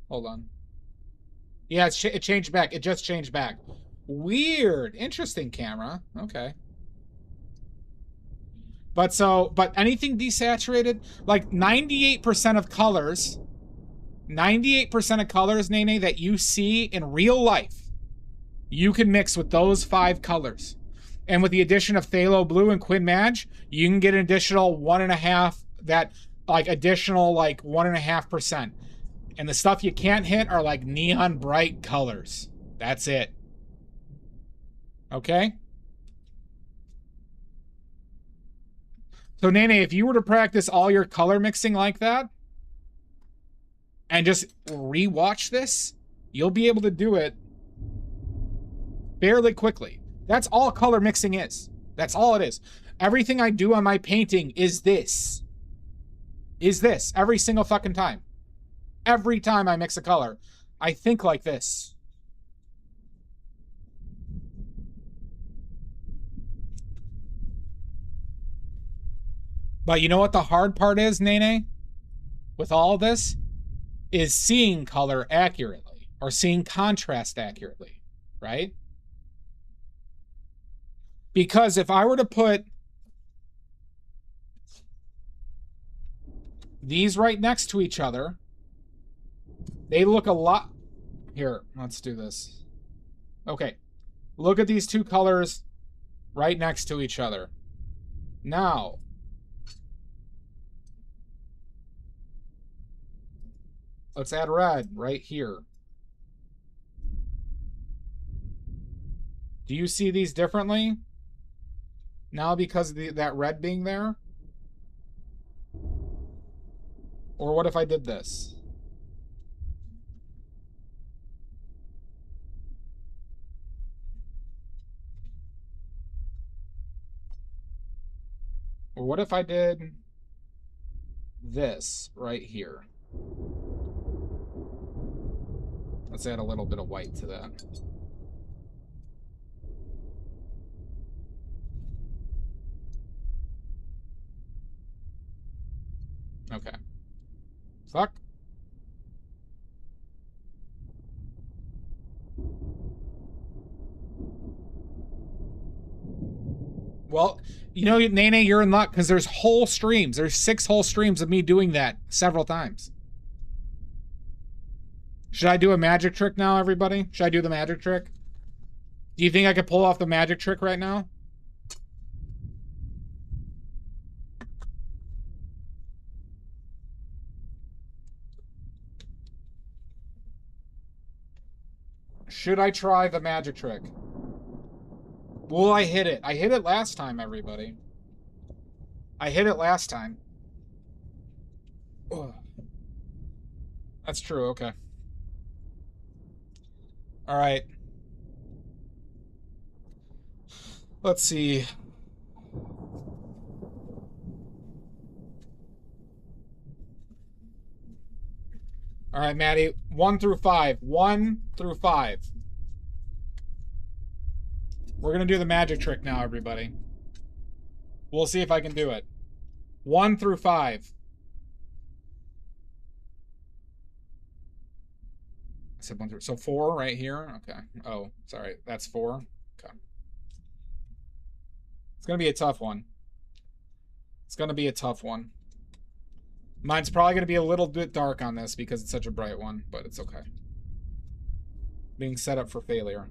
Hold on. Yeah, it changed back. It just changed back. Weird. Interesting, camera. Okay. But anything desaturated, like 98% of colors, 98% of colors, Nene, that you see in real life, you can mix with those 5 colors. And with the addition of phthalo blue and Quin Maj, you can get an additional 1.5, that like additional like 1.5%. And the stuff you can't hit are like neon bright colors. That's it. Okay? So Nene, if you were to practice all your color mixing like that, and just re-watch this, you'll be able to do it fairly quickly. That's all color mixing is. That's all it is. Everything I do on my painting is this. Is this. Every single fucking time. Every time I mix a color, I think like this. But you know what the hard part is, Nene? With all of this? Is seeing color accurately. Or seeing contrast accurately. Right? Because if I were to put these right next to each other, they look a lot... Here, let's do this. Okay. Look at these two colors right next to each other. Now, let's add red right here. Do you see these differently? Now because of that red being there? Or what if I did this? Or what if I did this right here? Let's add a little bit of white to that. Okay. Fuck. Well, you know, Nene, you're in luck because there's whole streams. There's 6 whole streams of me doing that several times. Should I do a magic trick now, everybody? Should I do the magic trick? Do you think I could pull off the magic trick right now? Should I try the magic trick? Will I hit it? I hit it last time, everybody. I hit it last time. Ugh. That's true, okay. Alright. Let's see. Alright, Maddie. 1 through 5. 1 through 5. We're gonna do the magic trick now, everybody. We'll see if I can do it. 1 through 5. I said 1 through... So 4 right here? Okay. Oh, sorry. That's 4. Okay. It's gonna be a tough one. It's gonna be a tough one. Mine's probably gonna be a little bit dark on this because it's such a bright one, but it's okay. Being set up for failure.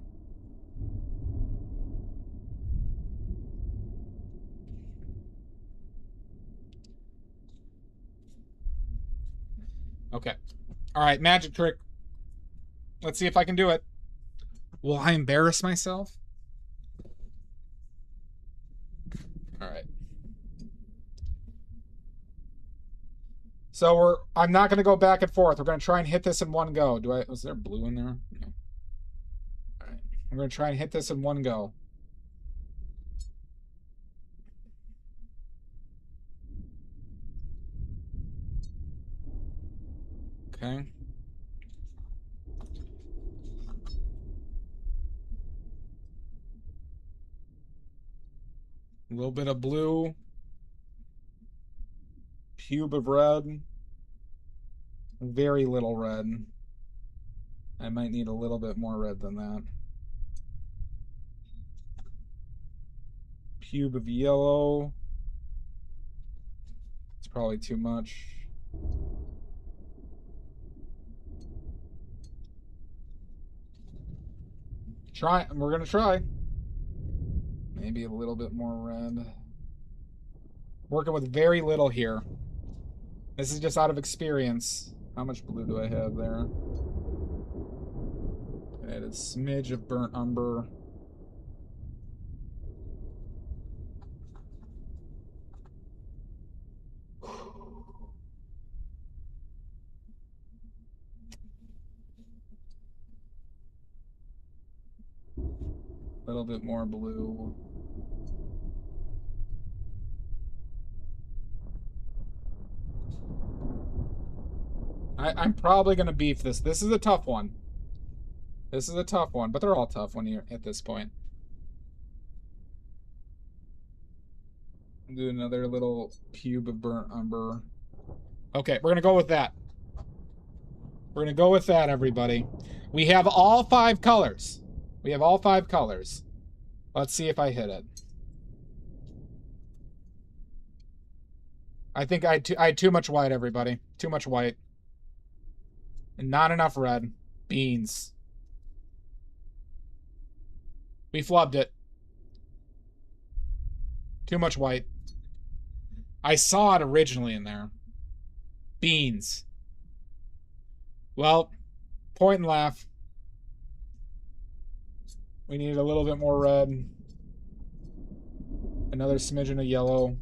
Okay. Alright, magic trick. Let's see if I can do it. Will I embarrass myself? Alright. So I'm not going to go back and forth. We're going to try and hit this in one go. Was there blue in there? No. Alright. I'm going to try and hit this in one go. Okay. A little bit of blue. Cube of red. Very little red. I might need a little bit more red than that. Cube of yellow. It's probably too much. We're gonna try. Maybe a little bit more red. Working with very little here. This is just out of experience. How much blue do I have there? Add a smidge of burnt umber. A little bit more blue. I'm probably gonna beef this. This is a tough one. This is a tough one, but they're all tough when you're at this point. Do another little cube of burnt umber. Okay, we're gonna go with that. We're gonna go with that, everybody. We have all 5 colors. We have all 5 colors. Let's see if I hit it. I think I had too much white, everybody. Too much white. And not enough red. Beans. We flubbed it. Too much white. I saw it originally in there. Beans. Well, point and laugh. We need a little bit more red. Another smidgen of yellow.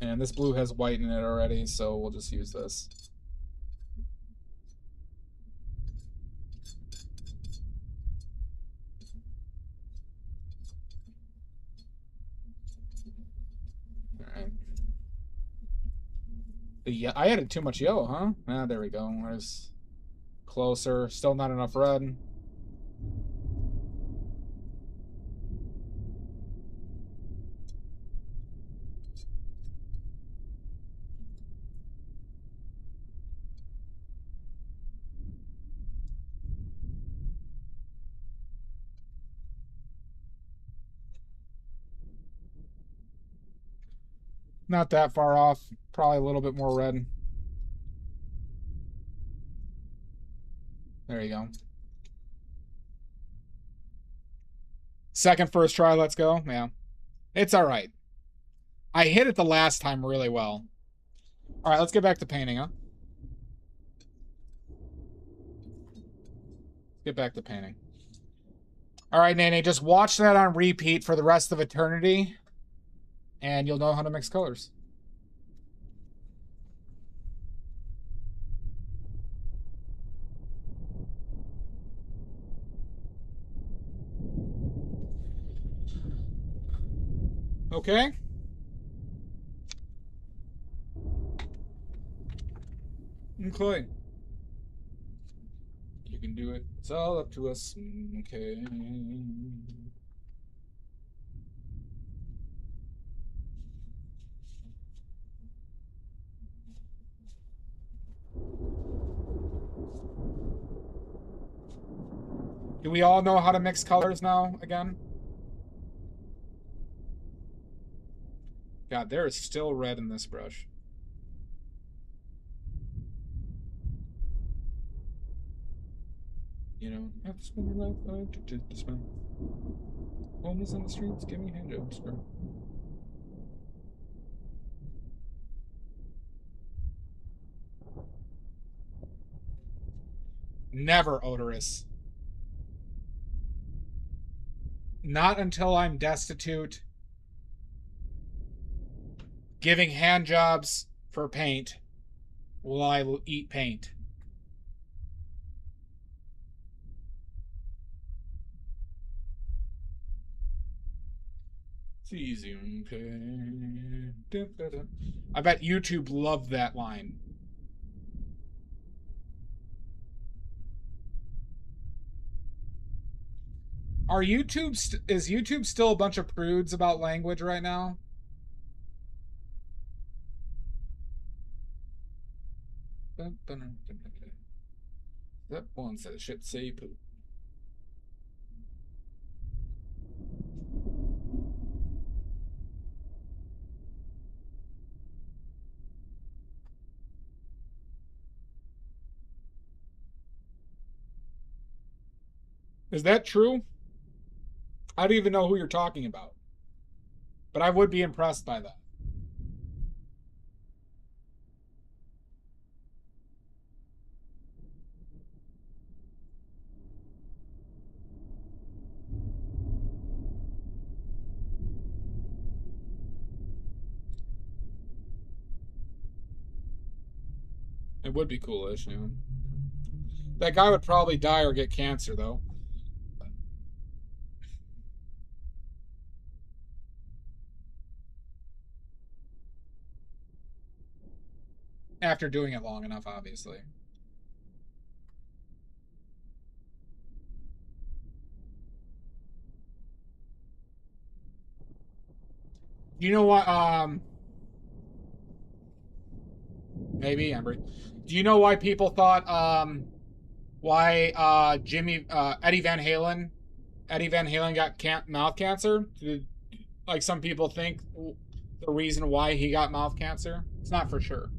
And this blue has white in it already, so we'll just use this. Alright. Yeah, I added too much yellow, huh? Ah, there we go. There's closer. Still not enough red. Not that far off. Probably a little bit more red. There you go. First try, let's go. Yeah. It's all right. I hit it the last time really well. All right, let's get back to painting, huh? Get back to painting. All right, Nene, just watch that on repeat for the rest of eternity, and you'll know how to mix colors. Okay. Okay. You can do it. It's all up to us. Okay. Do we all know how to mix colors now again? God, there is still red in this brush. You know, have to spend your life to spend. Homeless on the streets, give me handjobs, bro. Never odorous. Not until I'm destitute, giving handjobs for paint, will I eat paint. It's easy, okay. I bet YouTube loved that line. Is YouTube still a bunch of prudes about language right now? That one says shit say poop. Is that true? I don't even know who you're talking about. But I would be impressed by that. It would be coolish, you know. That guy would probably die or get cancer, though. After doing it long enough, obviously. You know what? Maybe Embry. Do you know why people thought why Eddie Van Halen got mouth cancer? Like some people think the reason why he got mouth cancer? It's not for sure.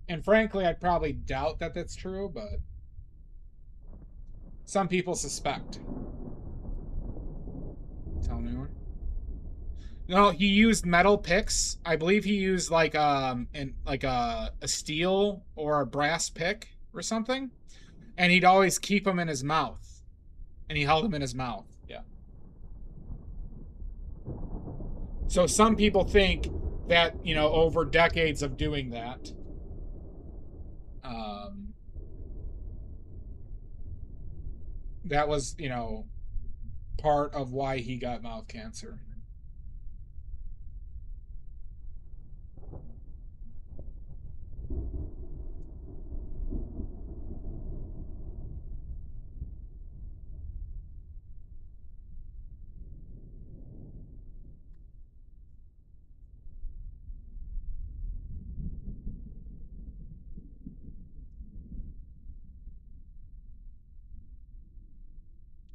And frankly, I'd probably doubt that that's true, but some people suspect. Tell me more. No, he used metal picks. I believe he used like a steel or a brass pick or something, and he'd always keep them in his mouth, and he held them in his mouth. Yeah. So some people think that, you know, over decades of doing that, that was, you know, part of why he got mouth cancer.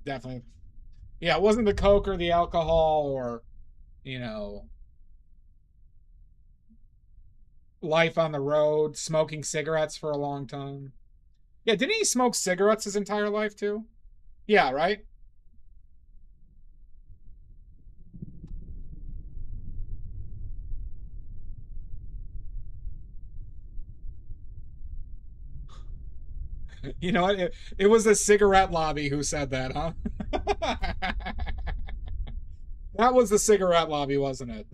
Definitely. Yeah, it wasn't the coke or the alcohol or, you know, life on the road, smoking cigarettes for a long time. Yeah, didn't he smoke cigarettes his entire life too? Yeah, right? You know what? It was the cigarette lobby who said that, huh? That was the cigarette lobby, wasn't it?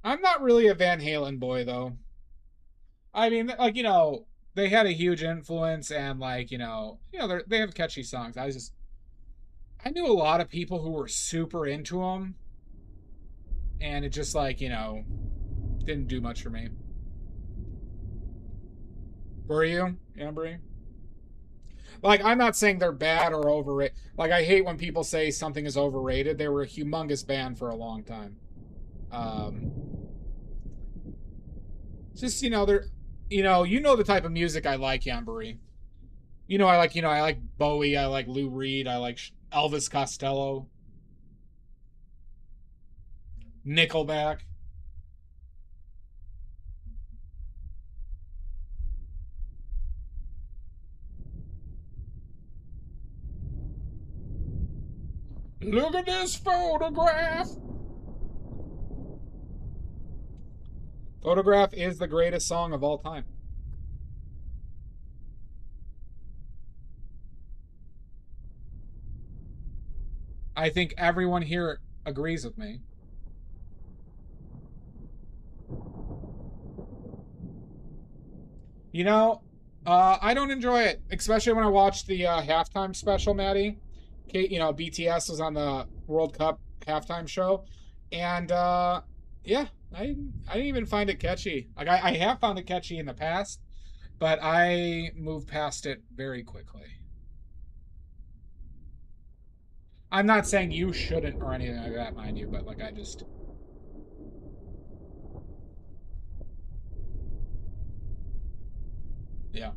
I'm not really a Van Halen boy, though. I mean, like, you know, they had a huge influence, and like, you know, they have catchy songs. I knew a lot of people who were super into them, and it just like, you know, didn't do much for me. Were you, Ambry? Like, I'm not saying they're bad or overrated. Like, I hate when people say something is overrated. They were a humongous band for a long time. Um, just, you know the type of music I like, Yambari. I like Bowie, I like Lou Reed, I like Elvis Costello, Nickelback. Look at this photograph. Photograph is the greatest song of all time. I think everyone here agrees with me. You know, I don't enjoy it, especially when I watched the halftime special, Maddie. You know, BTS was on the World Cup halftime show, and yeah, I didn't even find it catchy. Like I have found it catchy in the past, but I moved past it very quickly. I'm not saying you shouldn't or anything like that, mind you, but like I just. Yeah.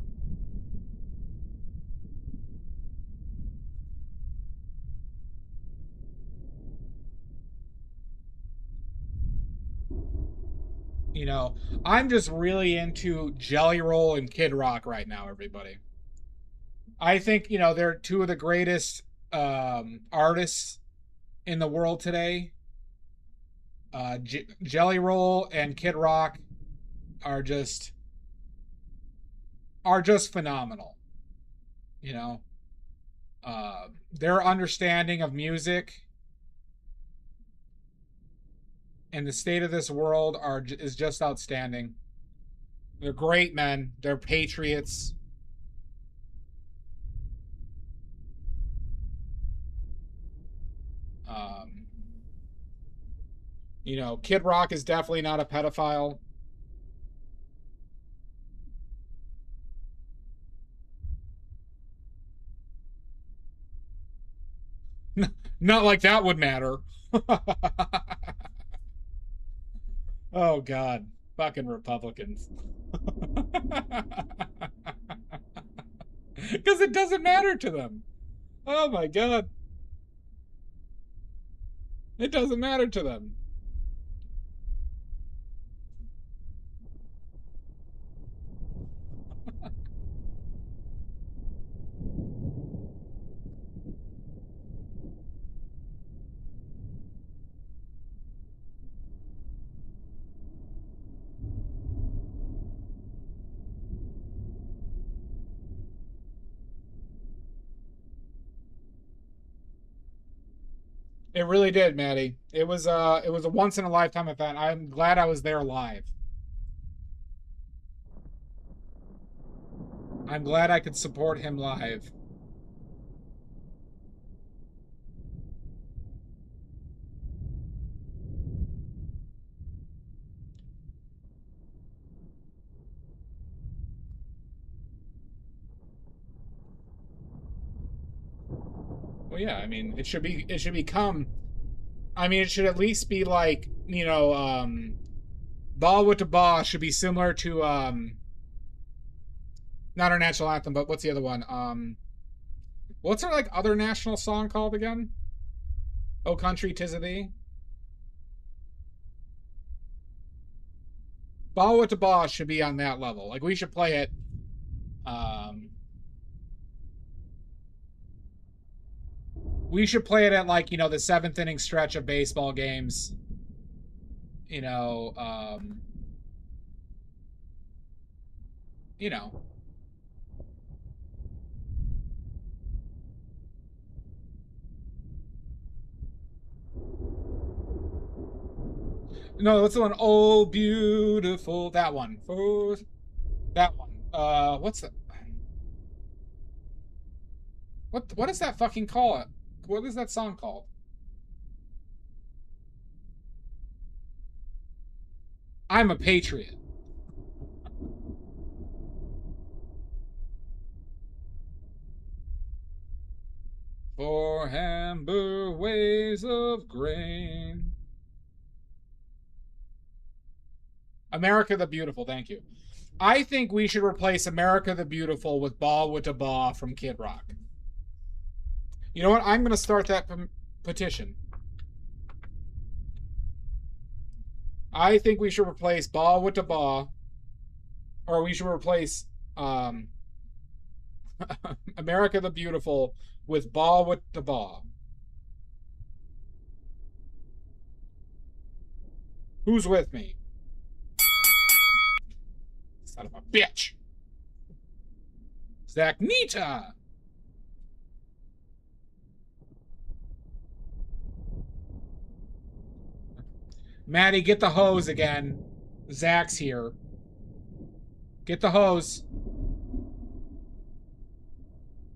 You know, I'm just really into Jelly Roll and Kid Rock right now, everybody. I think, you know, they're two of the greatest artists in the world today. Jelly Roll and Kid Rock are just phenomenal. You know, their understanding of music and the state of this world is just outstanding. They're great men. They're patriots. You know, Kid Rock is definitely not a pedophile. Not like that would matter. Oh, God. Fucking Republicans. Because it doesn't matter to them. Oh, my God. It doesn't matter to them. It really did, Maddie. It was a once in a lifetime event. I'm glad I was there live. I'm glad I could support him live. Well, yeah, I mean, it should become, I mean, it should at least be like, you know, Ball with the Ball should be similar to not our national anthem, but what's the other one? What's our like other national song called again? "O Country 'Tis of Thee." Ball with the Ball should be on that level. Like we should play it. We should play it at like, you know, the 7th inning stretch of baseball games. You know, you know. No, what's the one? Oh, beautiful. That one. Oh, that one. What's the what does that fucking call it? What is that song called? I'm a Patriot. For amber waves of grain. America the Beautiful, thank you. I think we should replace America the Beautiful with Ball with the Ball from Kid Rock. You know what? I'm going to start that petition. I think we should replace Ball with the Ball, or we should replace America the Beautiful with Ball with the Ball. Who's with me? Son of a bitch. Zach Nita. Maddie, get the hose again. Zach's here. Get the hose.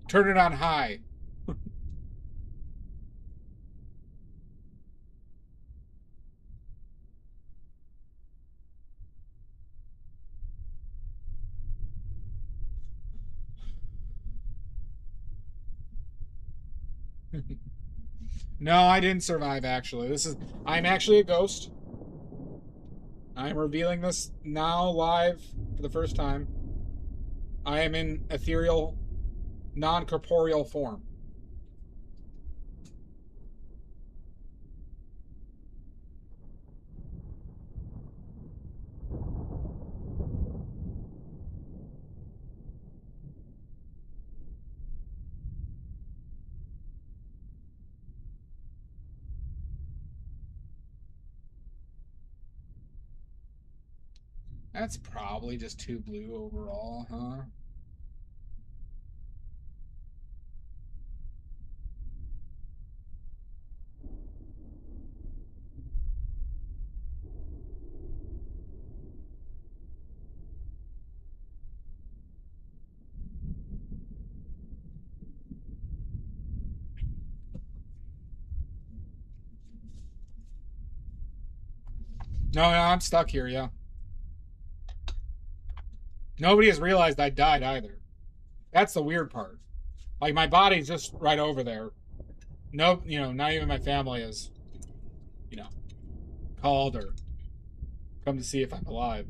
Turn it on high. No, I didn't survive, actually. I'm actually a ghost. I'm revealing this now live for the first time. I am in ethereal, non-corporeal form. That's probably just too blue overall, huh? No, I'm stuck here, yeah. Nobody has realized I died either. That's the weird part. Like, my body's just right over there. Nope, not even my family has, called or come to see if I'm alive.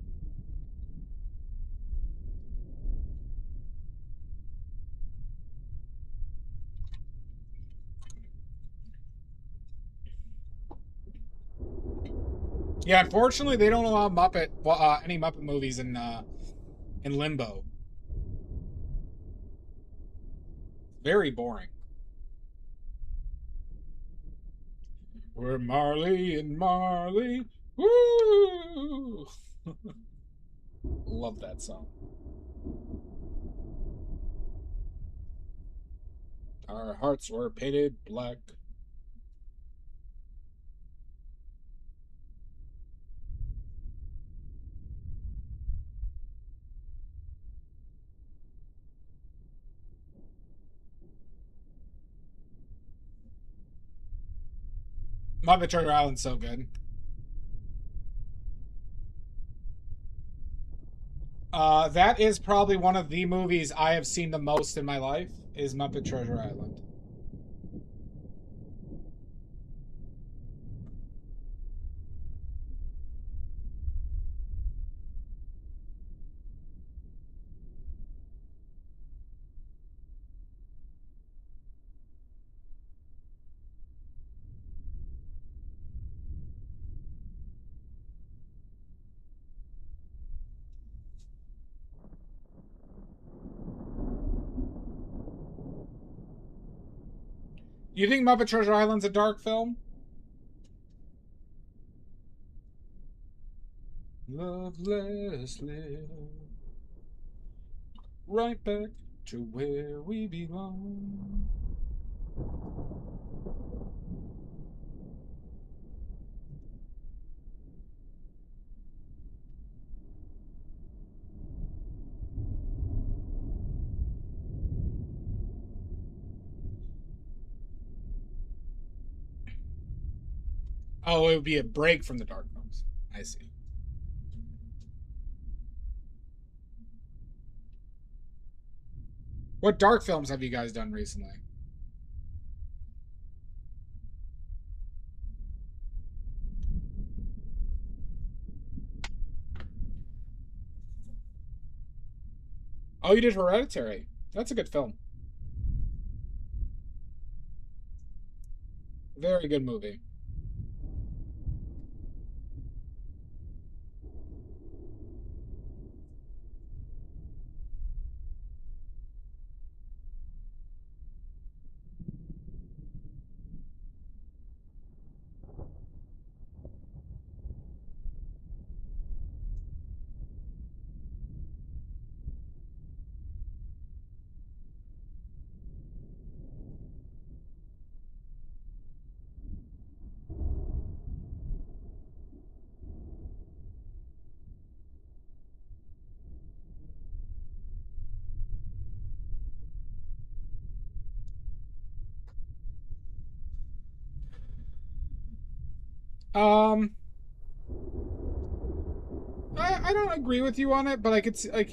Yeah, unfortunately, they don't allow any Muppet movies in Limbo. Very boring. We're Marley and Marley. Woo! Love that song. Our hearts were painted black. Muppet Treasure Island's so good. That is probably one of the movies I have seen the most in my life, is Muppet Treasure Island. You think Muppet Treasure Island's a dark film? Love, let us live. Right back to where we belong. Oh, it would be a break from the dark films. I see. What dark films have you guys done recently? Oh, you did Hereditary. That's a good film. Very good movie. Um, I don't agree with you on it, but I could see, like,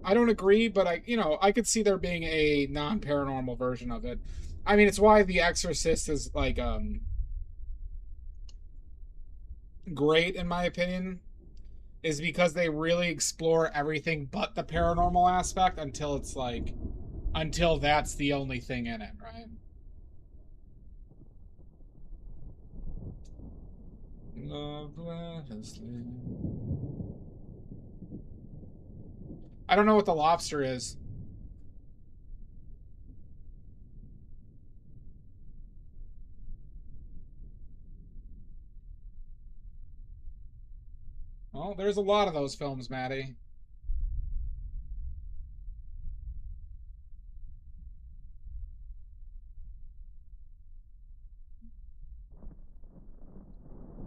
I don't agree, but I could see there being a non-paranormal version of it. I mean, it's why The Exorcist is like great in my opinion, is because they really explore everything but the paranormal aspect until that's the only thing in it, right? Love, let us live. I don't know what the lobster is. Well, there's a lot of those films, Maddie.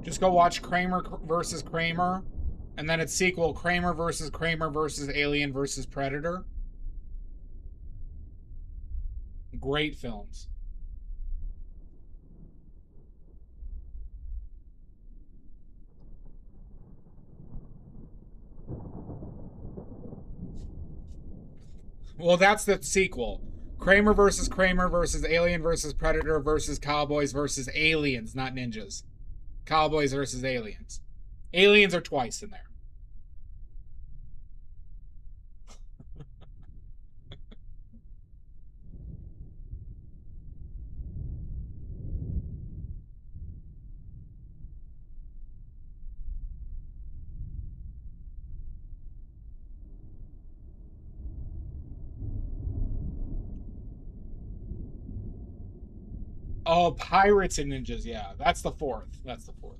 Just go watch Kramer versus Kramer, and then its sequel, Kramer versus Alien versus Predator. Great films. Well, that's the sequel. Kramer versus Alien versus Predator versus Cowboys versus Aliens, not ninjas. Cowboys versus Aliens. Aliens are twice in there. Oh, Pirates and Ninjas. Yeah, that's the fourth. That's the fourth.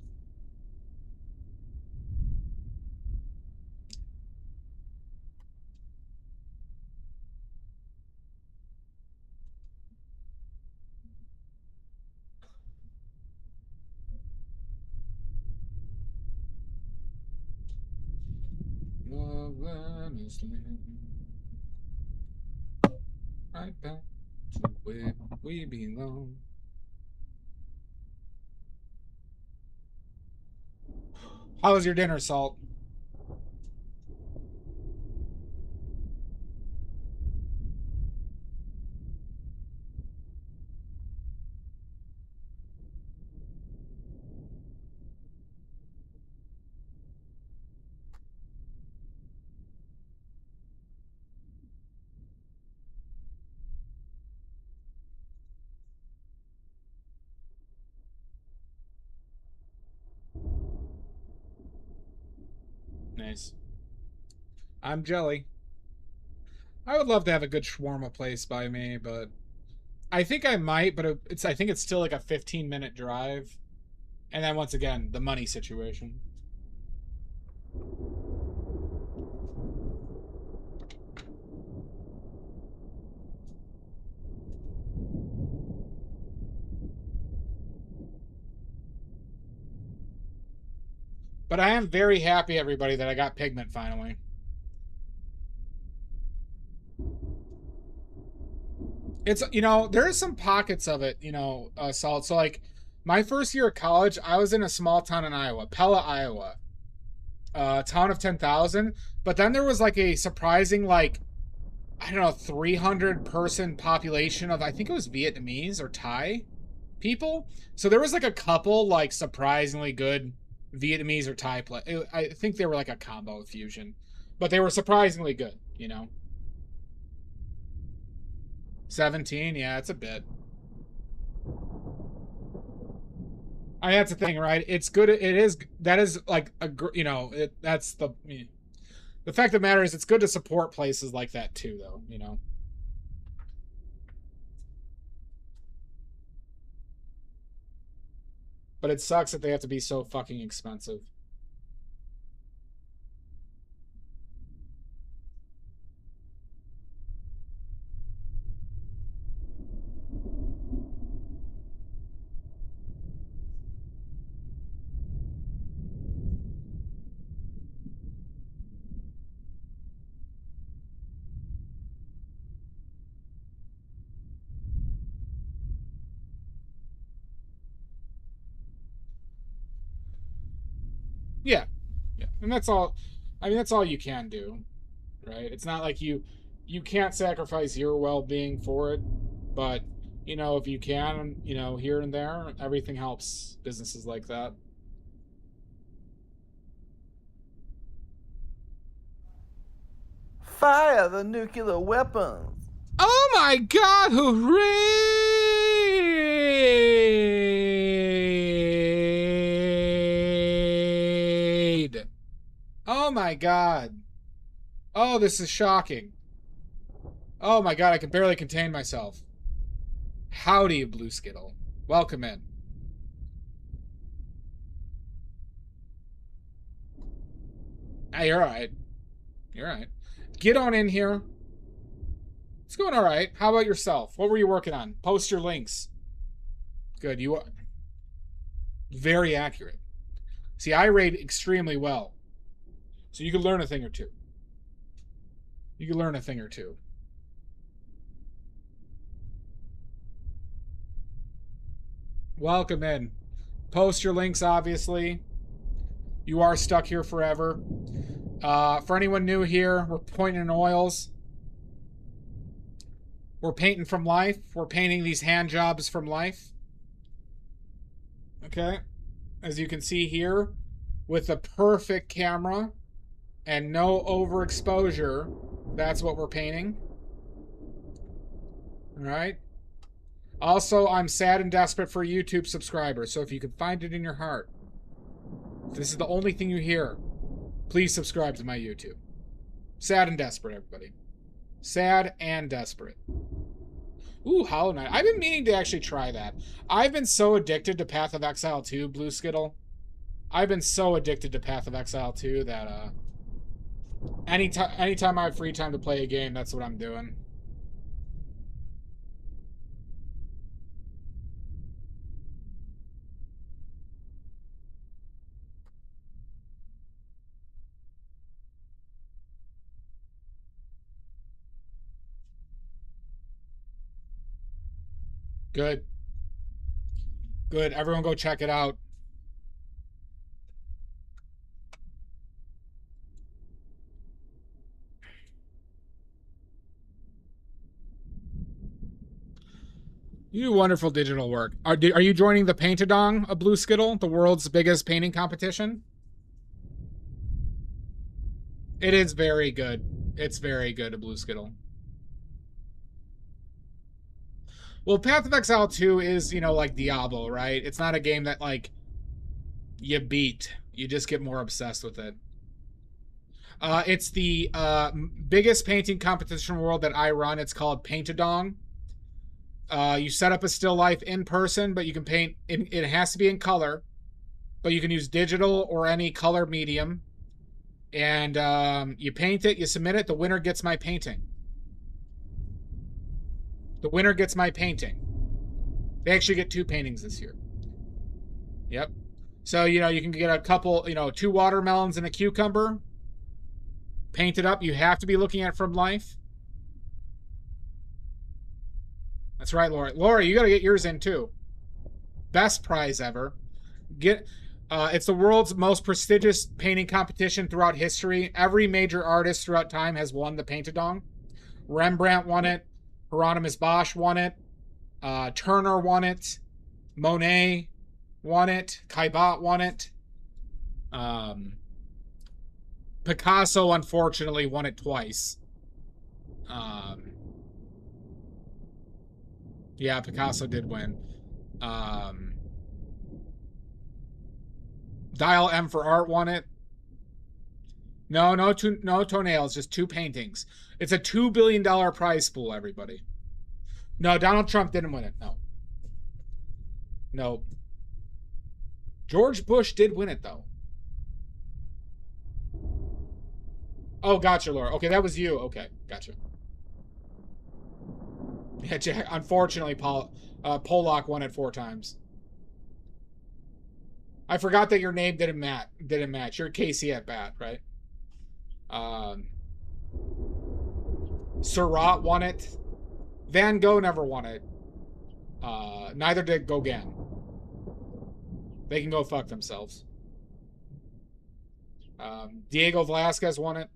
Love, let us live. Right back to where we belong. How was your dinner, Salt? Nice. I'm jelly. I would love to have a good shawarma place by me, but I think I might, but I think it's still like a 15-minute drive. And then once again, the money situation. But I am very happy, everybody, that I got pigment finally. It's, there's some pockets of it, Salt. So, like, my first year of college, I was in a small town in Iowa, Pella, Iowa, town of 10,000. But then there was, like, a surprising, like, I don't know, 300 person population of, I think it was Vietnamese or Thai people. So there was, like, a couple, like, surprisingly good Vietnamese or Thai play. I think they were, like, a combo fusion. But they were surprisingly good. 17, yeah, it's a bit. I mean, that's the thing, right? It's good. It is. That is like that's the fact of the matter is it's good to support places like that too, though. But it sucks that they have to be so fucking expensive. Yeah. Yeah. And that's all. I mean, that's all you can do, right? It's not like you can't sacrifice your well-being for it, but you know, if you can, you know, here and there, everything helps businesses like that. Fire the nuclear weapons. Oh my god, hooray! Oh my god. Oh, this is shocking. Oh my god, I can barely contain myself. Howdy, Blue Skittle. Welcome in. Hey, you're alright. You're alright. Get on in here. It's going alright. How about yourself? What were you working on? Post your links. Good, you are very accurate. See, I rate extremely well. So you can learn a thing or two. You can learn a thing or two. Welcome in. Post your links, obviously. You are stuck here forever. For anyone new here, we're pointing in oils. We're painting from life. We're painting these hand jobs from life. Okay. As you can see here, with a perfect camera and no overexposure, that's what we're painting. All right. Also, I'm sad and desperate for YouTube subscribers, so if you can find it in your heart, if this is the only thing you hear, please subscribe to my YouTube. Sad and desperate, everybody. Sad and desperate. Ooh, Hollow Knight. I've been meaning to actually try that. I've been so addicted to Path of Exile 2, Blue Skittle. I've been so addicted to Path of Exile 2 that anytime I have free time to play a game, that's what I'm doing. Good. Good. Everyone go check it out. You do wonderful digital work. Are you joining the Paint-A-Dong of Blue Skittle, the world's biggest painting competition? It is very good. It's very good, a Blue Skittle. Well, Path of Exile 2 is, you know, like Diablo, right? It's not a game that, like, you beat. You just get more obsessed with it. It's the biggest painting competition in the world that I run. It's called Paint-A-Dong. You set up a still life in person, but you can paint... It has to be in color, but you can use digital or any color medium. And you paint it, you submit it, the winner gets my painting. The winner gets my painting. They actually get 2 paintings this year. Yep. So, you know, you can get a couple, you know, 2 watermelons and a cucumber. Paint it up. You have to be looking at it from life. That's right, Laura. Laura, you got to get yours in, too. Best prize ever. It's the world's most prestigious painting competition throughout history. Every major artist throughout time has won the Paint-A-Dong. Rembrandt won it. Hieronymus Bosch won it. Turner won it. Monet won it. Caillebotte won it. Picasso, unfortunately, won it twice. Yeah, Picasso did win. Dial M for Art won it. No toenails, just 2 paintings. It's a $2 billion prize pool, everybody. No, Donald Trump didn't win it. No. No. George Bush did win it, though. Oh, gotcha, Laura. Okay, that was you. Okay, gotcha. Yeah, Jack, unfortunately, Pollock won it 4 times. I forgot that your name didn't match. You're Casey at bat, right? Seurat won it. Van Gogh never won it. Neither did Gauguin. They can go fuck themselves. Diego Velasquez won it.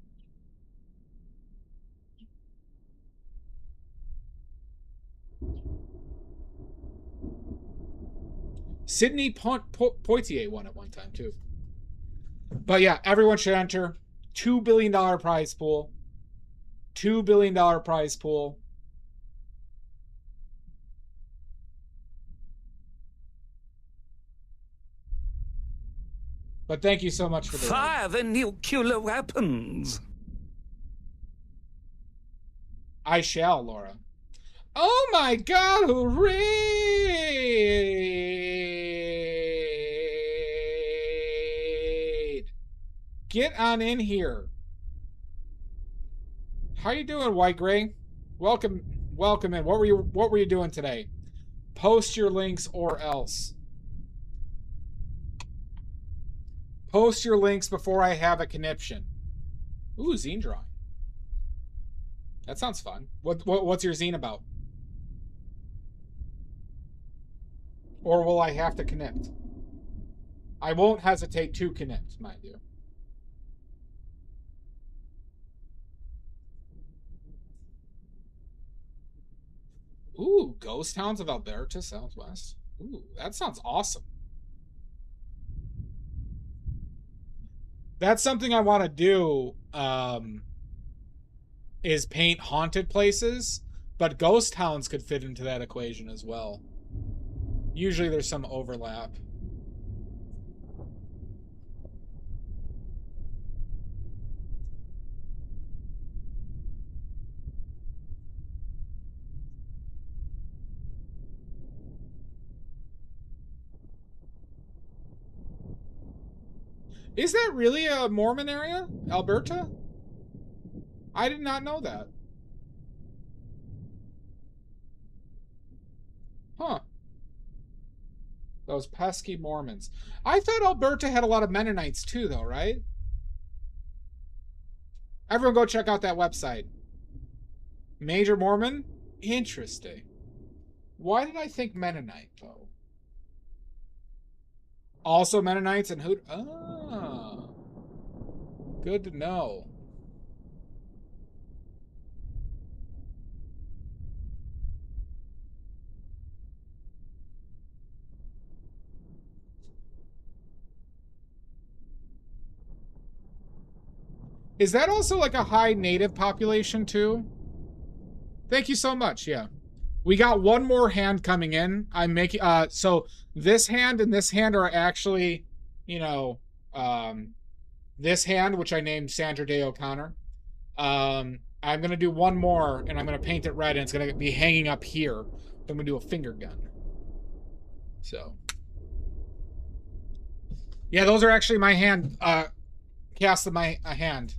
Sidney Poitier won it one time, too. But yeah, everyone should enter. $2 billion prize pool. $2 billion prize pool. But thank you so much for the Fire the nuclear weapons. I shall, Laura. Oh my God, hooray! Get on in here. How you doing, White Gray? Welcome in. What were you doing today? Post your links or else. Post your links before I have a conniption. Ooh, zine drawing. That sounds fun. What's your zine about? Or will I have to connect? I won't hesitate to connect, mind you. Ooh, Ghost Towns of Alberta, Southwest. Ooh, that sounds awesome. That's something I want to do, is paint haunted places, but ghost towns could fit into that equation as well. Usually there's some overlap. Is that really a Mormon area, Alberta? I did not know that. Huh. Those pesky Mormons. I thought Alberta had a lot of Mennonites too, though, right? Everyone go check out that website. Major Mormon? Interesting. Why did I think Mennonite, though? Also Mennonites and who? Ah. Good to know. Is that also like a high native population too? Thank you so much. Yeah. We got one more hand coming in. I'm making so this hand and this hand are actually, you know, this hand, which I named Sandra Day O'Connor. I'm gonna do one more and I'm gonna paint it red and it's gonna be hanging up here. I'm gonna do a finger gun. So yeah, those are actually my hand cast of my hand.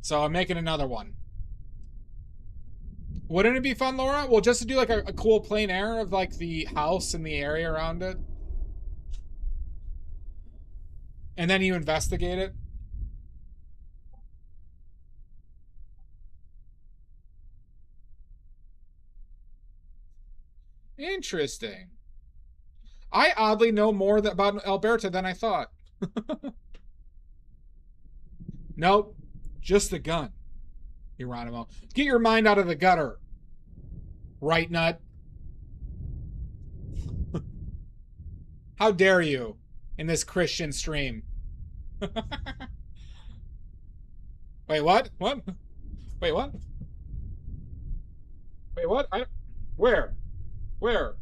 So I'm making another one. Wouldn't it be fun, Laura? Well, just to do like a cool plein air of like the house and the area around it. And then you investigate it. Interesting. I oddly know more about Alberta than I thought. Nope. Just the gun. Geronimo. Get your mind out of the gutter. Right nut. How dare you in this Christian stream? Wait, what? What? Wait, what? Wait, what? Where? Where?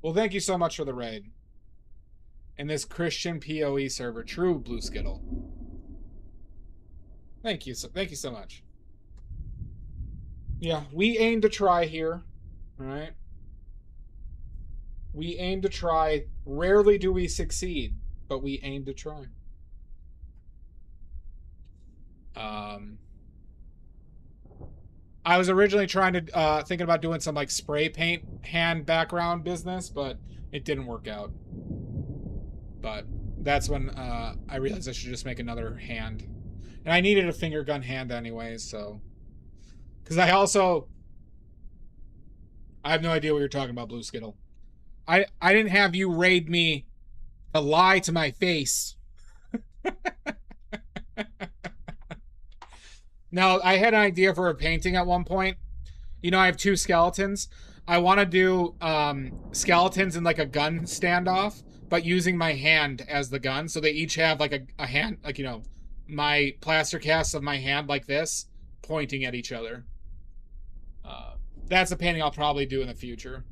Well, thank you so much for the raid. In this Christian PoE server, true Blue Skittle. Thank you so much. Yeah, we aim to try here. Alright? We aim to try. Rarely do we succeed, but we aim to try. I was originally trying to thinking about doing some like spray paint hand background business, but it didn't work out. But that's when I realized I should just make another hand. And I needed a finger gun hand anyway, so. Because I have no idea what you're talking about, Blue Skittle. I didn't have you raid me to lie to my face. No, I had an idea for a painting at one point. You know, I have 2 skeletons. I want to do skeletons in like a gun standoff, but using my hand as the gun. So they each have like a hand, like, you know, my plaster cast of my hand like this, pointing at each other. That's a painting I'll probably do in the future.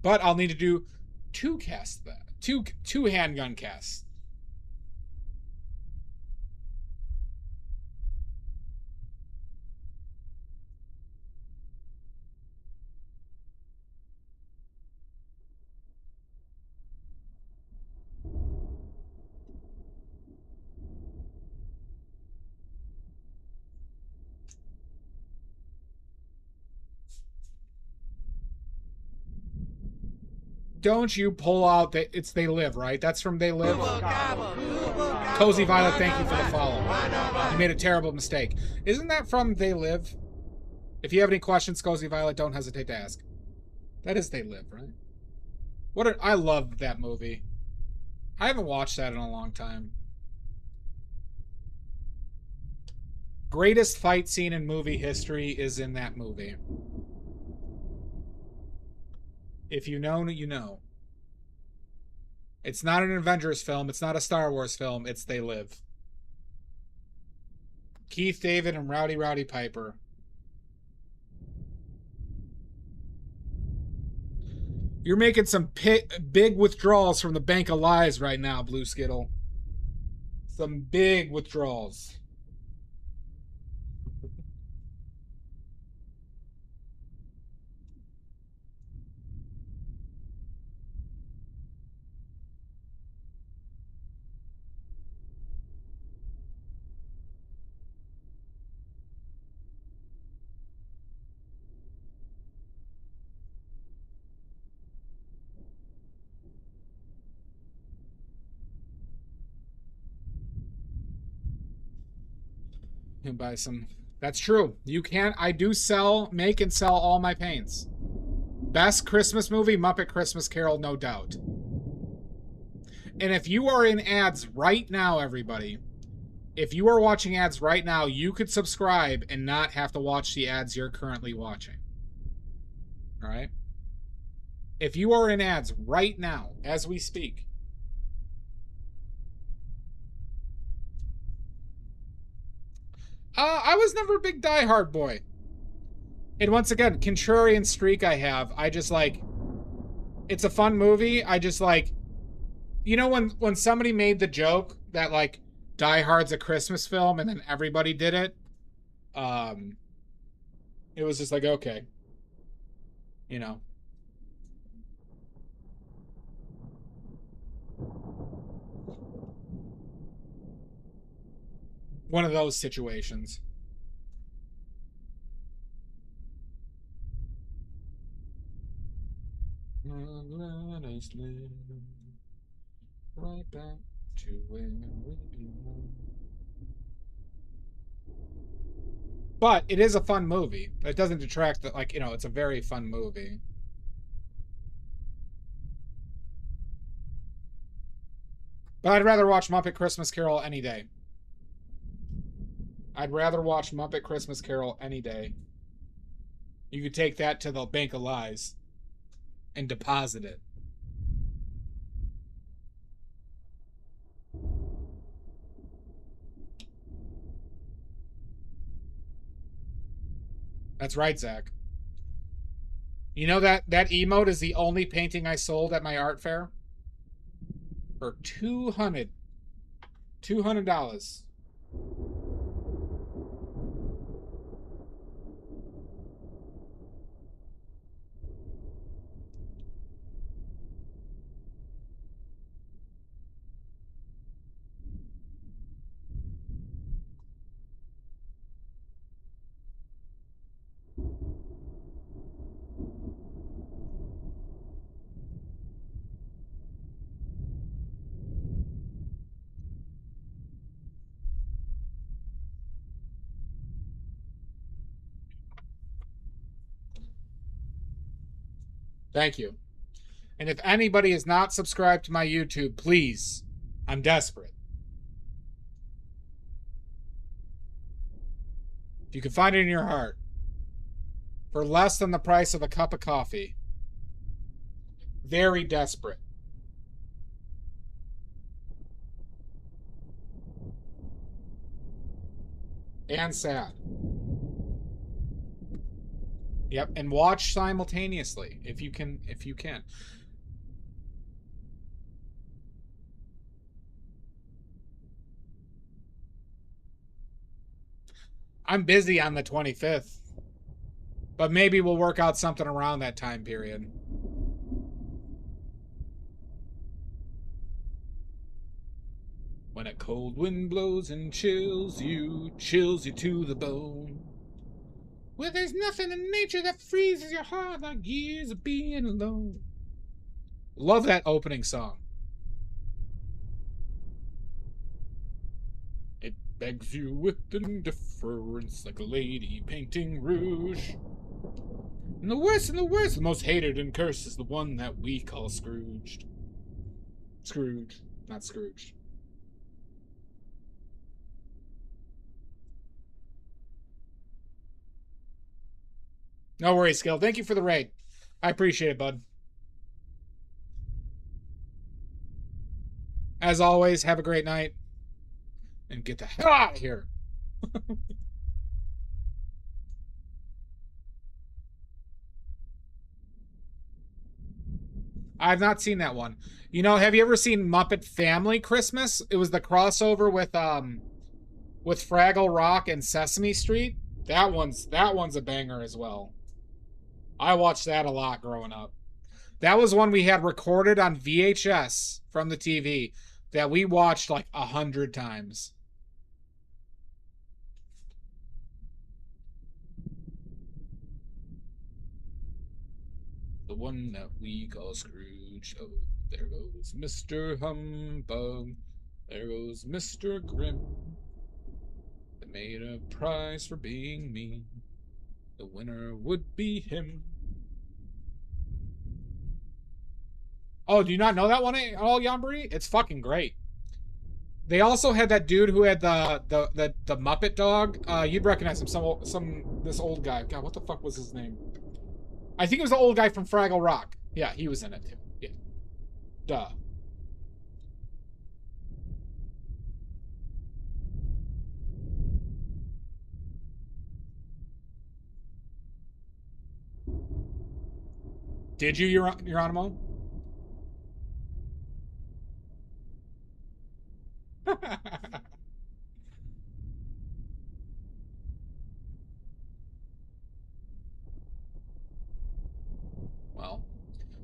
But I'll need to do 2 casts that. Two handgun casts. Don't you pull out that it's They Live, right? That's from They Live. Cozy Violet, thank you for the follow. You made a terrible mistake. Isn't that from They Live? If you have any questions, Cozy Violet, don't hesitate to ask. That is They Live, right? I love that movie. I haven't watched that in a long time. Greatest fight scene in movie history is in that movie. If you know, you know. It's not an Avengers film. It's not a Star Wars film. It's They Live. Keith David and Rowdy Piper. You're making some big withdrawals from the Bank of Lies right now, Blue Skittle. Some big withdrawals. You can buy some. That's true. You can. I do make and sell all my paints. Best Christmas movie, Muppet Christmas Carol, no doubt. And if you are in ads right now, everybody, if you are watching ads right now, you could subscribe and not have to watch the ads you're currently watching. All right? If you are in ads right now, as we speak, I was never a big Die Hard boy. And once again, contrarian streak I have. I just like, it's a fun movie. I just like, you know, when somebody made the joke that like Die Hard's a Christmas film and then everybody did it, it was just like, okay, you know. One of those situations. Right back to where we belong. But it is a fun movie. It doesn't detract that, like, you know, it's a very fun movie. But I'd rather watch Muppet Christmas Carol any day. I'd rather watch Muppet Christmas Carol any day. You could take that to the Bank of Lies and deposit it. That's right, Zach. You know that emote is the only painting I sold at my art fair? For $200. $200. Thank you. And if anybody is not subscribed to my YouTube, please, I'm desperate. If you can find it in your heart, for less than the price of a cup of coffee, very desperate. And sad. Yep, and watch simultaneously if you can. I'm busy on the 25th, but maybe we'll work out something around that time period. When a cold wind blows and chills you to the bone. Well, there's nothing in nature that freezes your heart like years of being alone. Love that opening song. It begs you with indifference like a lady painting rouge. And the worst, the most hated and cursed is the one that we call Scrooged. Scrooge, not Scrooged. No worries, Skill. Thank you for the raid. I appreciate it, bud. As always, have a great night. And get the hell out of here. I've not seen that one. You know, have you ever seen Muppet Family Christmas? It was the crossover with Fraggle Rock and Sesame Street. That one's a banger as well. I watched that a lot growing up. That was one we had recorded on VHS from the TV that we watched like 100 times. The one that we call Scrooge. Oh, there goes Mr. Humbug. There goes Mr. Grimm. They made a prize for being mean. The winner would be him. Oh, do you not know that one at all, Yambri? It's fucking great. They also had that dude who had the Muppet dog. You'd recognize him. This old guy. God, what the fuck was his name? I think it was the old guy from Fraggle Rock. Yeah, he was in it too. Yeah. Duh. Did you, Geronimo?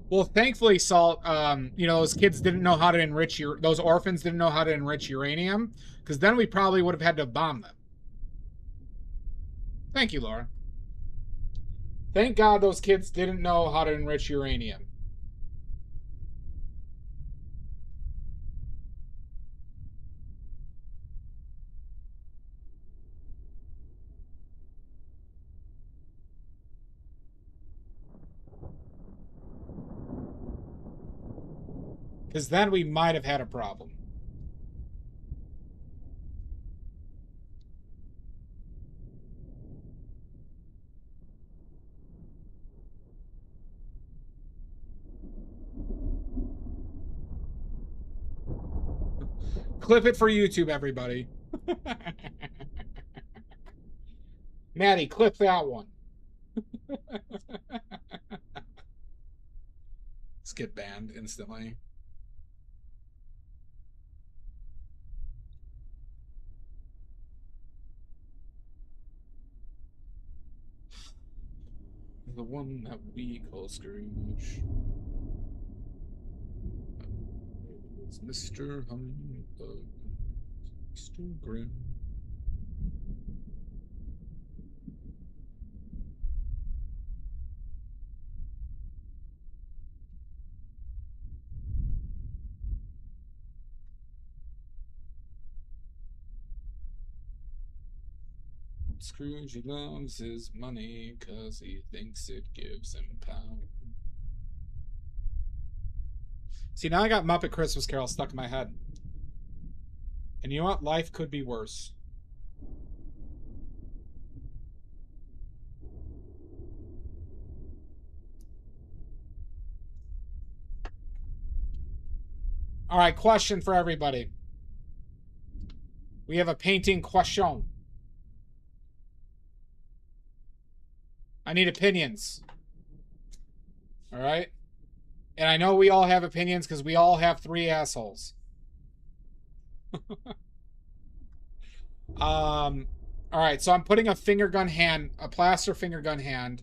Well, thankfully, Salt, you know, those kids didn't know how to enrich those orphans didn't know how to enrich uranium, because then we probably would have had to bomb them. Thank you, Laura. Thank God those kids didn't know how to enrich uranium. Because then we might have had a problem. Clip it for YouTube, everybody. Maddie, clip that one. Let's get banned instantly. The one that we call Scrooge. It's Mr. Humbug. Mr. Grimm. Scrooge loves his money 'cause he thinks it gives him power. See, now I got Muppet Christmas Carol stuck in my head. And you know what? Life could be worse. All right, question for everybody. We have a painting question. I need opinions. All right? And I know we all have opinions because we all have 3 assholes. All right, so I'm putting a finger gun hand, a plaster finger gun hand.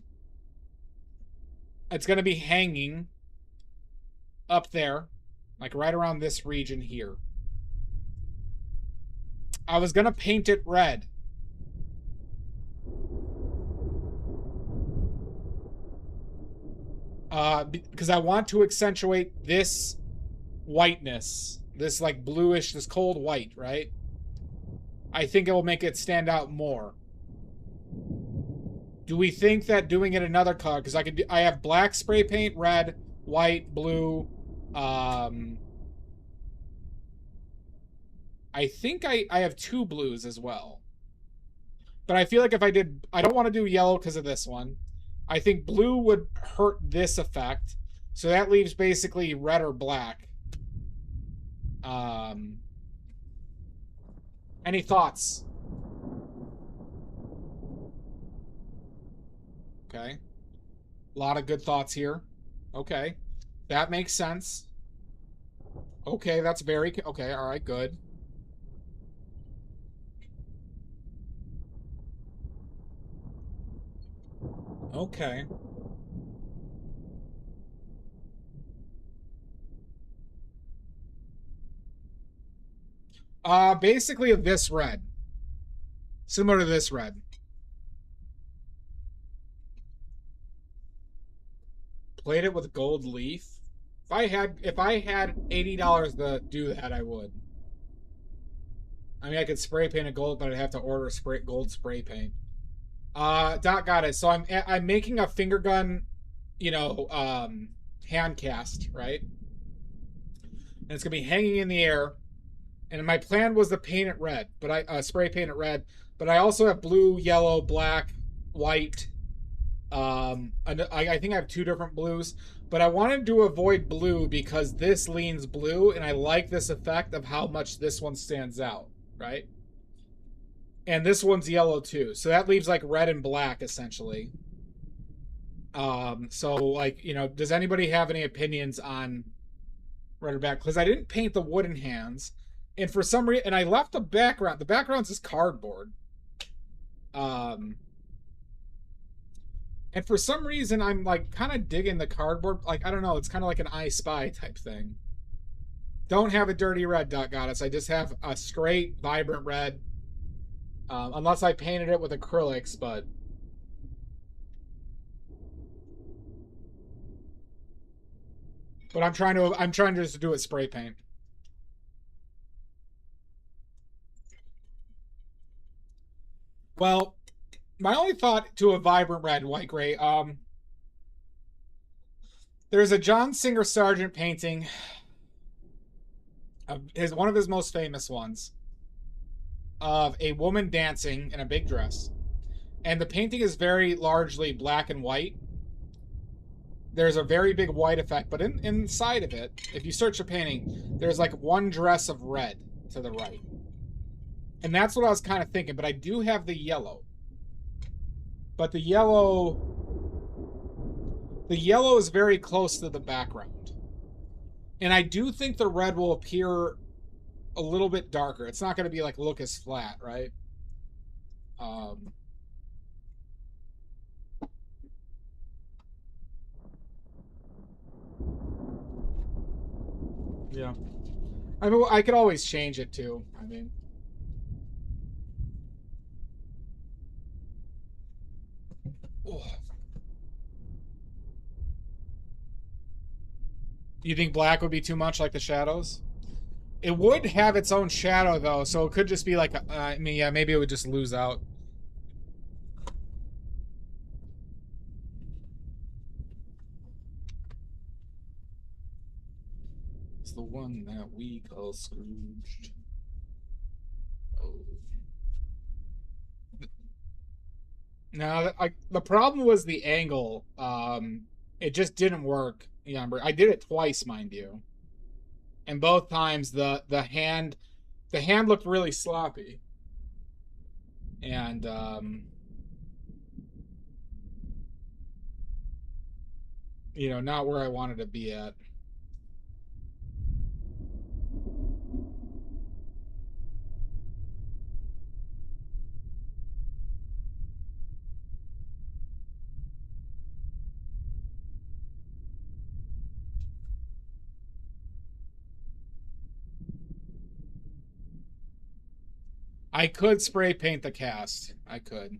It's going to be hanging up there, like right around this region here. I was going to paint it red. Because I want to accentuate this whiteness. This like bluish, this cold white, right? I think it will make it stand out more. Do we think that doing it another color? Because I have black spray paint, red, white, blue. I think I have 2 blues as well. But I feel like if I don't want to do yellow because of this one. I think blue would hurt this effect. So that leaves basically red or black. Any thoughts? Okay. A lot of good thoughts here. Okay. That makes sense. Okay, that's very... Okay, all right, good. Okay. Basically this red. Similar to this red. Played it with gold leaf. If I had $80 to do that, I would. I mean, I could spray paint it gold, but I'd have to order gold spray paint. Doc got it. So I'm making a finger gun, you know, hand cast, right? And it's gonna be hanging in the air. And my plan was to paint it red, but I spray paint it red. But I also have blue, yellow, black, white. I think I have 2 different blues, but I wanted to avoid blue because this leans blue, and I like this effect of how much this one stands out, right? And this one's yellow too, so that leaves like red and black essentially. So like, you know, does anybody have any opinions on red or black? Because I didn't paint the wooden hands. And for some reason, and I left the background. The background's just cardboard. And for some reason, I'm like kind of digging the cardboard. Like, I don't know. It's kind of like an I Spy type thing. Don't have a dirty red, Dot Goddess. I just have a straight, vibrant red. Unless I painted it with acrylics, but... But I'm trying to just do it spray paint. Well, my only thought to a vibrant red, white, gray, there's a John Singer Sargent painting, one of his most famous ones, of a woman dancing in a big dress. And the painting is very largely black and white. There's a very big white effect, but inside of it, if you search the painting, there's like one dress of red to the right. And that's what I was kind of thinking, but I do have the yellow. But the yellow is very close to the background. And I do think the red will appear a little bit darker. It's not going to be like look as flat, right? Yeah. I mean, I could always change it too. I mean... Oh. You think black would be too much like the shadows? It would have its own shadow though, so it could just be like, I mean, yeah, maybe it would just lose out. the one that we call Scrooged. Oh. No, the problem was the angle. It just didn't work. Yeah, I did it twice, mind you, and both times the hand looked really sloppy, and you know, not where I wanted to be at. I could spray paint the cast. I could.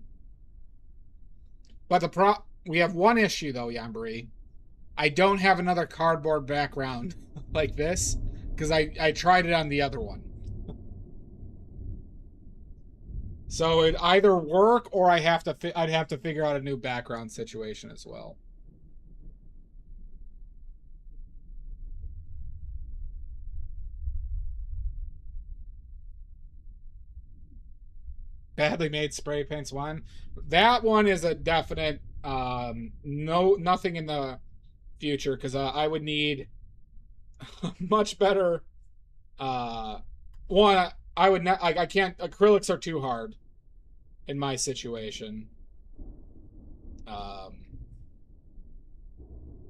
But we have one issue though, Yambri. I don't have another cardboard background like this because I tried it on the other one. So it'd either work or I'd have to figure out a new background situation as well. Badly made spray paints one. That one is a definite nothing in the future because I would need much better one. I can't, acrylics are too hard in my situation.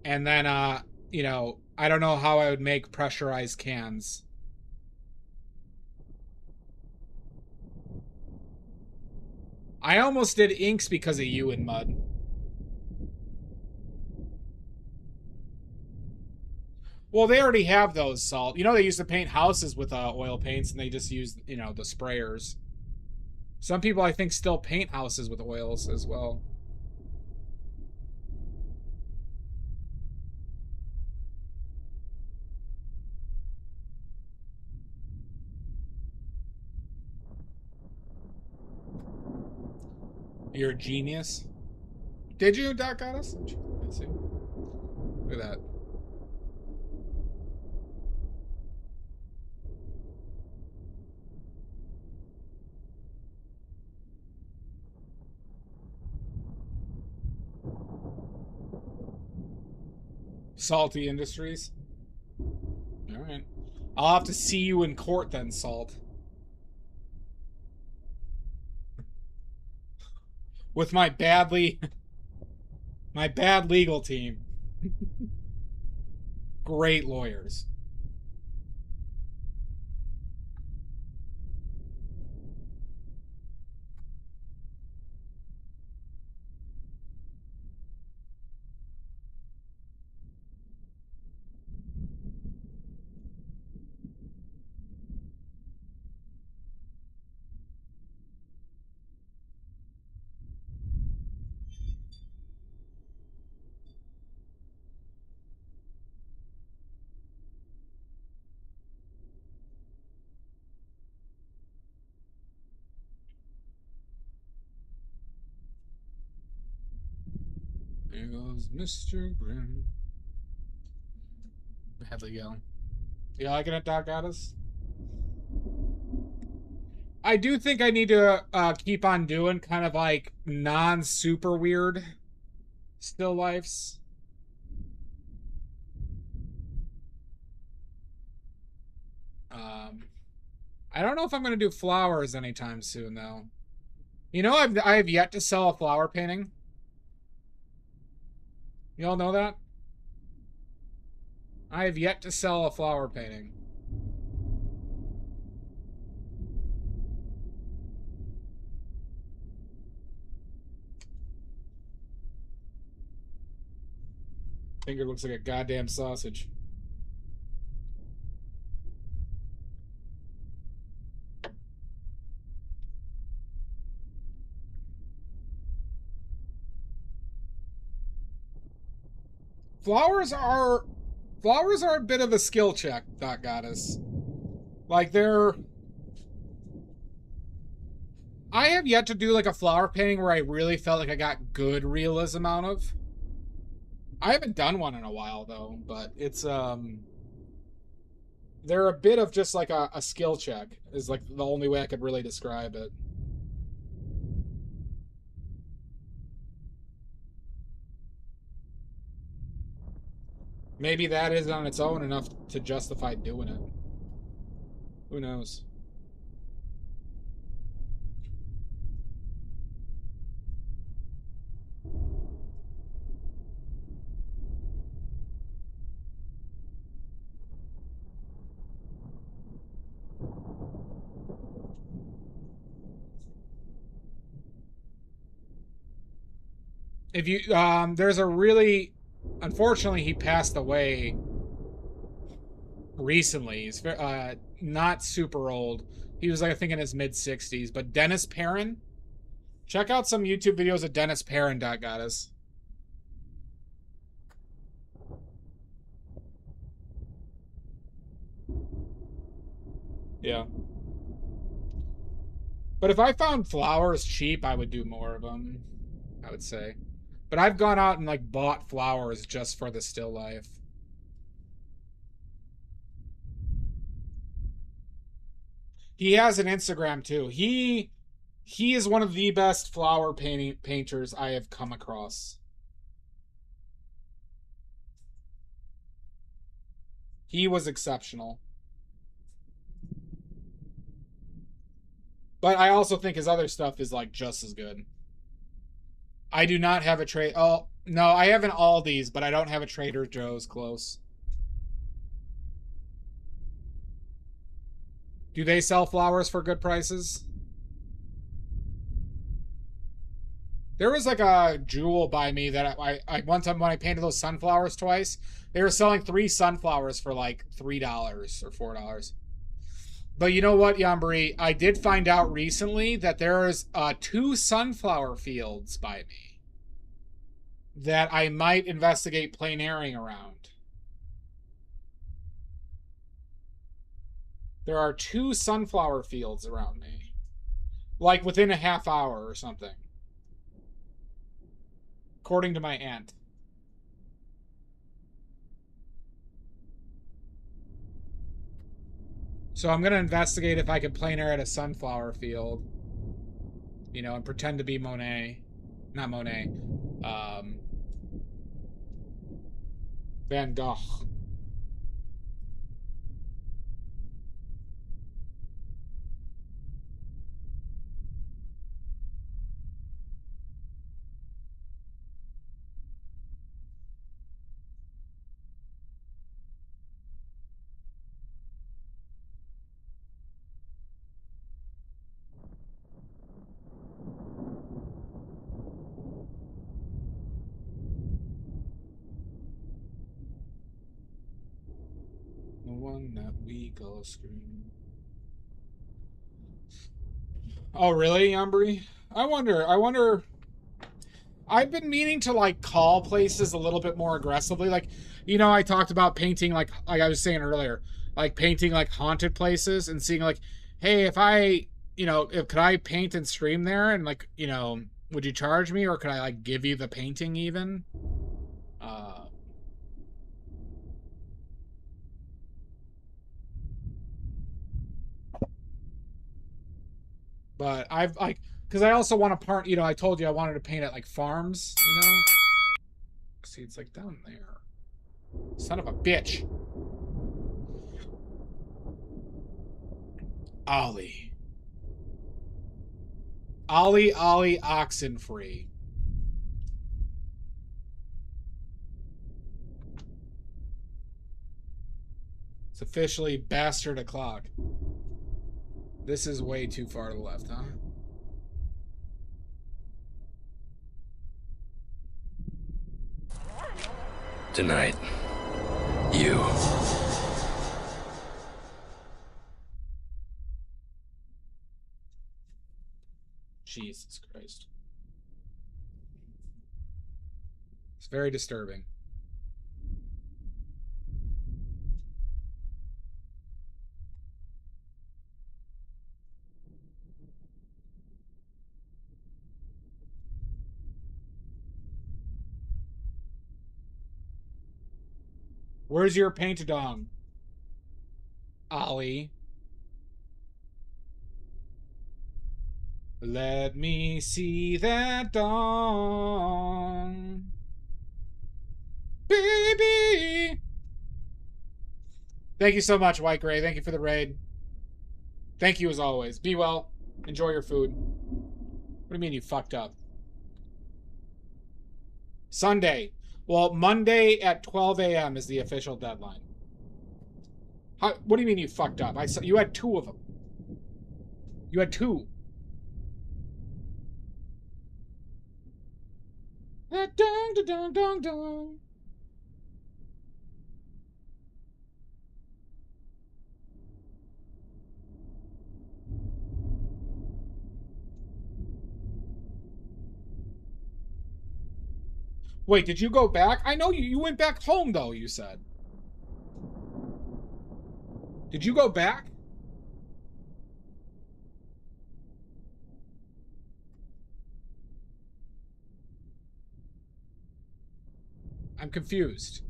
And then you know, I don't know how I would make pressurized cans. I almost did inks because of you in mud. Well, they already have those, Salt. You know, they used to paint houses with oil paints, and they just use, you know, the sprayers. Some people, I think, still paint houses with oils as well. You're a genius. Did you, Doc Goddess? Let's see. Look at that. Salty Industries. All right. I'll have to see you in court then, Salt. With my bad legal team. Great lawyers. There goes Mr. Grimm. Badly going. You liking it, Doc Goddess? I do think I need to keep on doing kind of like non-super weird still lifes. I don't know if I'm going to do flowers anytime soon, though. You know, I have yet to sell a flower painting. You all know that? I have yet to sell a flower painting. Finger looks like a goddamn sausage. Flowers are a bit of a skill check, Doc Goddess. Like I have yet to do like a flower painting where I really felt like I got good realism out of. I haven't done one in a while though, but it's They're a bit of just like a skill check, is like the only way I could really describe it. Maybe that is on its own enough to justify doing it. Who knows? If you there's a really, unfortunately he passed away recently. He's not super old. He was like I think in his mid 60s, but Dennis Perrin. Check out some YouTube videos of Dennis Perrin, Goddess. Yeah. But if I found flowers cheap, I would do more of them, I would say. But I've gone out and like bought flowers just for the still life. He has an Instagram too. He is one of the best flower painters I have come across. He was exceptional. But I also think his other stuff is like just as good. I do not have a trade. Oh, no, I have an Aldi's, but I don't have a Trader Joe's close. Do they sell flowers for good prices? There was like a jewel by me that I one time when I painted those sunflowers twice, they were selling 3 sunflowers for like $3 or $4. But you know what, Yambri? I did find out recently that there is 2 sunflower fields by me that I might investigate plein airing around. There are 2 sunflower fields around me. Like within a half hour or something. According to my aunt. So I'm going to investigate if I can plein air at a sunflower field. You know, and pretend to be Monet. Not Monet. Van Gogh. The one that we call screen. Oh, really, Umbry? I wonder. I've been meaning to like call places a little bit more aggressively. Like, you know, I talked about painting like I was saying earlier, like painting like haunted places and seeing like, hey, if I, you know, if could I paint and stream there and like, you know, would you charge me or could I like give you the painting even? But I've like, because I also want to part, you know, I told you I wanted to paint at like farms, you know? See, it's like down there. Son of a bitch. Ollie. Ollie Oxenfree. It's officially bastard o'clock. This is way too far to the left, huh? Tonight, you. Jesus Christ. It's very disturbing. Where's your paint-a-dong? Ollie. Let me see that dawn. Baby. Thank you so much, White Gray. Thank you for the raid. Thank you as always. Be well. Enjoy your food. What do you mean you fucked up? Sunday. Well, Monday at 12 a.m. is the official deadline. What do you mean you fucked up? You had 2 of them. You had 2. Dong, dong, dong, dong. Wait, did you go back? I know you went back home, though, you said. Did you go back? I'm confused.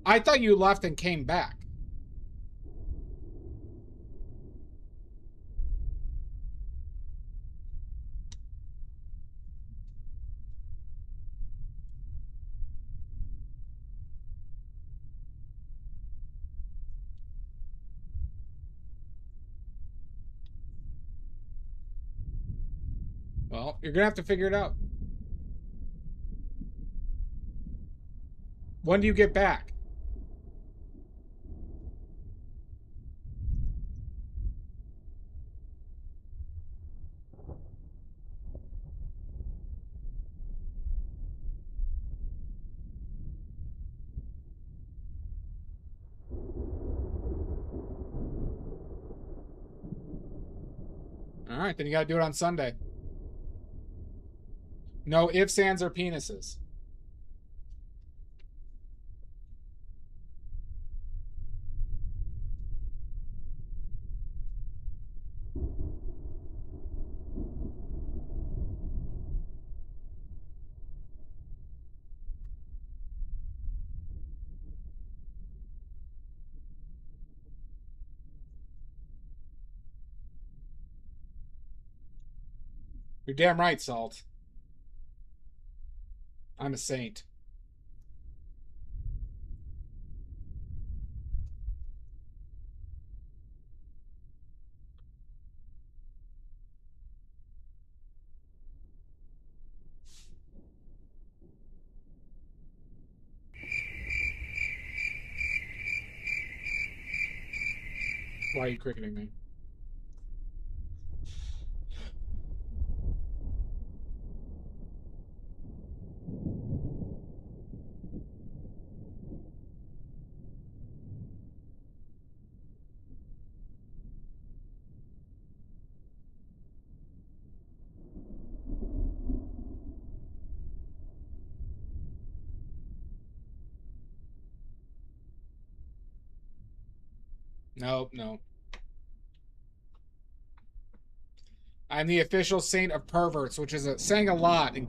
I thought you left and came back. Well, you're gonna have to figure it out. When do you get back? All right, then you gotta do it on Sunday. No ifs, ands, or penises. You're damn right, Salt. I'm a saint. Why are you cricketing me? Nope, no. I'm the official saint of perverts, which is saying a lot in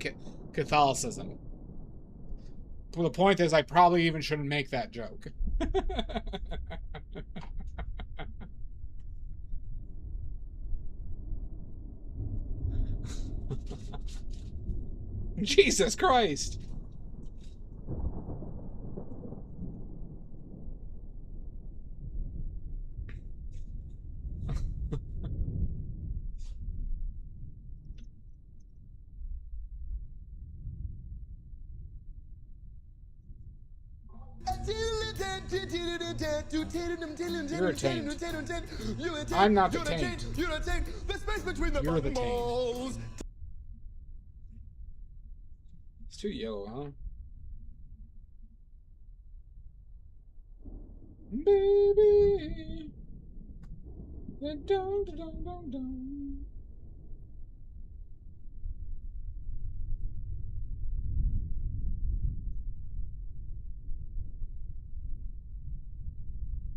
Catholicism. Well, the point is, I probably even shouldn't make that joke. Jesus Christ. You're a taint. I'm not the taint. You're the space between the You're the balls. taint. It's too yellow, huh? Baby. Dun, dun, dun, dun, dun.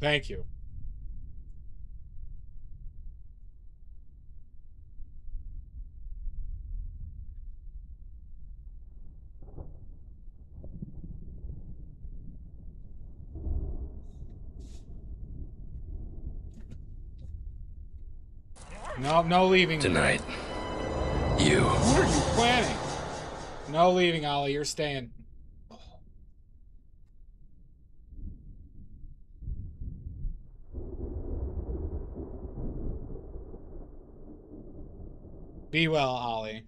Thank you. No, no leaving. Tonight, you. What are you planning? No leaving, Ollie. You're staying. Be well, Ollie.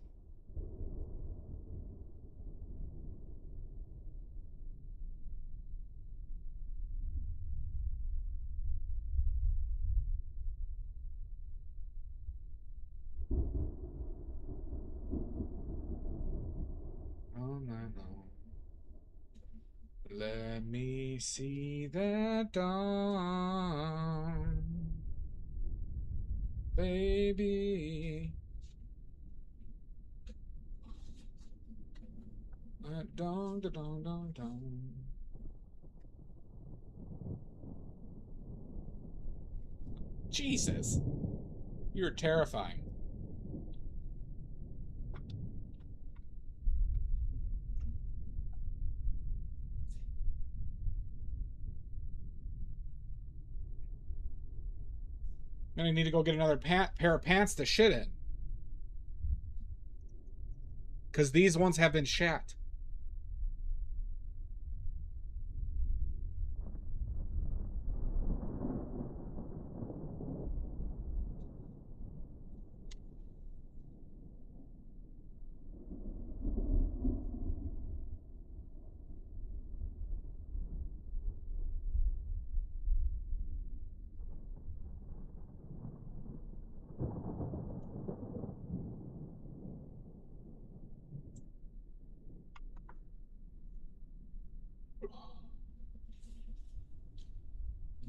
All night long. Let me see that dawn, baby. That dawn, da dawn, dawn, dawn. Jesus, you're terrifying. I'm gonna need to go get another pair of pants to shit in. Because these ones have been shat.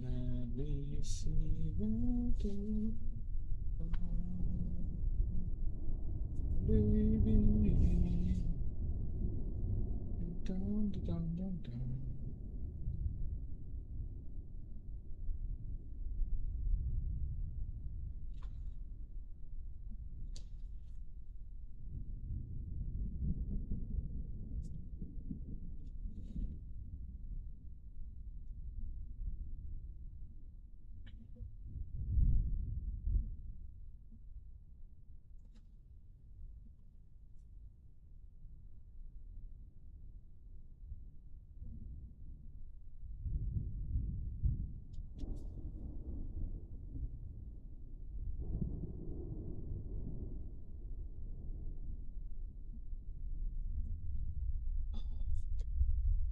Let me see that dawn, baby. Dun, dun, dun, dun, dun.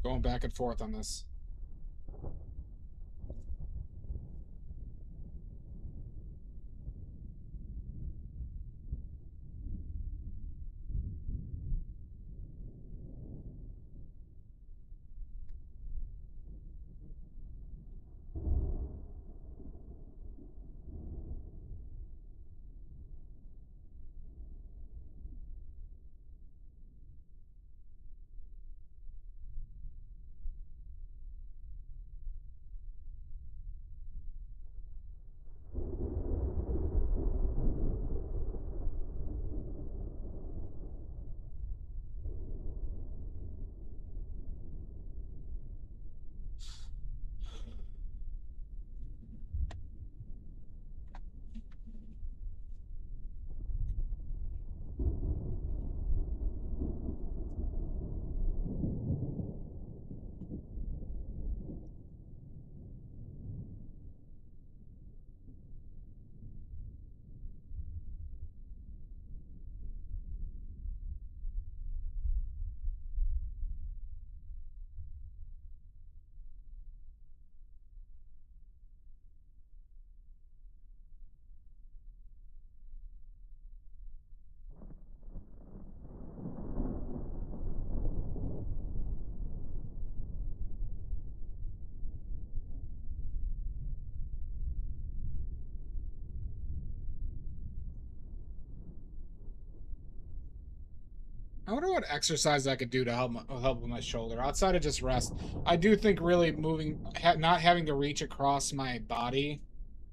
Going back and forth on this. I wonder what exercise I could do to help with my shoulder outside of just rest. I do think really moving, not having to reach across my body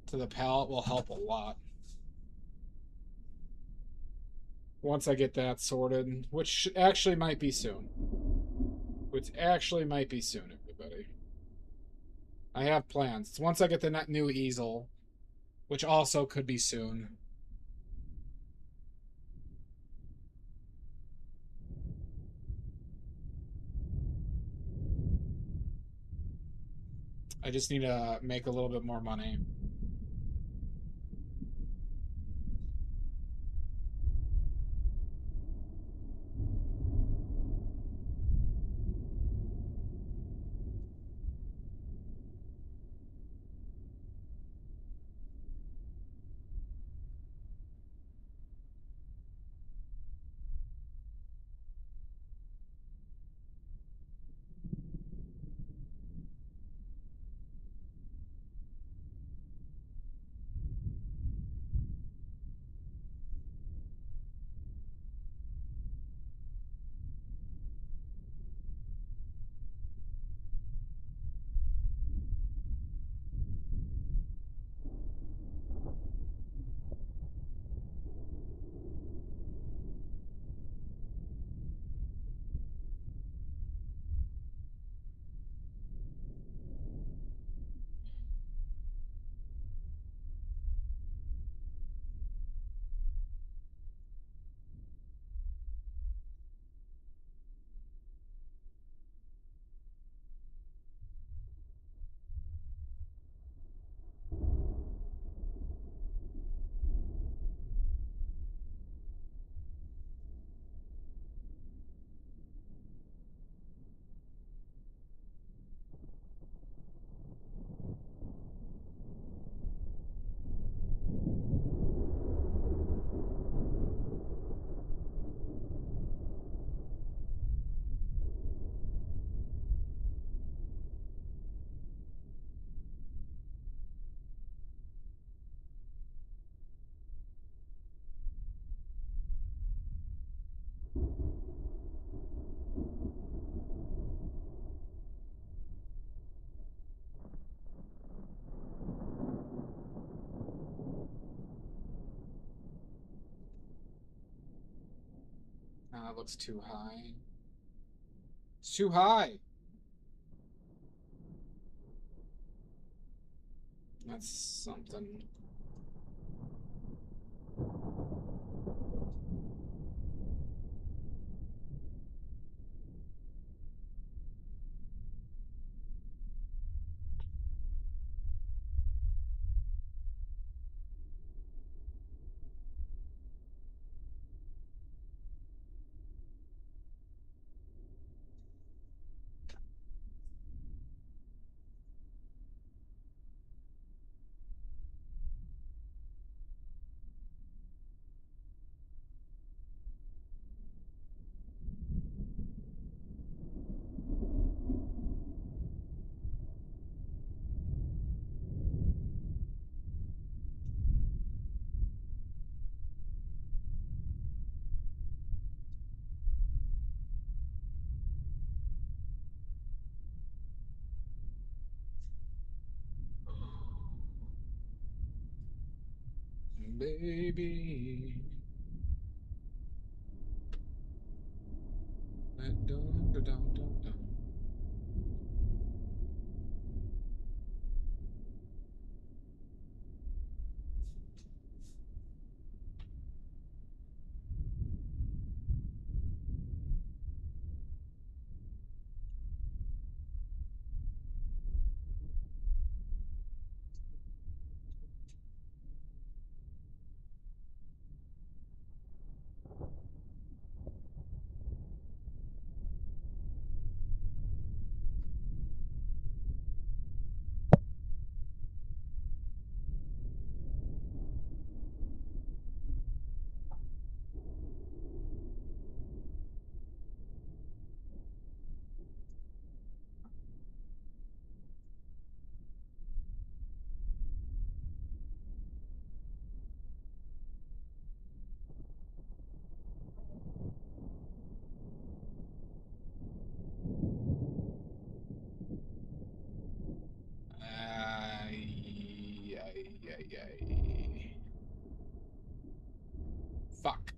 to the pallet will help a lot. Once I get that sorted, which actually might be soon. Everybody. I have plans. Once I get the new easel, which also could be soon. I just need to make a little bit more money. That looks too high. It's too high. That's something. Baby. Dun, dun, dun, dun, dun. Ay. Fuck.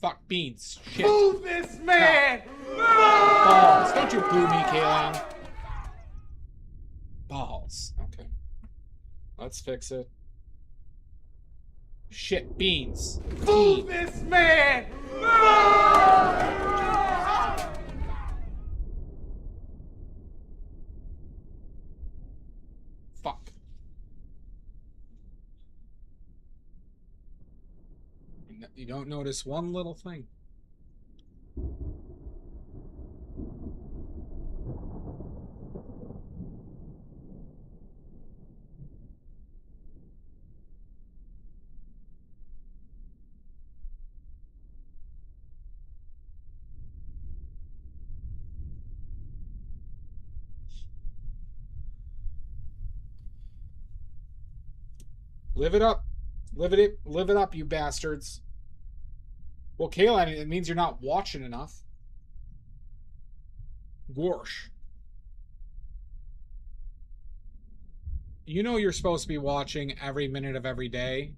Fuck beans. Shit. Move this man! Balls. Don't you boo me, Kaylan. Balls. Okay. Let's fix it. Shit, beans. Move this man! You don't notice one little thing. Live it up. Live it up, you bastards. Well, Kayla, it means you're not watching enough. Gorsh. You know you're supposed to be watching every minute of every day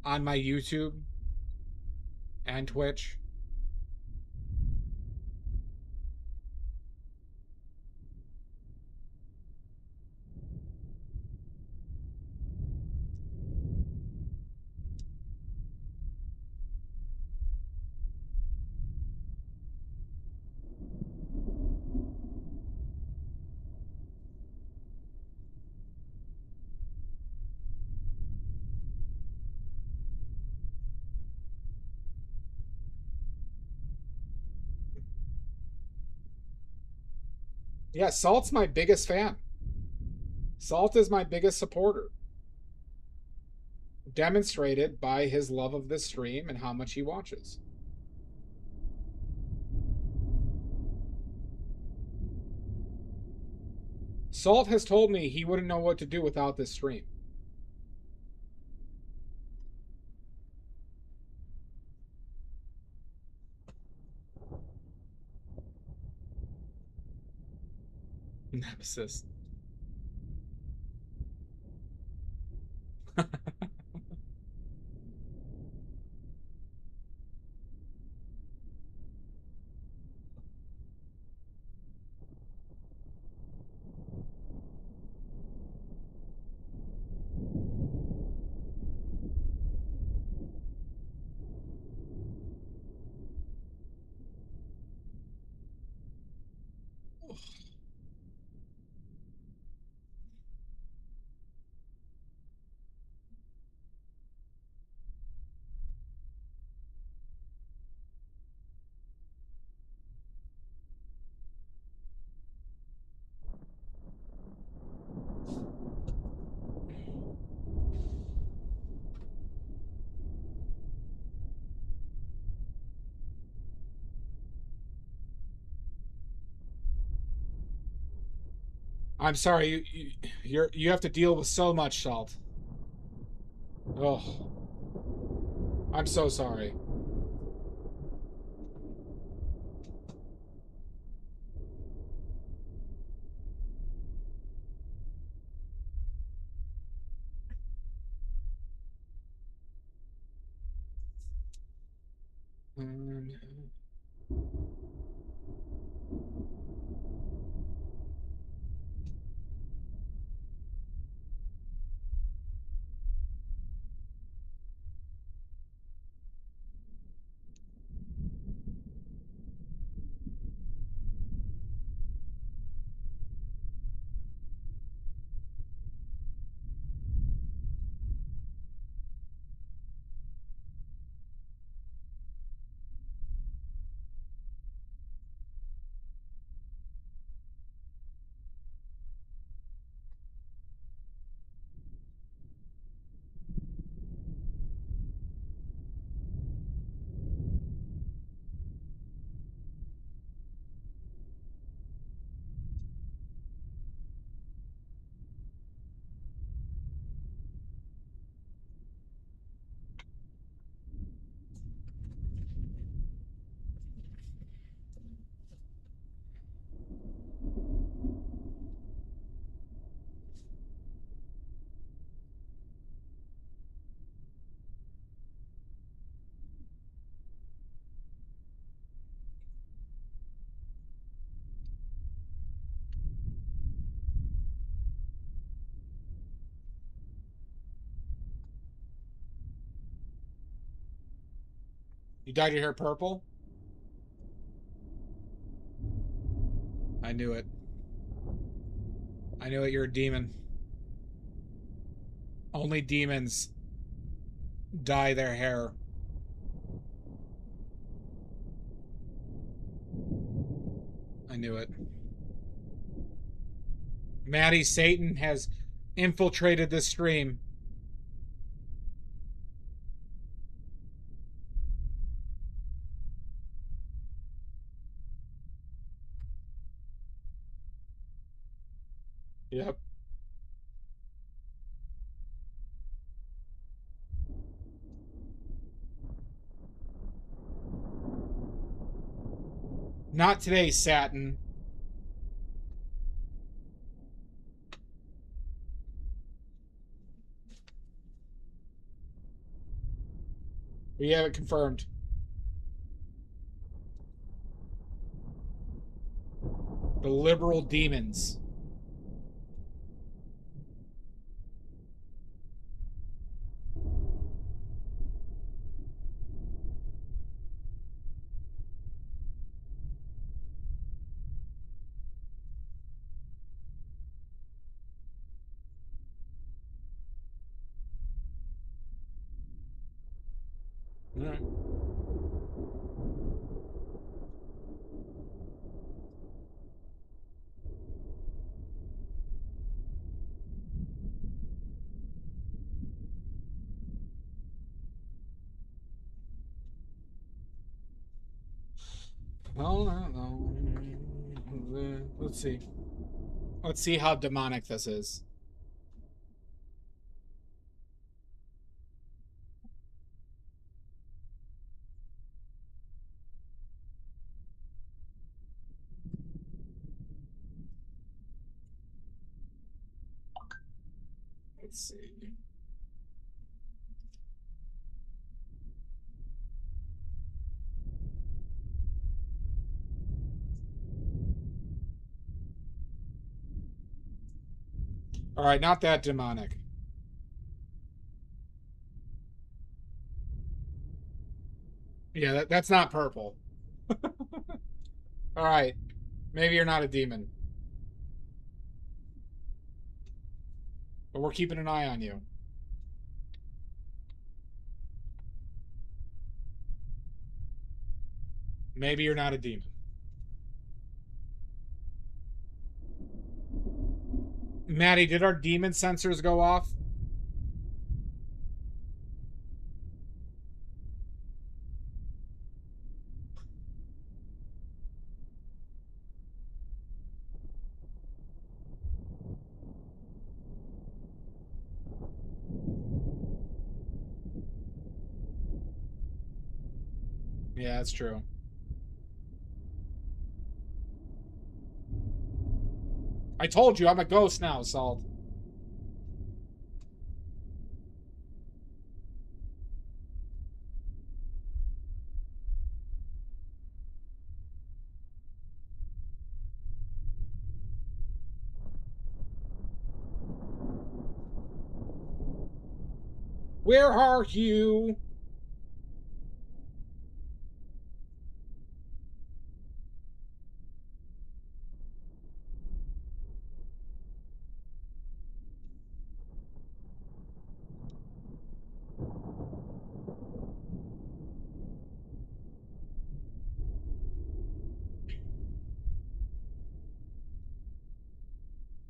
on my YouTube and Twitch. Yeah, Salt's my biggest fan. Salt is my biggest supporter. Demonstrated by his love of this stream and how much he watches. Salt has told me he wouldn't know what to do without this stream. Nemesis. I'm sorry, you have to deal with so much, Salt. Oh, I'm so sorry. You dyed your hair purple? I knew it. I knew it, you're a demon. Only demons dye their hair. I knew it. Maddie Satan has infiltrated this stream. Yep. Not today, Satin. We have it confirmed. The liberal demons. All right. Well, I don't know. Let's see. Let's see how demonic this is. Let's see. All right, not that demonic. Yeah, that's not purple. All right. Maybe you're not a demon. But we're keeping an eye on you. Maybe you're not a demon. Maddie, did our demon sensors go off? Yeah, that's true. I told you I'm a ghost now, Salt. Where are you?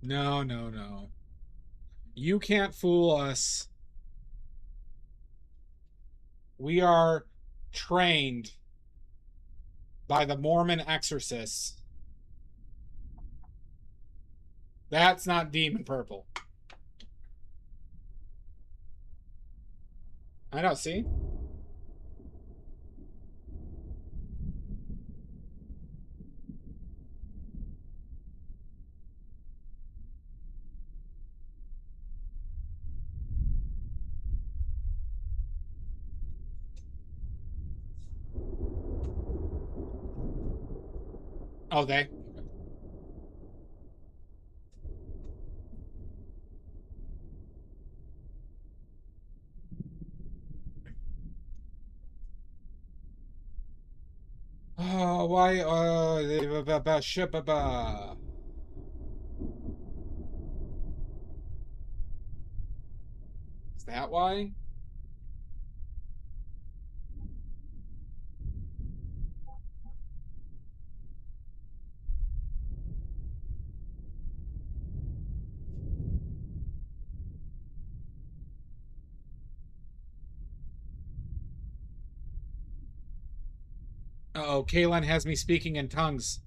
No, no, no. You can't fool us. We are trained by the Mormon exorcists. That's not demon purple. I know, see? Oh, they? Oh, why? Is that why? Uh-oh, Kaylin has me speaking in tongues.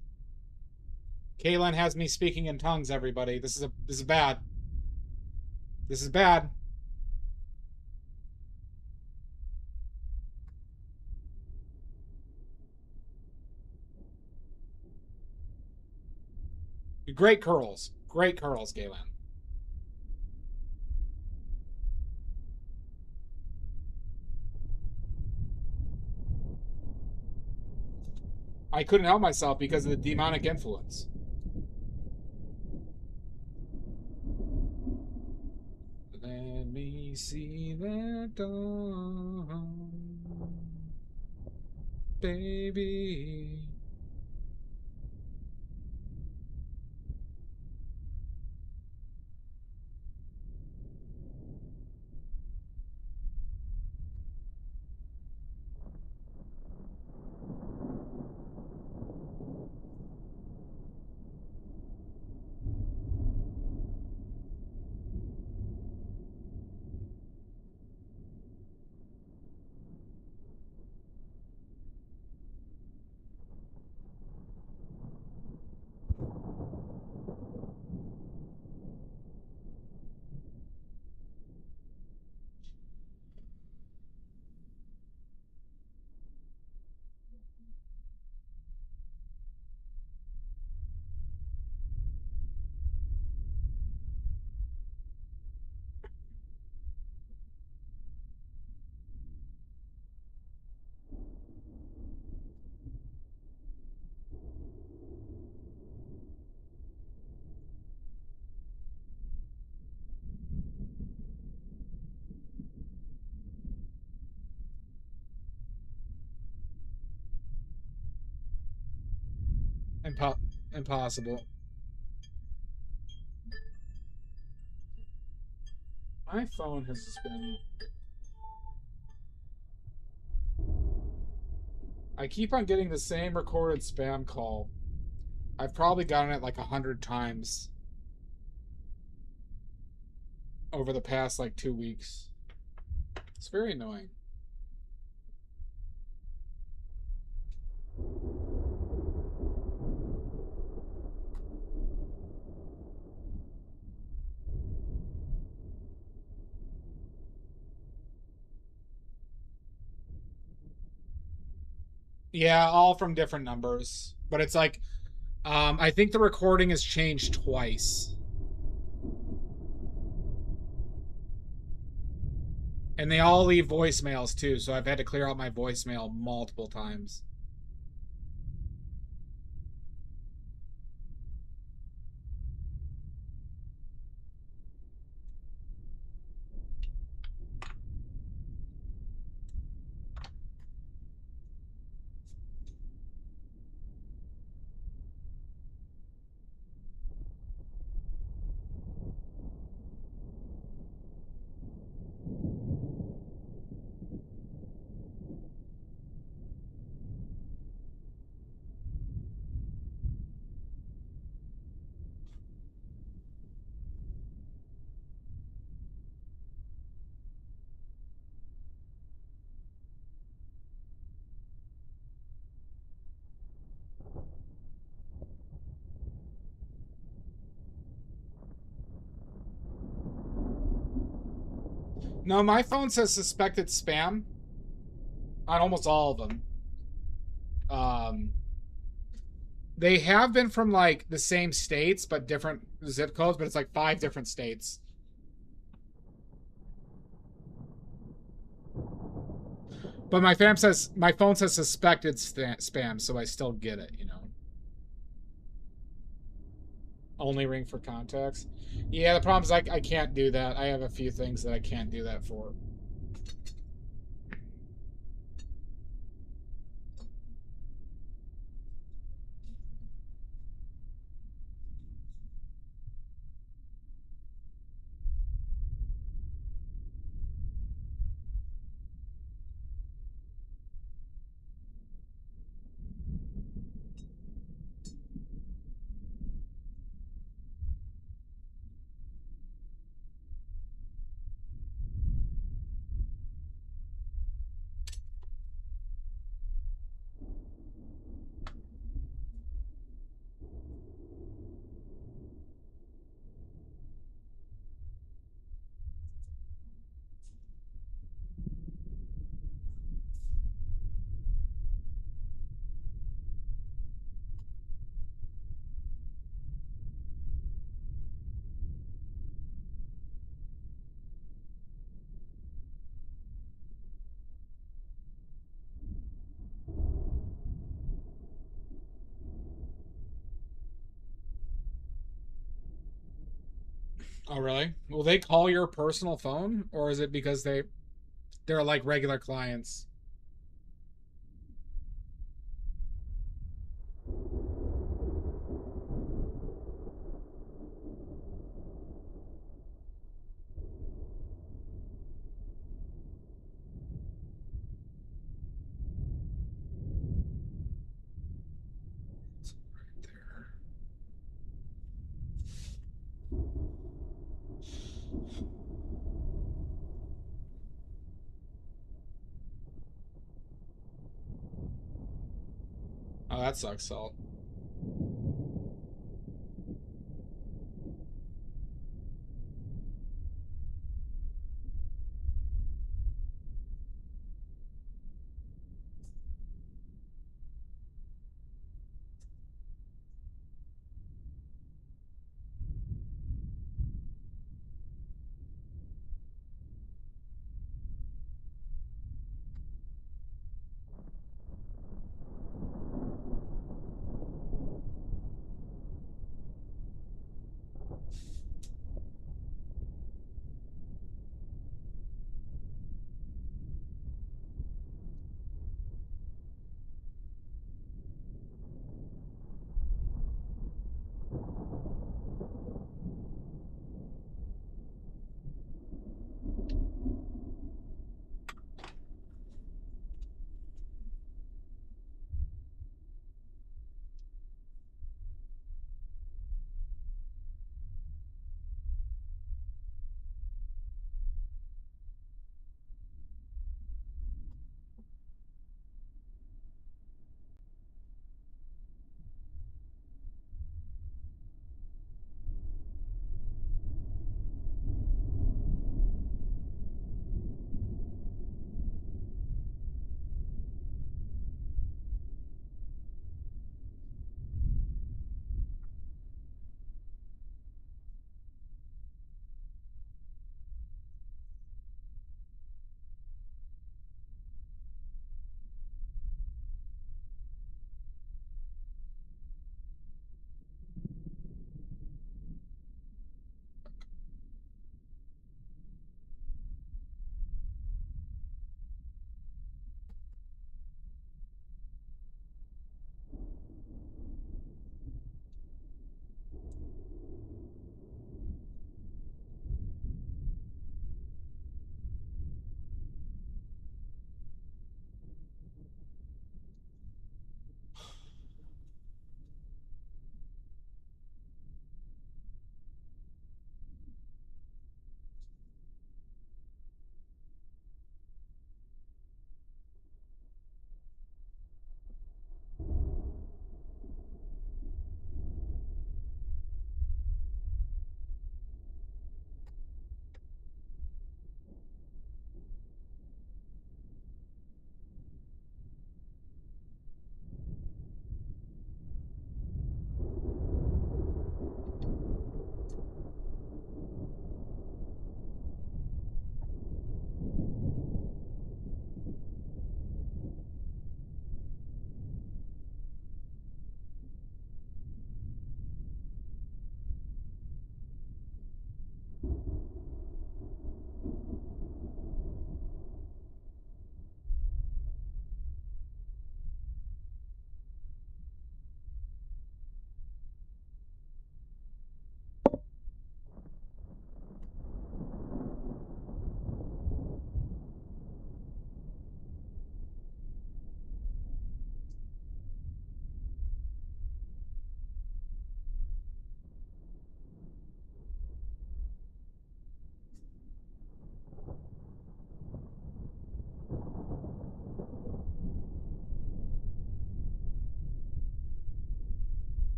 Kaylin has me speaking in tongues, everybody. This is bad. This is bad. Great curls. Great curls, Kaylin. I couldn't help myself because of the demonic influence. Let me see that dawn, baby. Impossible. My phone has just been... I keep on getting the same recorded spam call. I've probably gotten it like 100 times over the past like 2 weeks. It's very annoying. Yeah, all from different numbers. But it's like, I think the recording has changed twice. And they all leave voicemails too, so I've had to clear out my voicemail multiple times. No, my phone says suspected spam on almost all of them. They have been from like the same states but different zip codes, but it's like 5 different states. But my phone says suspected spam, so I still get it, you know. Only ring for contacts. Yeah, the problem is I can't do that. I have a few things that I can't do that for. Oh, really? Will they call your personal phone, or is it because they're like regular clients? Oh, that sucks, Salt.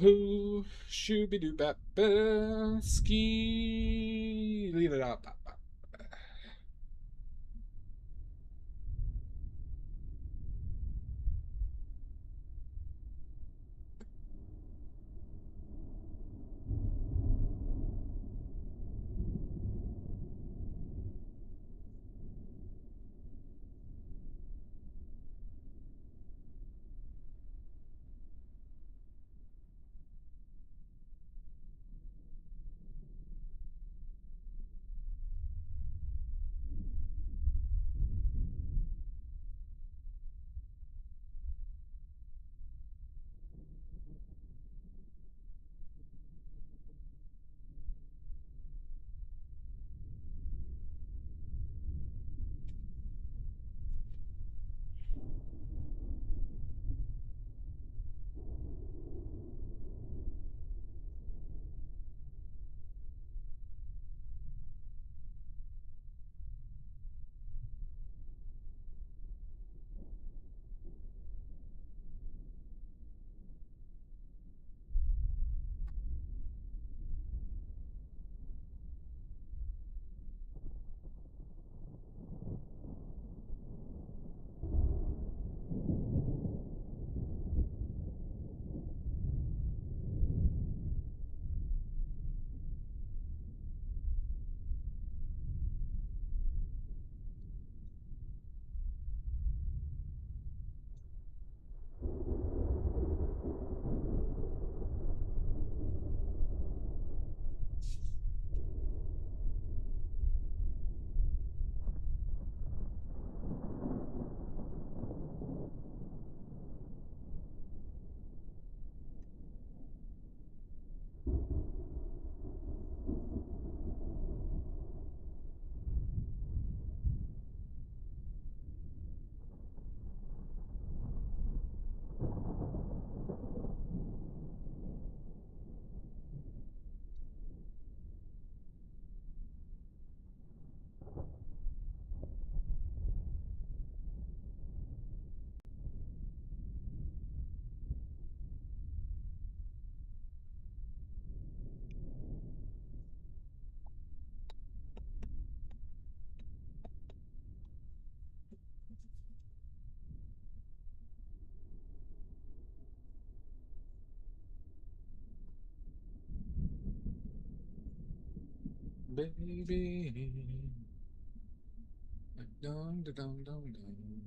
Who shooby doo bap ski lead it up. Baby. Dum, dum, dum, dum, dum.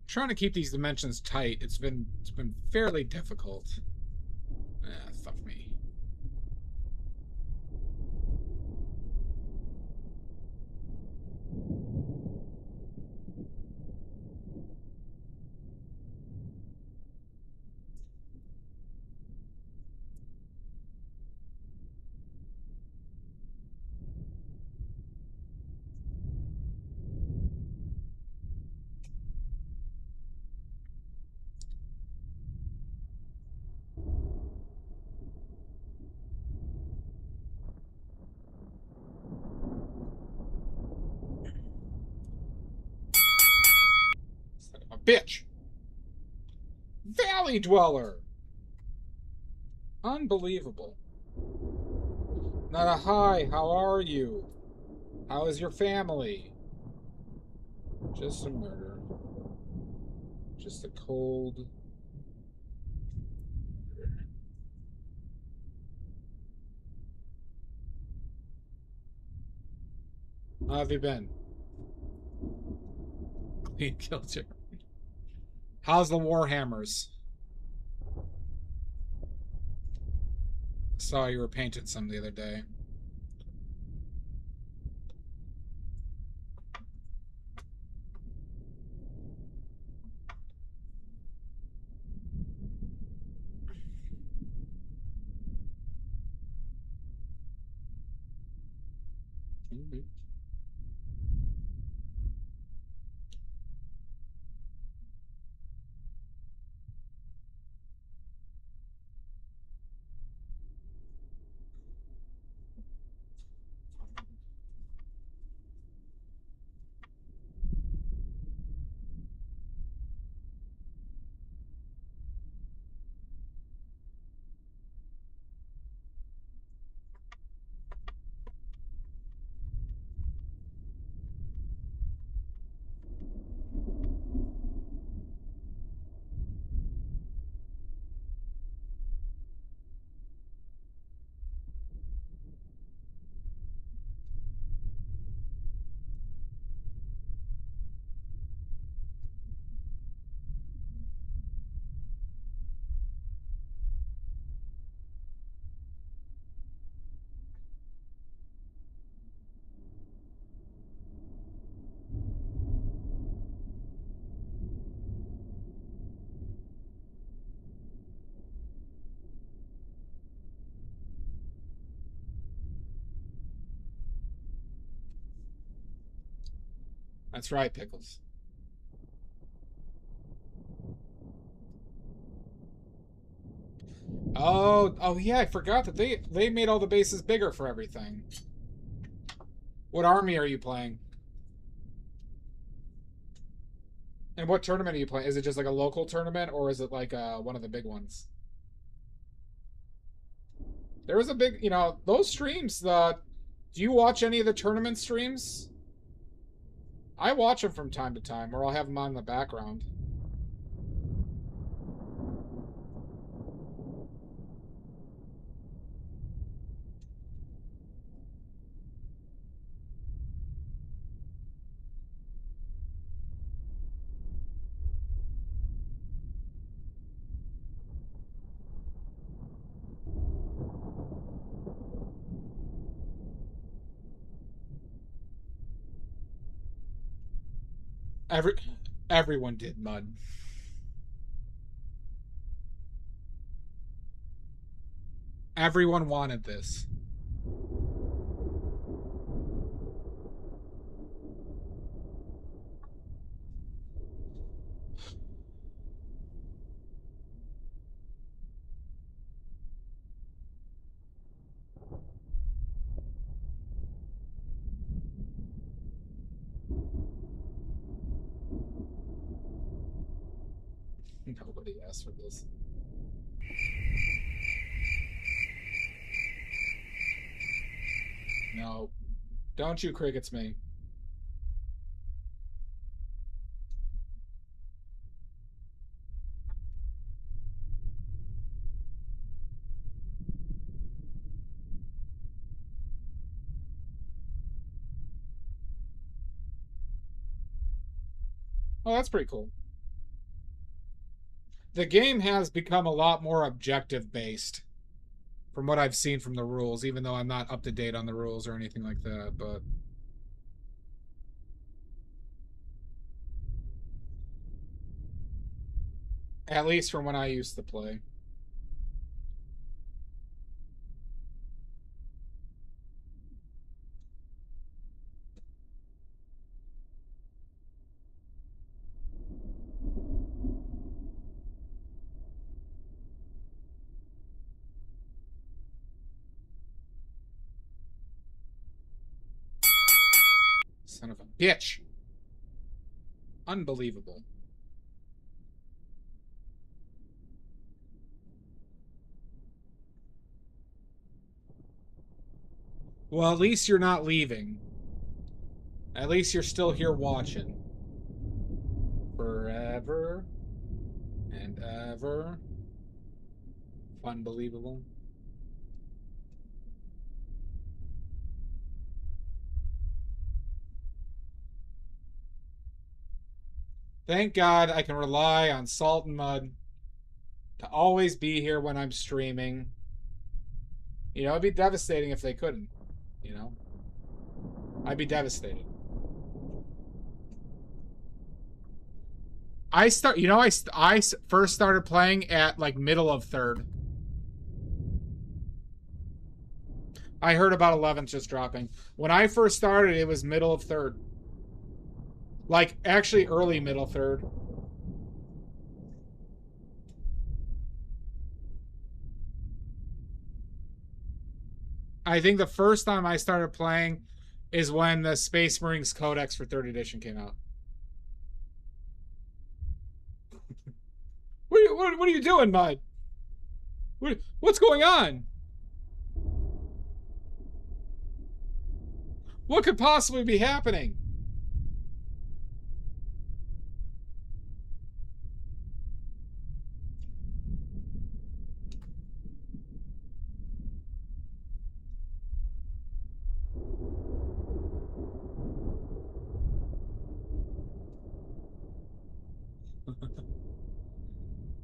Trying to keep these dimensions tight. It's been fairly difficult. Fuck me. Son of a bitch. Valley Dweller. Unbelievable. Not a hi, how are you? How is your family? Just a murder. Just a cold... How have you been? Clean kilter. How's the Warhammers? Saw you were painting some the other day. That's right, Pickles. Oh yeah, I forgot that they made all the bases bigger for everything. What army are you playing? And what tournament are you playing? Is it just like a local tournament, or is it like one of the big ones? There was a big, those streams. Do you watch any of the tournament streams? I watch them from time to time, or I'll have them on in the background. Everyone did mud. Everyone wanted this. Nobody asked for this. No. Don't you crickets me. Oh, that's pretty cool. The game has become a lot more objective based from what I've seen from the rules, even though I'm not up to date on the rules or anything like that, but at least from when I used to play. Son of a bitch. Unbelievable. Well, at least you're not leaving. At least you're still here watching. Forever and ever. Unbelievable. Thank God I can rely on Salt and Mud to always be here when I'm streaming. You know, it'd be devastating if they couldn't. You know? I'd be devastated. I first started playing at like middle of third. I heard about 11th just dropping. When I first started, it was middle of third. Like, actually early middle third. I think the first time I started playing is when the Space Marines Codex for 3rd edition came out. What are you doing, Mud? What's going on? What could possibly be happening?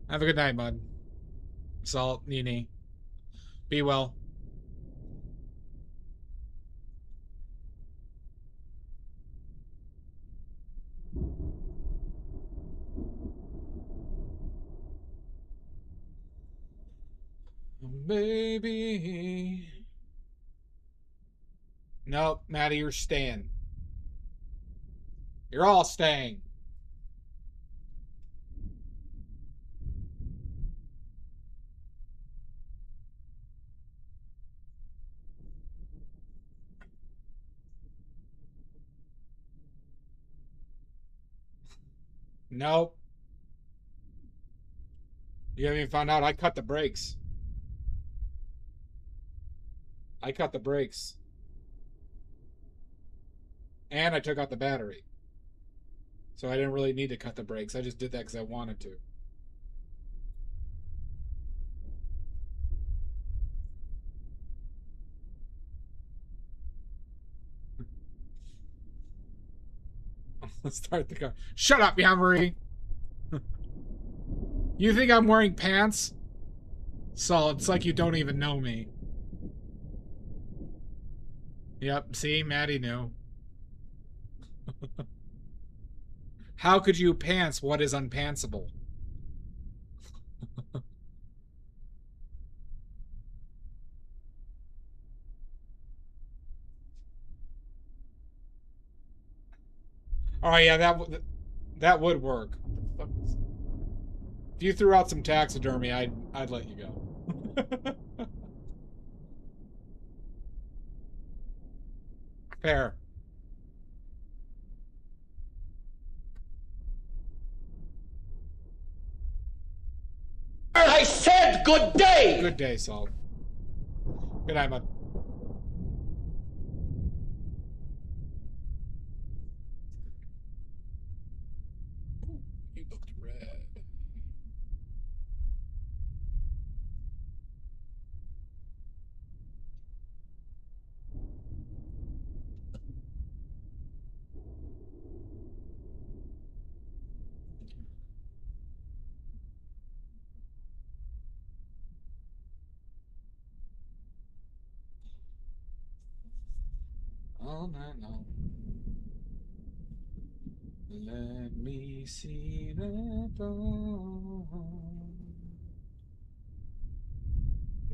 Have a good night, Mud. Salt, Nini. Be well. Baby. Nope, Maddie, you're staying. You're all staying. Nope. You haven't even found out I cut the brakes. I cut the brakes. And I took out the battery. So I didn't really need to cut the brakes. I just did that because I wanted to. Let's start the car. Shut up, Yamari! You think I'm wearing pants? Saul, it's like you don't even know me. Yep, see? Maddie knew. How could you pants what is unpantsable? Oh yeah, that would work. If you threw out some taxidermy, I'd let you go. Fair. I said good day! Good day, Salt. Good night, Mud. You looked red. All night long. Let me see the dawn,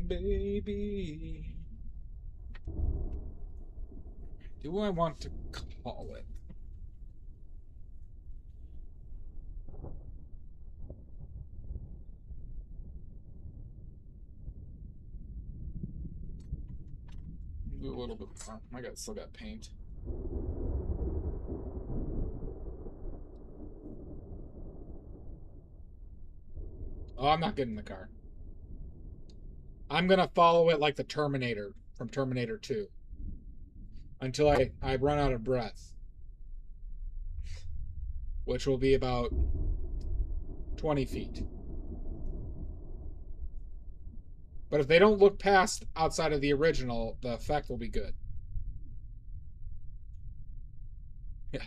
baby. Do I want to call it? Do a little bit more. Still got paint. Oh, I'm not getting in the car. I'm gonna follow it like the Terminator from Terminator 2. until I run out of breath, which will be about 20 feet. But if they don't look past outside of the original, the effect will be good. Yeah.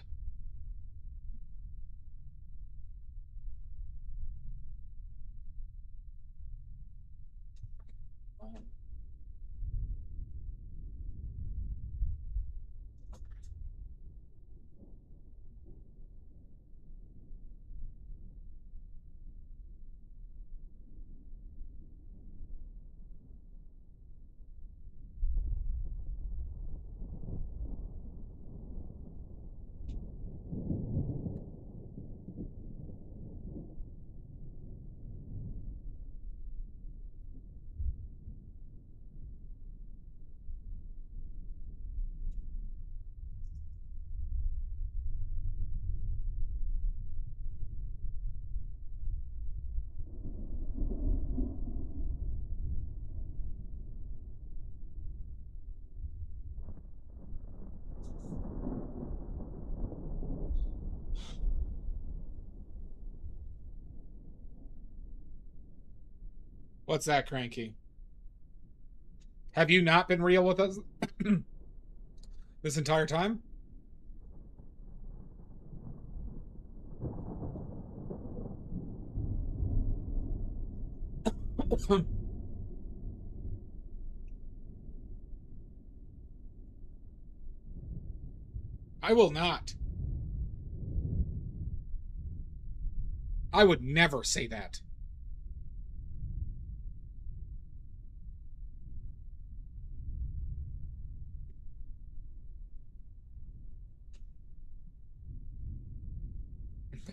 What's that, Cranky? Have you not been real with us this entire time? I will not. I would never say that.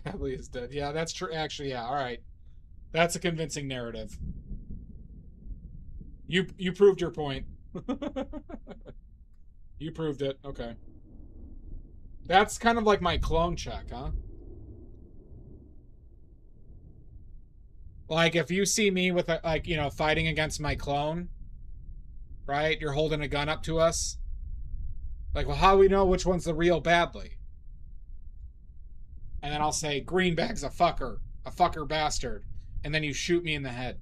Badly is dead. Yeah, that's true. Actually, yeah. All right, that's a convincing narrative. You proved your point. You proved it. Okay. That's kind of like my clone check, huh? Like if you see me with a, like, you know, fighting against my clone, right? You're holding a gun up to us. Like, well, how do we know which one's the real Badly? And then I'll say, Greenback's a fucker bastard. And then you shoot me in the head.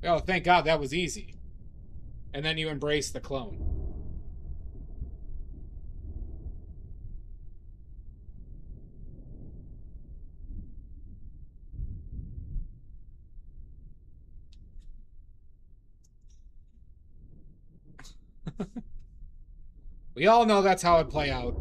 Oh, thank God that was easy. And then you embrace the clone. We all know that's how it'd play out.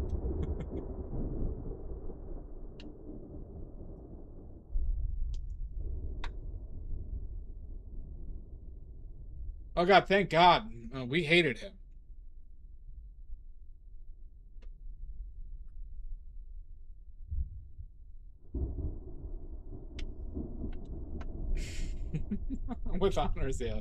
Oh God, thank God. We hated him. With honors, yeah.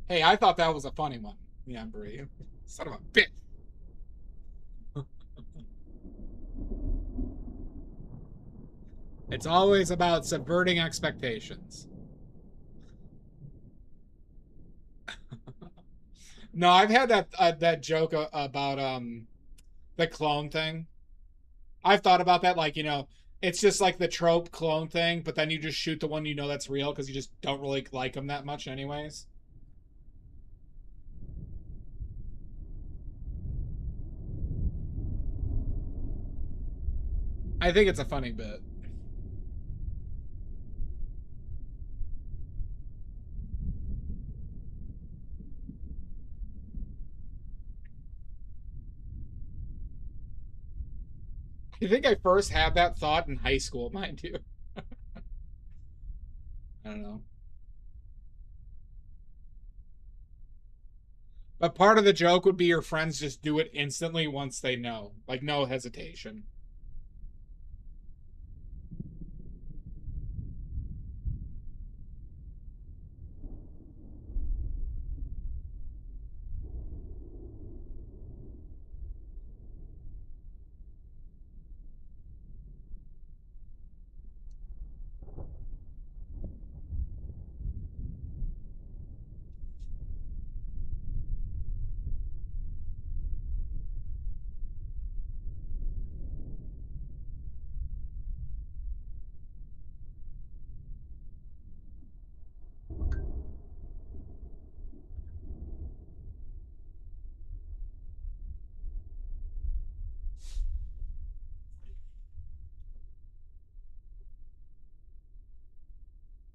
Hey, I thought that was a funny one. Yeah, Brie. Son of a bitch. It's always about subverting expectations. No, I've had that joke about the clone thing. I've thought about that, like, you know, it's just like the trope clone thing, but then you just shoot the one you know that's real because you just don't really like them that much anyways. I think it's a funny bit. I think I first had that thought in high school, mind you. I don't know. But part of the joke would be your friends just do it instantly once they know. Like, no hesitation.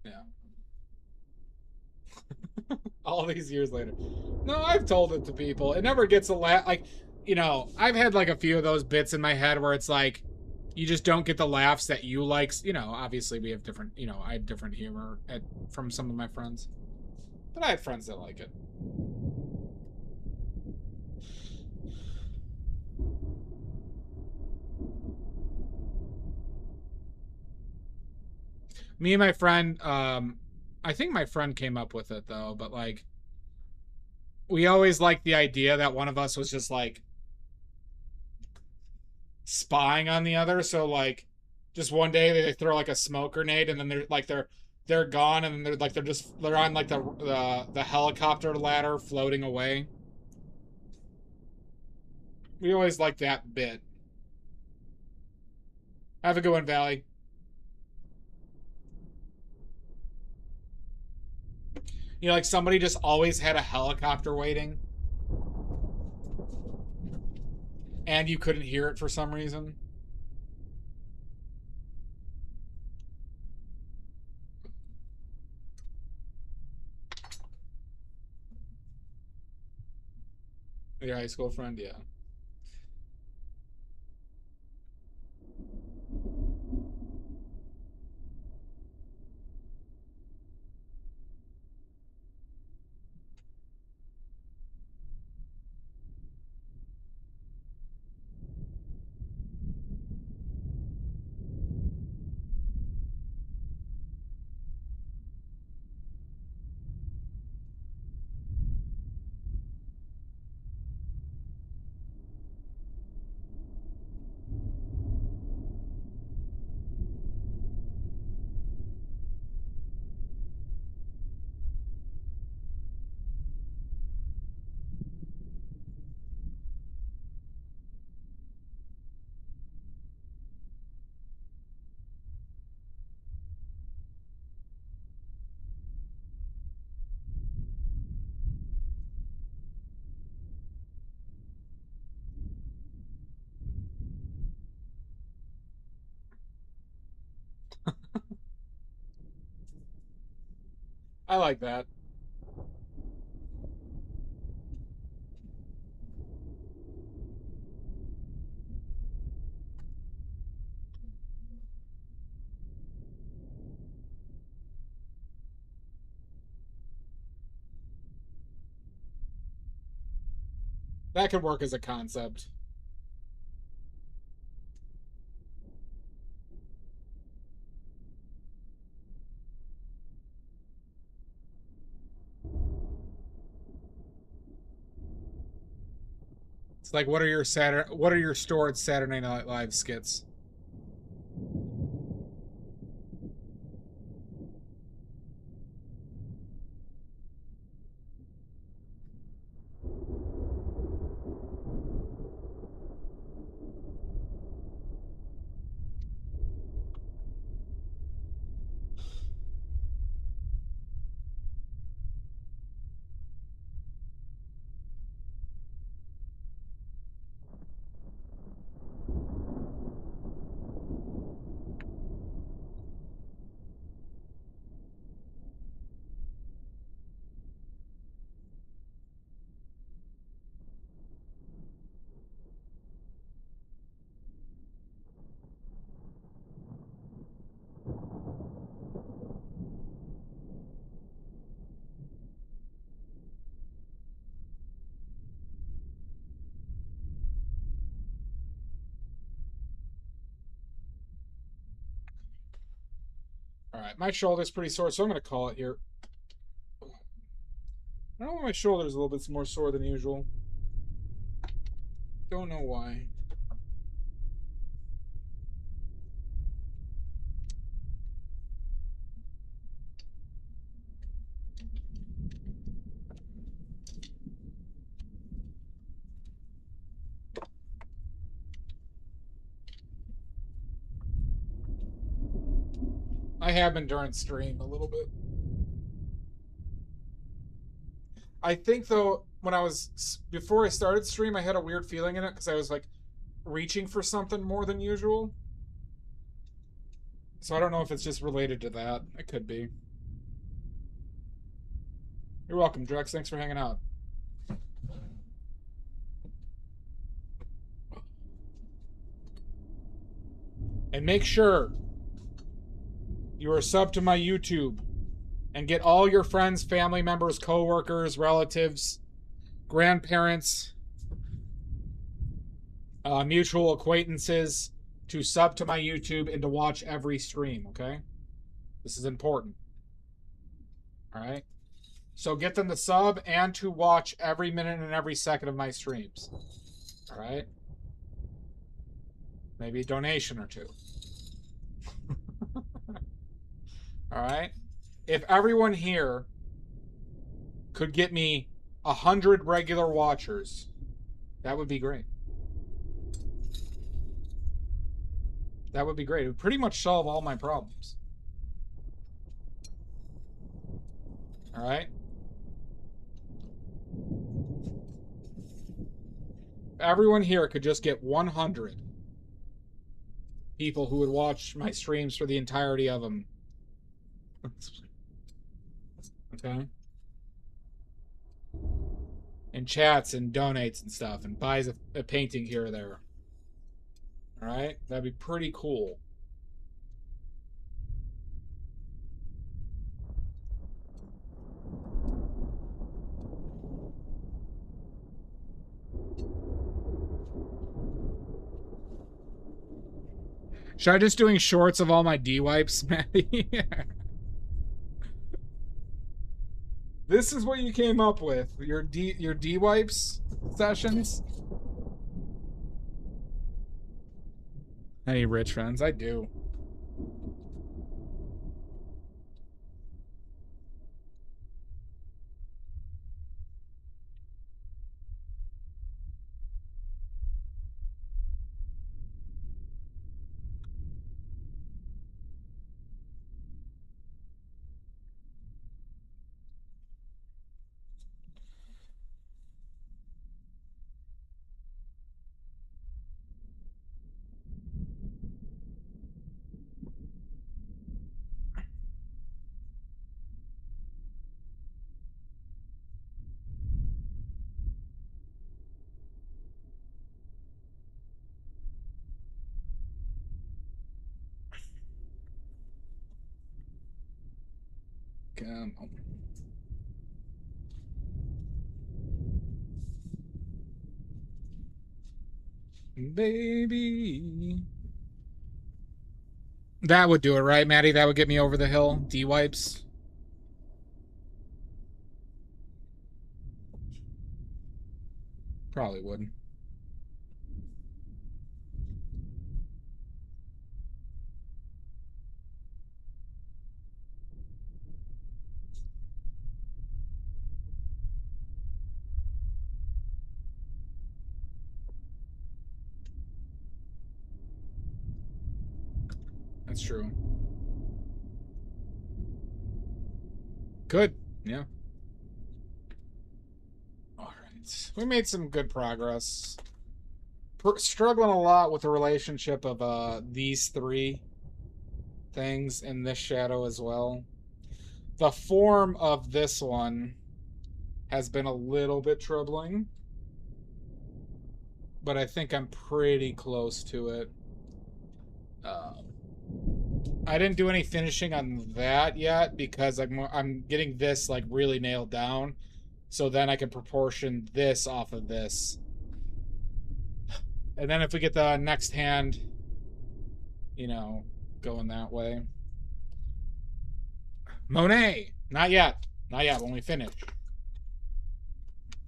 Yeah. All these years later. No, I've told it to people. It never gets a laugh. Like, you know, I've had like a few of those bits in my head where it's like, you just don't get the laughs that you like. You know, obviously we have different, you know, I have different humor from some of my friends. But I have friends that like it. Me and my friend, I think my friend came up with it though, but like, we always liked the idea that one of us was just like spying on the other. So like, just one day they throw like a smoke grenade, and then they're gone, and they're on like the helicopter ladder floating away. We always liked that bit. Have a good one, Valley. You know, like somebody just always had a helicopter waiting, and you couldn't hear it for some reason. Your high school friend, yeah. I like that. That could work as a concept. It's like, what are your stored Saturday Night Live skits? All right, my shoulder's pretty sore, so I'm going to call it here. I don't know why my shoulder's a little bit more sore than usual. Don't know why. I have been during stream a little bit. I think though, before I started stream, I had a weird feeling in it because I was like reaching for something more than usual. So I don't know if it's just related to that. It could be. You're welcome, Drex. Thanks for hanging out. And make sure you are subbed to my YouTube and get all your friends, family members, co-workers, relatives, grandparents, mutual acquaintances to sub to my YouTube and to watch every stream, okay? This is important. All right? So get them to sub and to watch every minute and every second of my streams. All right? Maybe a donation or two. All right? If everyone here could get me 100 regular watchers, that would be great. That would be great. It would pretty much solve all my problems. All right? If everyone here could just get 100 people who would watch my streams for the entirety of them. Okay? And chats and donates and stuff and buys a painting here or there. All right? That'd be pretty cool. Should I just doing shorts of all my D-wipes, Maddie? This is what you came up with. Your D-wipes sessions? Any rich friends? I do. Come on. Baby. That would do it, right, Maddie? That would get me over the hill. D-wipes. Probably would. That's true. Good. Yeah. All right. We made some good progress. Struggling a lot with the relationship of these three things in this shadow as well. The form of this one has been a little bit troubling, but I think I'm pretty close to it. I didn't do any finishing on that yet because I'm getting this like really nailed down, so then I can proportion this off of this, and then if we get the next hand, you know, going that way. Monet. Not yet. Not yet. When we finish.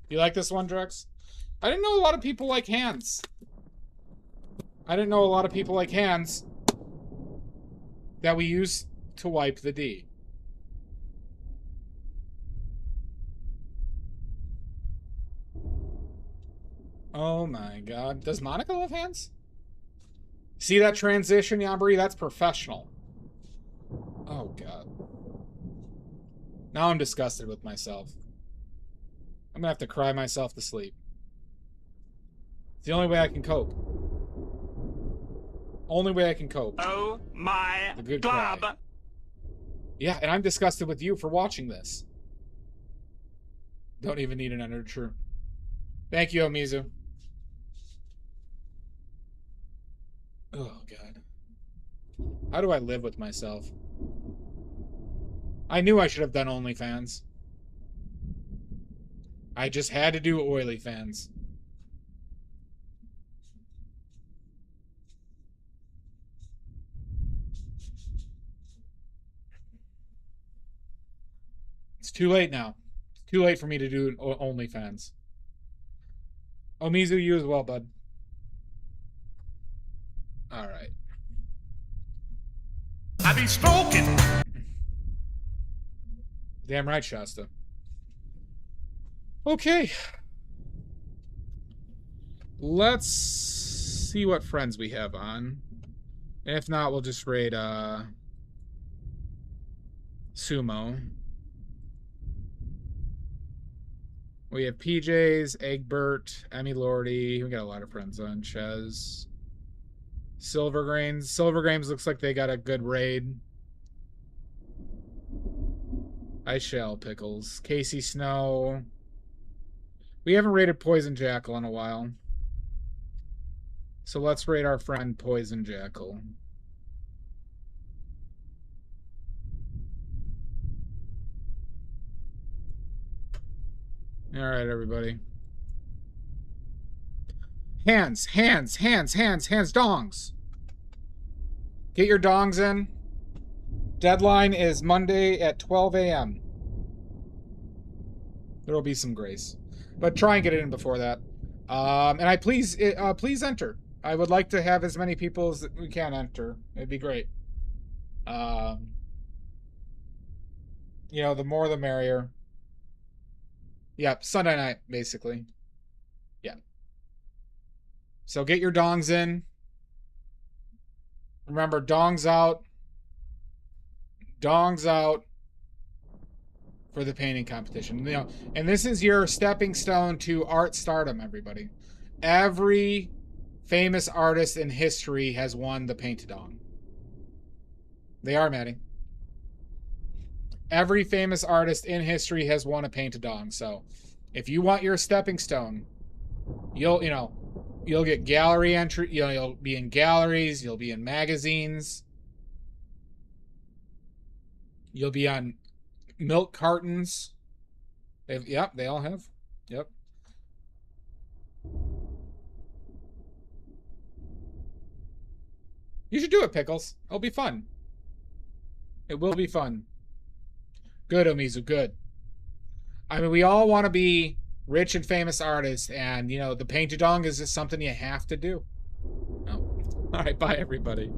You like this one, Drex? I didn't know a lot of people like hands. That we use to wipe the D. Oh my god. Does Monica love hands? See that transition, Yambri? That's professional. Oh god. Now I'm disgusted with myself. I'm gonna have to cry myself to sleep. It's the only way I can cope. Only way I can cope. Oh my The good glob. cry. Yeah, and I'm disgusted with you for watching this. Don't even need an underture. Thank you, Omizu. Oh, God. How do I live with myself? I knew I should have done OnlyFans. I just had to do OilyFans. It's too late now. It's too late for me to do OnlyFans. Omizu, you as well, bud. All right. I be smoking. Damn right, Shasta. Okay. Let's see what friends we have on. And if not, we'll just raid Sumo. We have PJs, Egbert, Emmy Lordy. We got a lot of friends on. Ches. Silvergrains. Silvergrains looks like they got a good raid. I shall Pickles. Casey Snow. We haven't raided Poison Jackal in a while. So let's raid our friend Poison Jackal. Alright, everybody. Hands, dongs. Get your dongs in. Deadline is Monday at 12 a.m. There will be some grace. But try and get it in before that. And please enter. I would like to have as many people as we can enter. It'd be great. You know, the more the merrier. Yeah, Sunday night, basically. Yeah. So get your dongs in. Remember, dongs out. Dongs out for the painting competition. You know, and this is your stepping stone to art stardom, everybody. Every famous artist in history has won the paint-a-dong. They are, Maddie. Every famous artist in history has won a paint-a-dong. So, if you want your stepping stone, you'll get gallery entry. You'll be in galleries. You'll be in magazines. You'll be on milk cartons. Yep, they all have. Yep. You should do it, Pickles. It'll be fun. It will be fun. Good, Omizu, good. I mean, we all want to be rich and famous artists, and, you know, the paint-a-dong is just something you have to do. Oh. All right, bye, everybody.